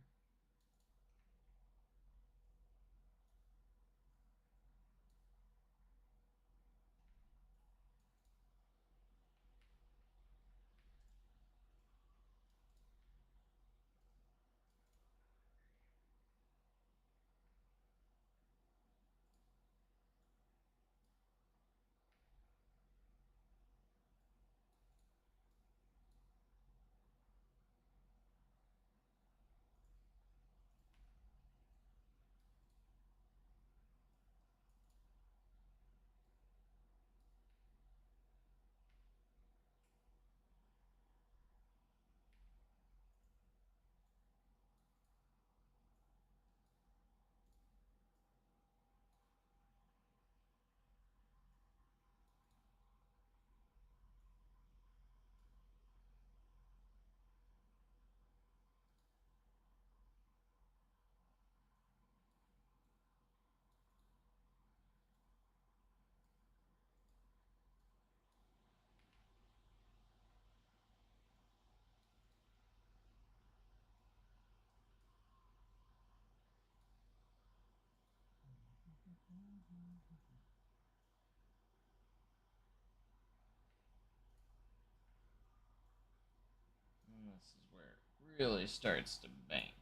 Speaker 1: This is where it really starts to bank.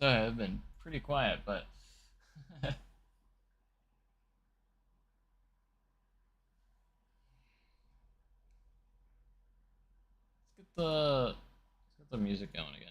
Speaker 1: So I've been pretty quiet, but let's get the music going again.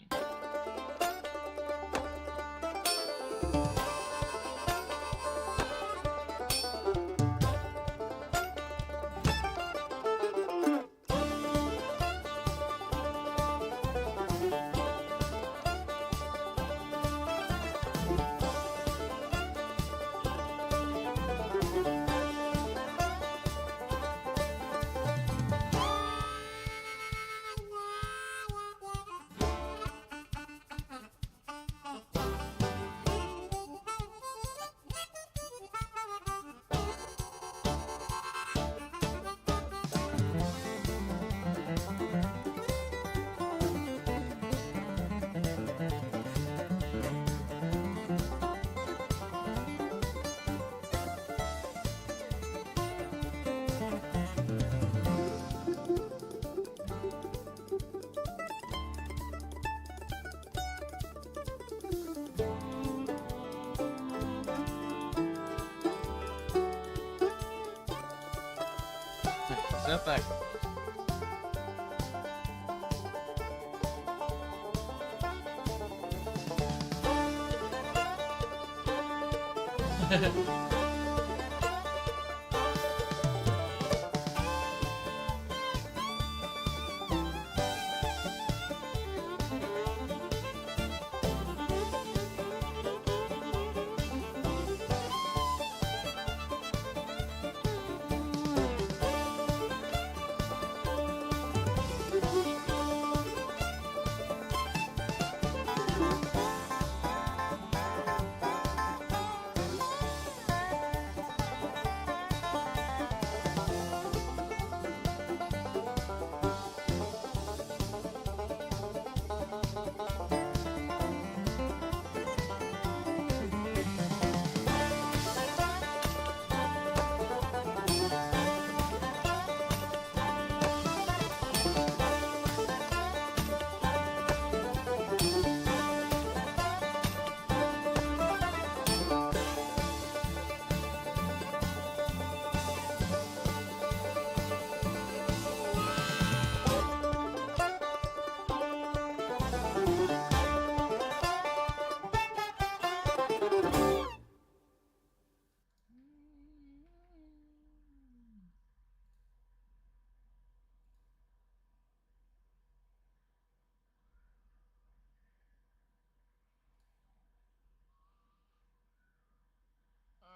Speaker 1: Step back.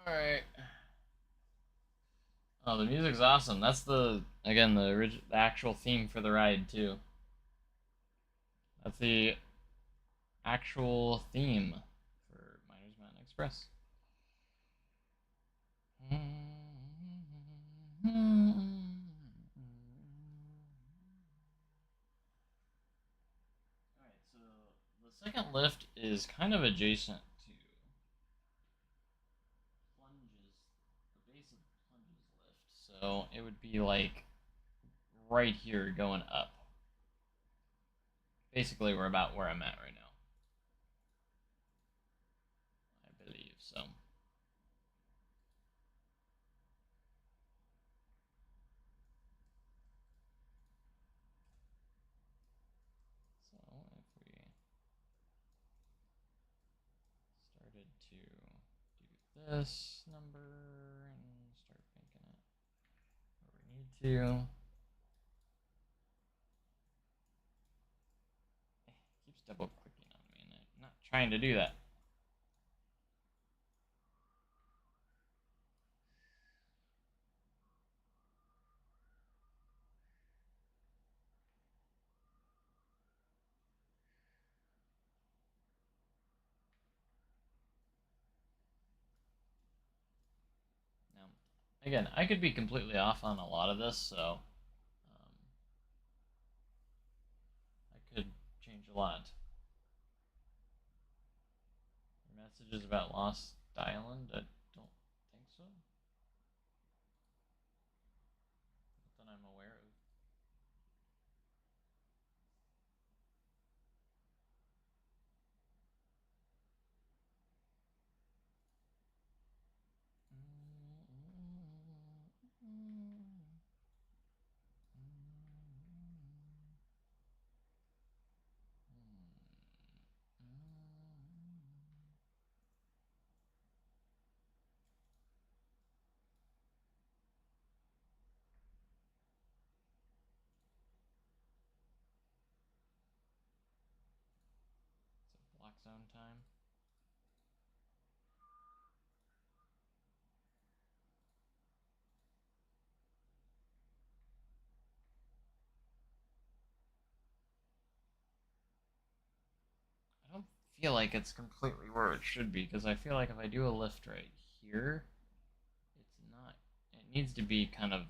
Speaker 1: All right. Oh, the music's awesome. That's the again the actual theme for the ride too. That's the actual theme for Miners Mountain Express. Alright, so the second lift is kind of adjacent to Plunge's, the base of Plunge's lift. So it would be like right here going up. basically we're about where I'm at right now. I believe so. So if we started to do this number and start making it where we need to. It keeps double clicking on me and I'm not trying to do that. Now, again, I could be completely off on a lot of this, so I could change a lot. Your messages about Lost Island? I don't think so. Not that I'm aware of. It's a block zone time. I don't feel like it's completely where it should be because I feel like if I do a lift right here, it's not. It needs to be kind of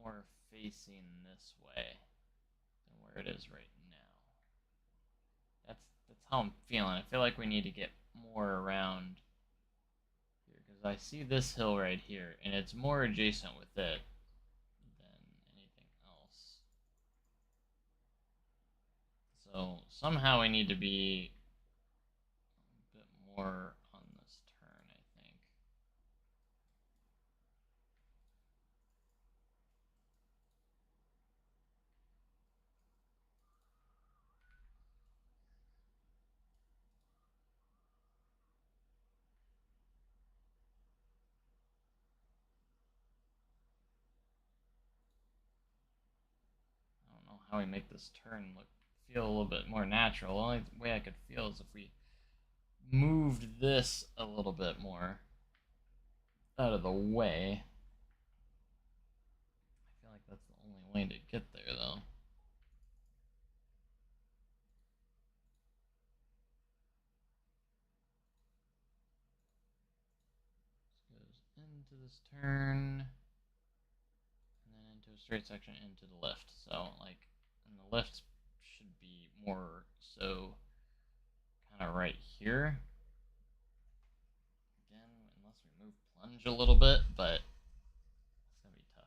Speaker 1: more facing this way than where it is right now. That's how I'm feeling. I feel like we need to get more around here because I see this hill right here, and it's more adjacent with it than anything else. So somehow we need to be a bit more on this turn, I think. I don't know how we make this turn feel a little bit more natural. The only way I could feel is if we moved this a little bit more out of the way. I feel like that's the only way to get there, though. This goes into this turn, and then into a straight section into the lift. So, like, and the lift should be more so kind of right here. Again, unless we move plunge a little bit, but it's going to be tough.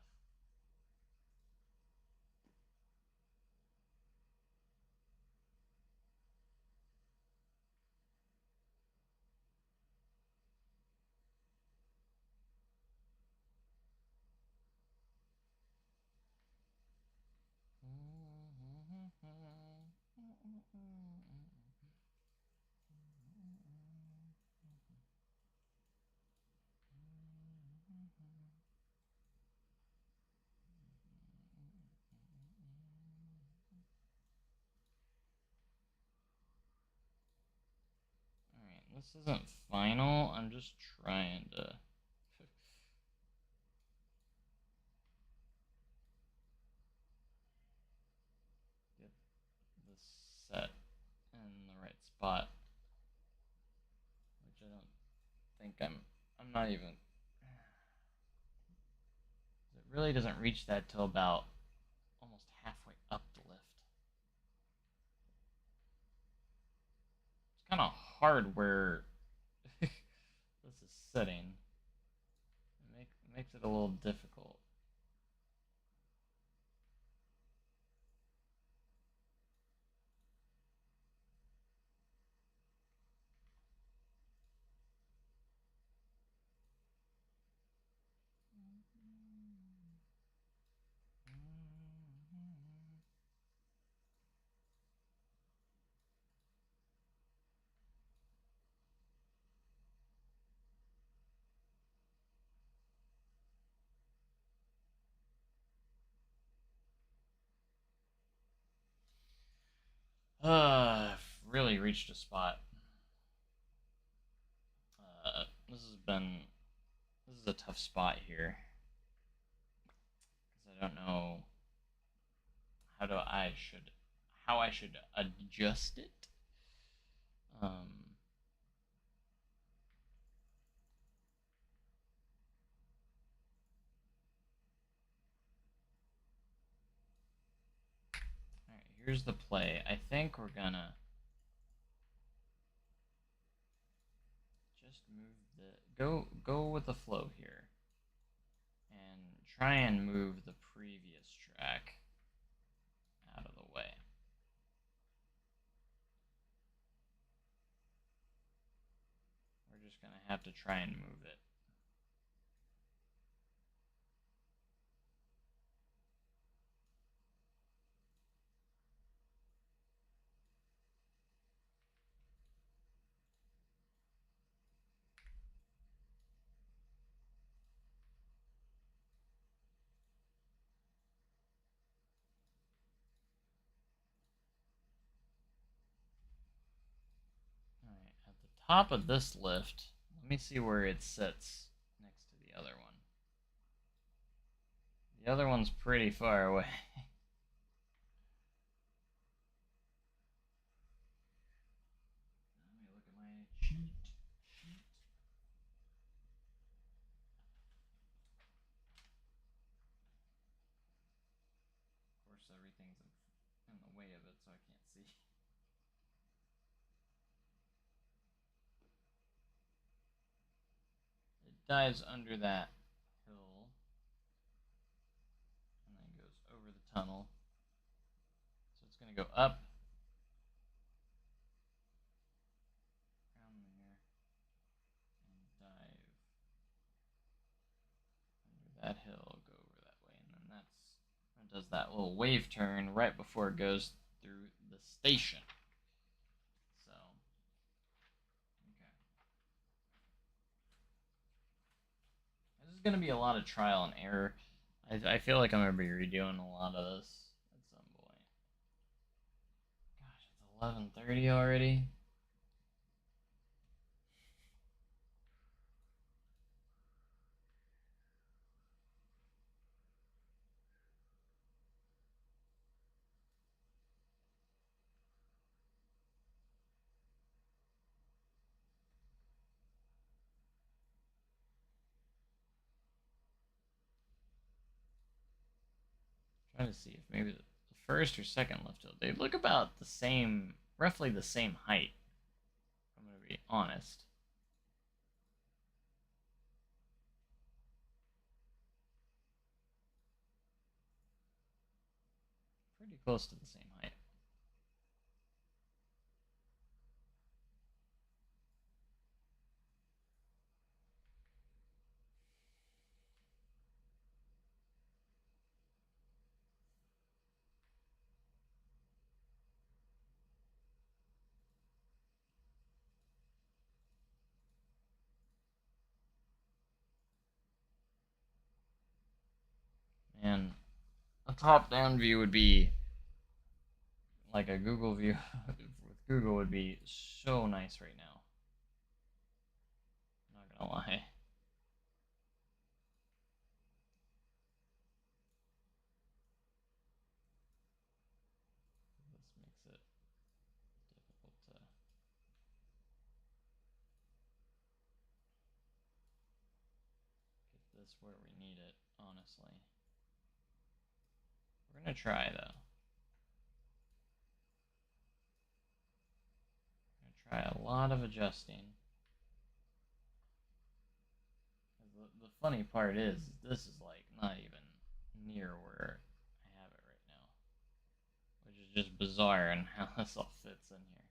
Speaker 1: Alright, this isn't final. I'm just trying to get this set in the right spot, which I don't think I'm not even. It really doesn't reach that till about almost halfway up the lift. It's kind of hard where this is sitting. It makes it a little difficult. Really reached a spot. This has been. This is a tough spot here. Because I don't know how I should adjust it. Um, all right, here's the play. I think we're gonna just move the go with the flow here, and try and move the previous track out of the way. We're just gonna have to try and move it. Alright, at the top of this lift, let me see where it sits next to the other one. The other one's pretty far away. Let me look at my cheat sheet. Of course, everything's in the way of it, so I can't see. It dives under that hill and then goes over the tunnel. So it's going to go up, around there, and dive under that hill, go over that way, and then it does that little wave turn right before it goes through the station. So, okay. This is going to be a lot of trial and error. I feel like I'm going to be redoing a lot of this at some point. Gosh, it's 11:30 already. Trying to see if maybe the first or second left hill, they look about the same, roughly the same height. If I'm going to be honest. Pretty close to the same height. And a top-down view would be like a Google view with Google would be so nice right now. I'm not gonna lie. This makes it difficult to get this where we need it, honestly. We're gonna try though. We're gonna try a lot of adjusting. The funny part is, this is like not even near where I have it right now, which is just bizarre and how this all fits in here.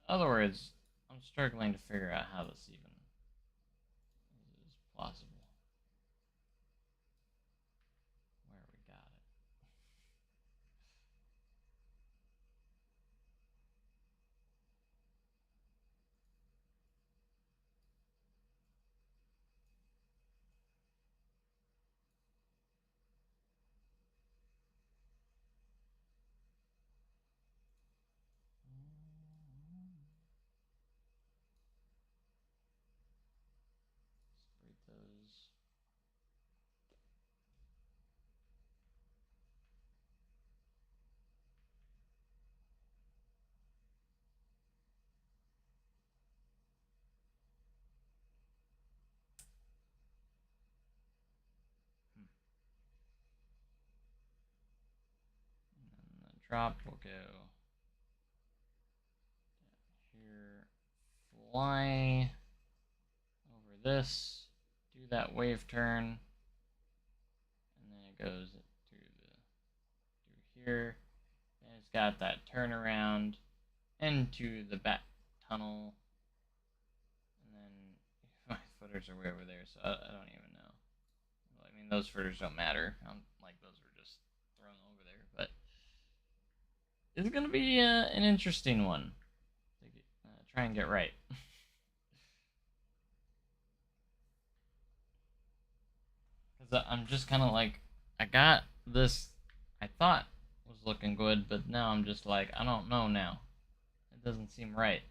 Speaker 1: In other words, I'm struggling to figure out how this even is possible. Where we got it. drop will go here, fly over this, do that wave turn, and then it goes through here, and it's got that turnaround into the back tunnel, and then my footers are way over there, so I don't even know. Well, I mean, those footers don't matter. Like, those were just thrown over there, but it's gonna be an interesting one to try and get right. Because I'm just kind of like, I got this, I thought was looking good, but now I'm just like, I don't know now. It doesn't seem right.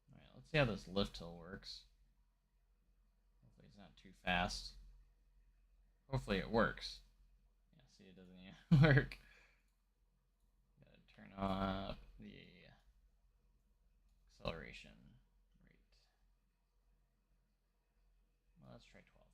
Speaker 1: Alright, let's see how this lift hill works. Hopefully it's not too fast. Hopefully it works. Yeah, see, it doesn't even work. Gotta turn up the acceleration rate. Well, let's try 12.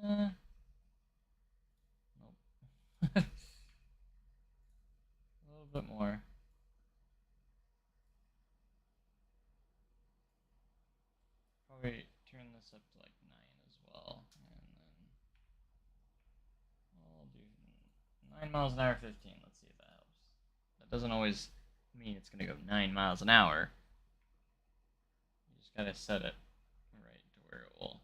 Speaker 1: And nope. A little bit more. Probably turn this up to like 9 as well, and then I'll do 9 miles an hour, 15. Let's see if that helps. That doesn't always mean it's gonna go 9 miles an hour. You just gotta set it right to where it will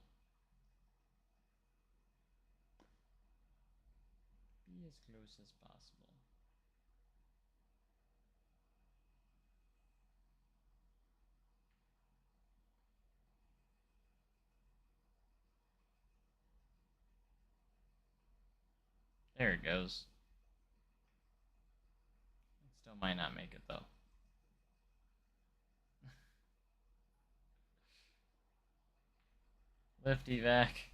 Speaker 1: be as close as possible. There it goes. It still might not make it though. Lift evac.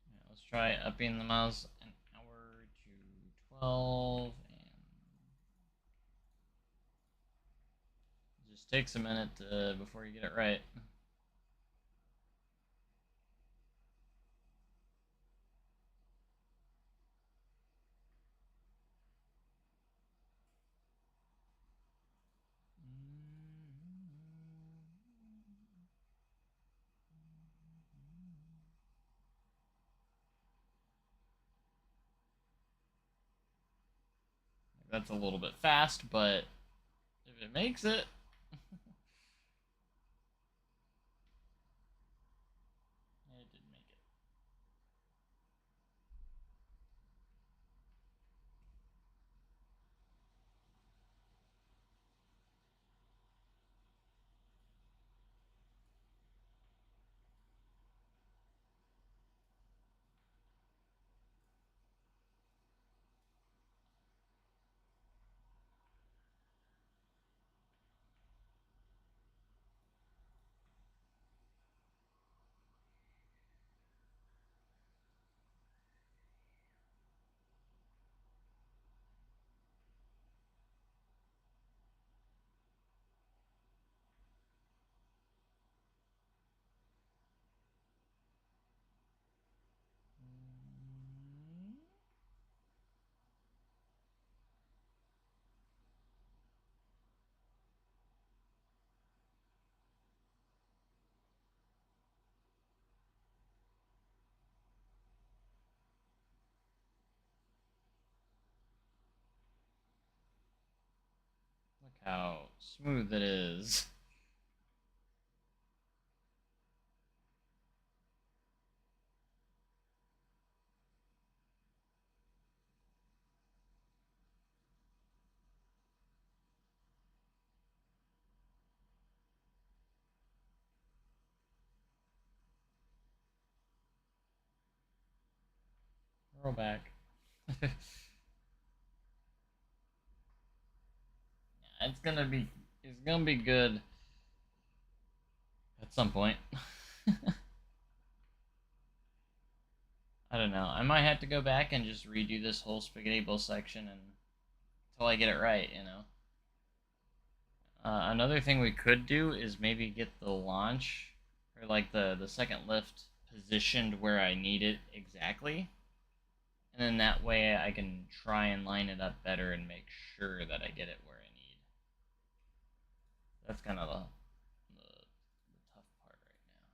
Speaker 1: Yeah, let's try upping the miles an hour to 12, and it just takes a minute before you get it right. That's a little bit fast, but if it makes it. It did make it. how smooth it is. Roll back. Yeah, it's gonna be good at some point. I don't know. I might have to go back and just redo this whole spaghetti bowl section until I get it right, you know. Another thing we could do is maybe get the launch or like the second lift positioned where I need it exactly, and then that way I can try and line it up better and make sure that I get it where I need. That's kind of the tough part right now,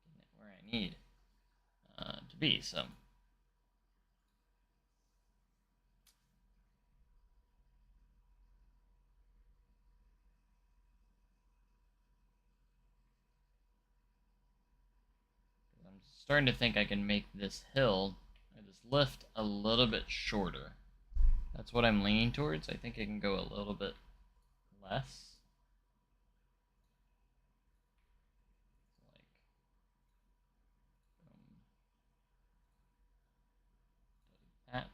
Speaker 1: getting it where I need to be. So. I'm starting to think I can make this hill, or this lift, a little bit shorter. That's what I'm leaning towards. I think I can go a little bit less. Like, that.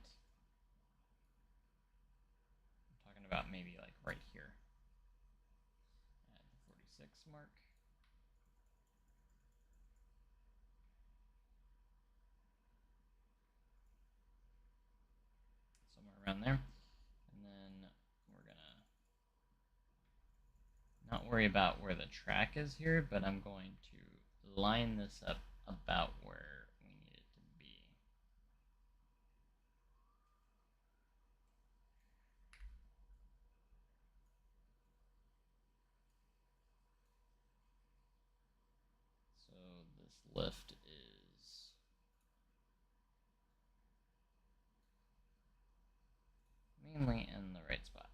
Speaker 1: I'm talking about maybe like right here at the 46 mark. Somewhere around there. And then we're gonna not worry about where the track is here, but I'm going to line this up about where we need it to be. So this lift is mainly in the right spot.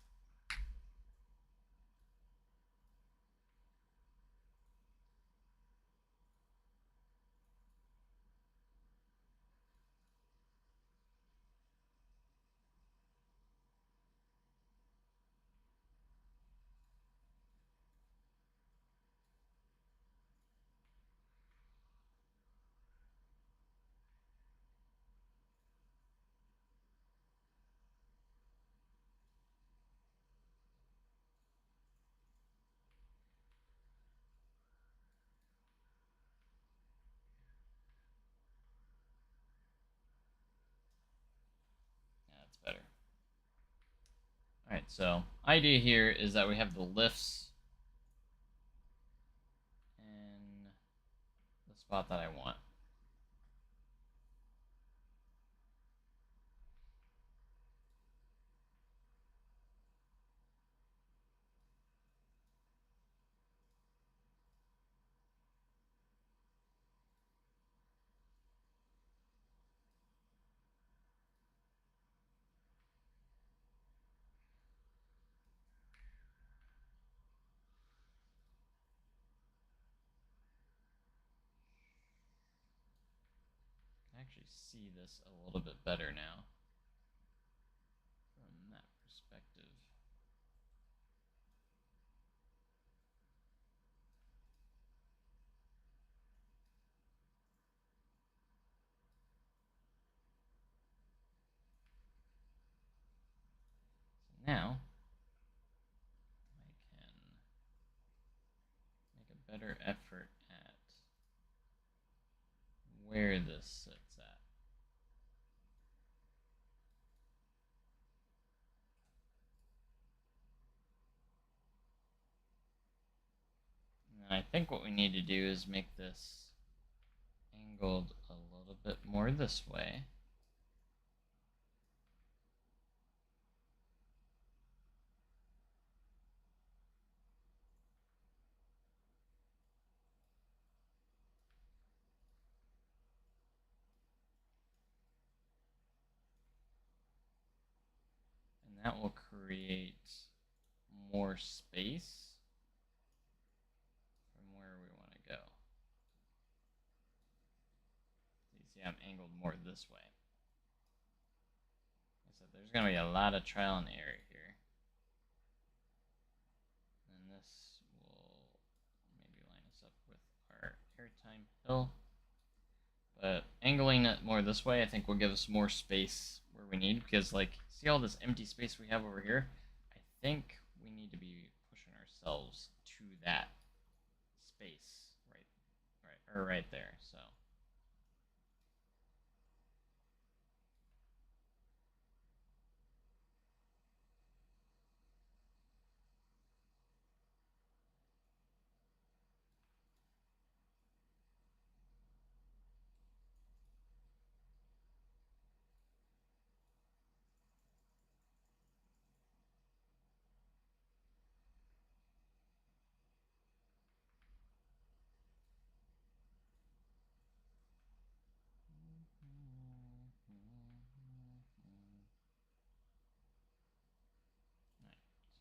Speaker 1: Yeah, that's better. Alright, so idea here is that we have the lifts in the spot that I want. I can actually see this a little bit better now from that perspective. So now I can make a better effort at where this sits at. And I think what we need to do is make this angled a little bit more this way. And that will create more space from where we want to go. So you see I'm angled more this way. So there's going to be a lot of trial and error here. And this will maybe line us up with our airtime hill. But angling it more this way, I think, will give us more space where we need. Because, like, see all this empty space we have over here? I think we need to be pushing ourselves to that space right there. So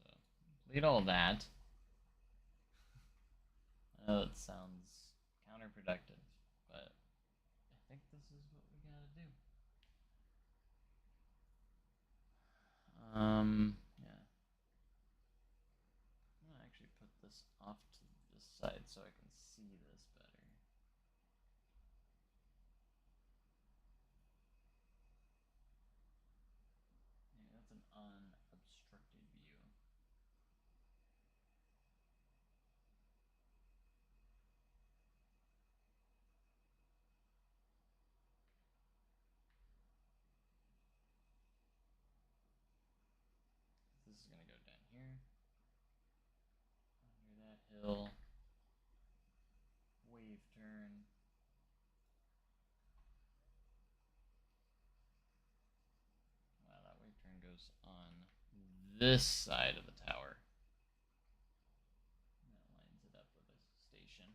Speaker 1: Alright, so complete all that. I know it sounds counterproductive, but I think this is what we gotta do. Yeah. I'm gonna actually put this off to this side so I can see this better. Yeah, that's an unobstructed view. This is gonna go down here, under that hill, wave turn. Wow, that wave turn goes on this side of the tower. That lines it up with a station.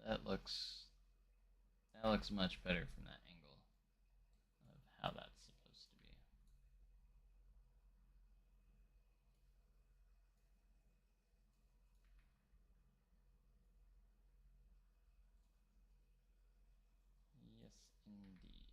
Speaker 1: Yeah, that looks much better from that angle of how that's supposed to be. Yes, indeed.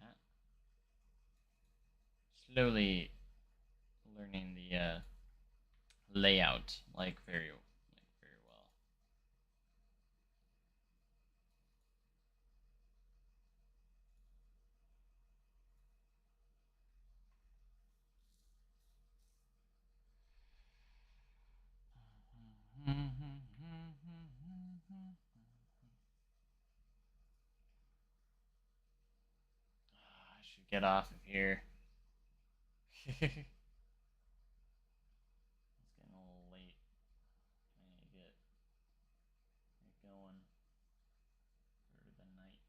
Speaker 1: that. Slowly learning the layout very well. I should get off of here. It's getting a little late. I need to get going for the night.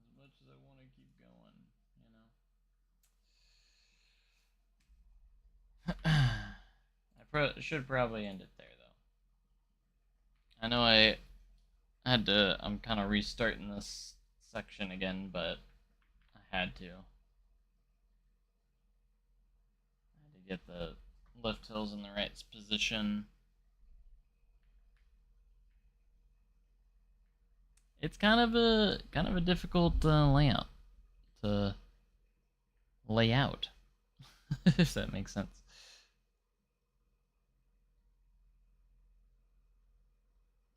Speaker 1: As much as I want to keep going, you know. I should probably end it there, though. I know I had to. I'm kind of restarting this section again, but I had to. I had to get the lift hills in the right position. It's kind of a difficult layout to lay out, if that makes sense.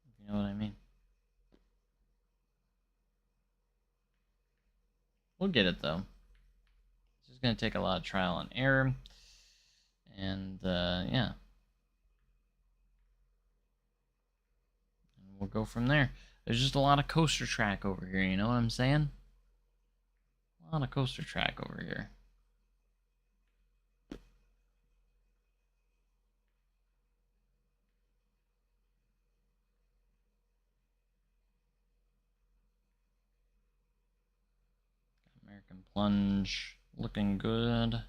Speaker 1: If you know what I mean. We'll get it though. It's just gonna take a lot of trial and error, and yeah, and we'll go from there. There's just a lot of coaster track over here, you know what I'm saying? A lot of coaster track over here. American Plunge looking good.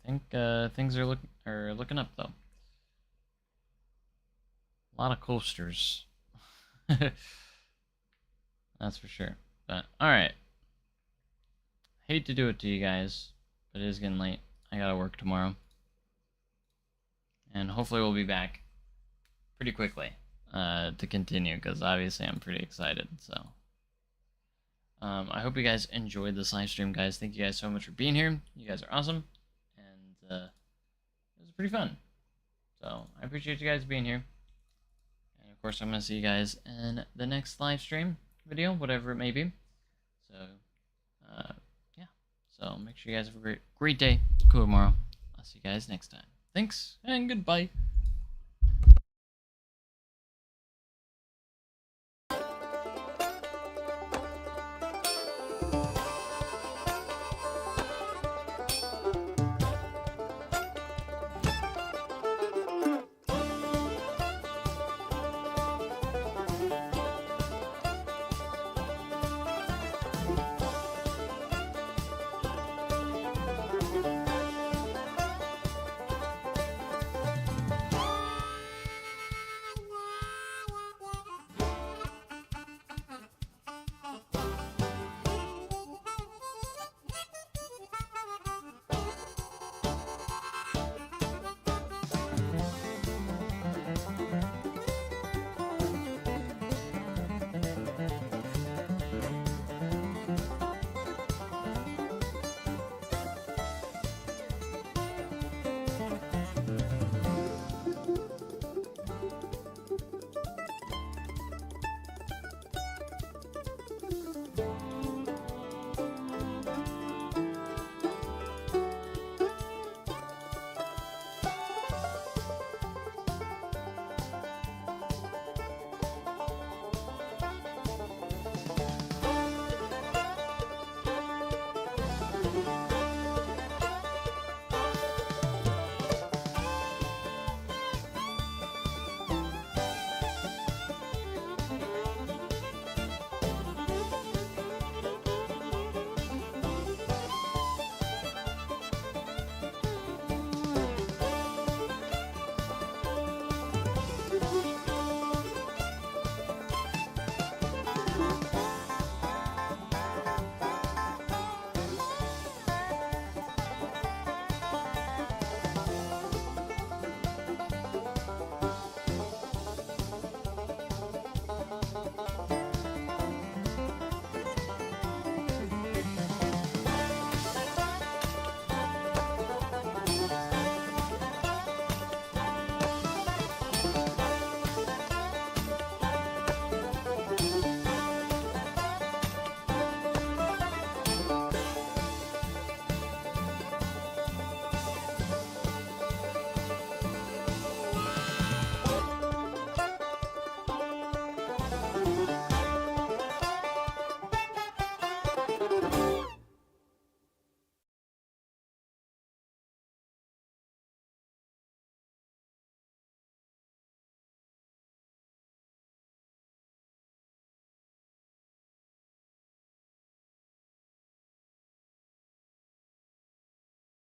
Speaker 1: I think things are looking up though. A lot of coasters. That's for sure. But alright. Hate to do it to you guys, but it is getting late. I gotta work tomorrow. And hopefully we'll be back pretty quickly to continue, because obviously I'm pretty excited. So I hope you guys enjoyed this live stream, guys. Thank you guys so much for being here. You guys are awesome, and it was pretty fun. So I appreciate you guys being here. And of course, I'm gonna see you guys in the next live stream video, whatever it may be. So yeah. So make sure you guys have a great day. Cool tomorrow. I'll see you guys next time. Thanks and goodbye.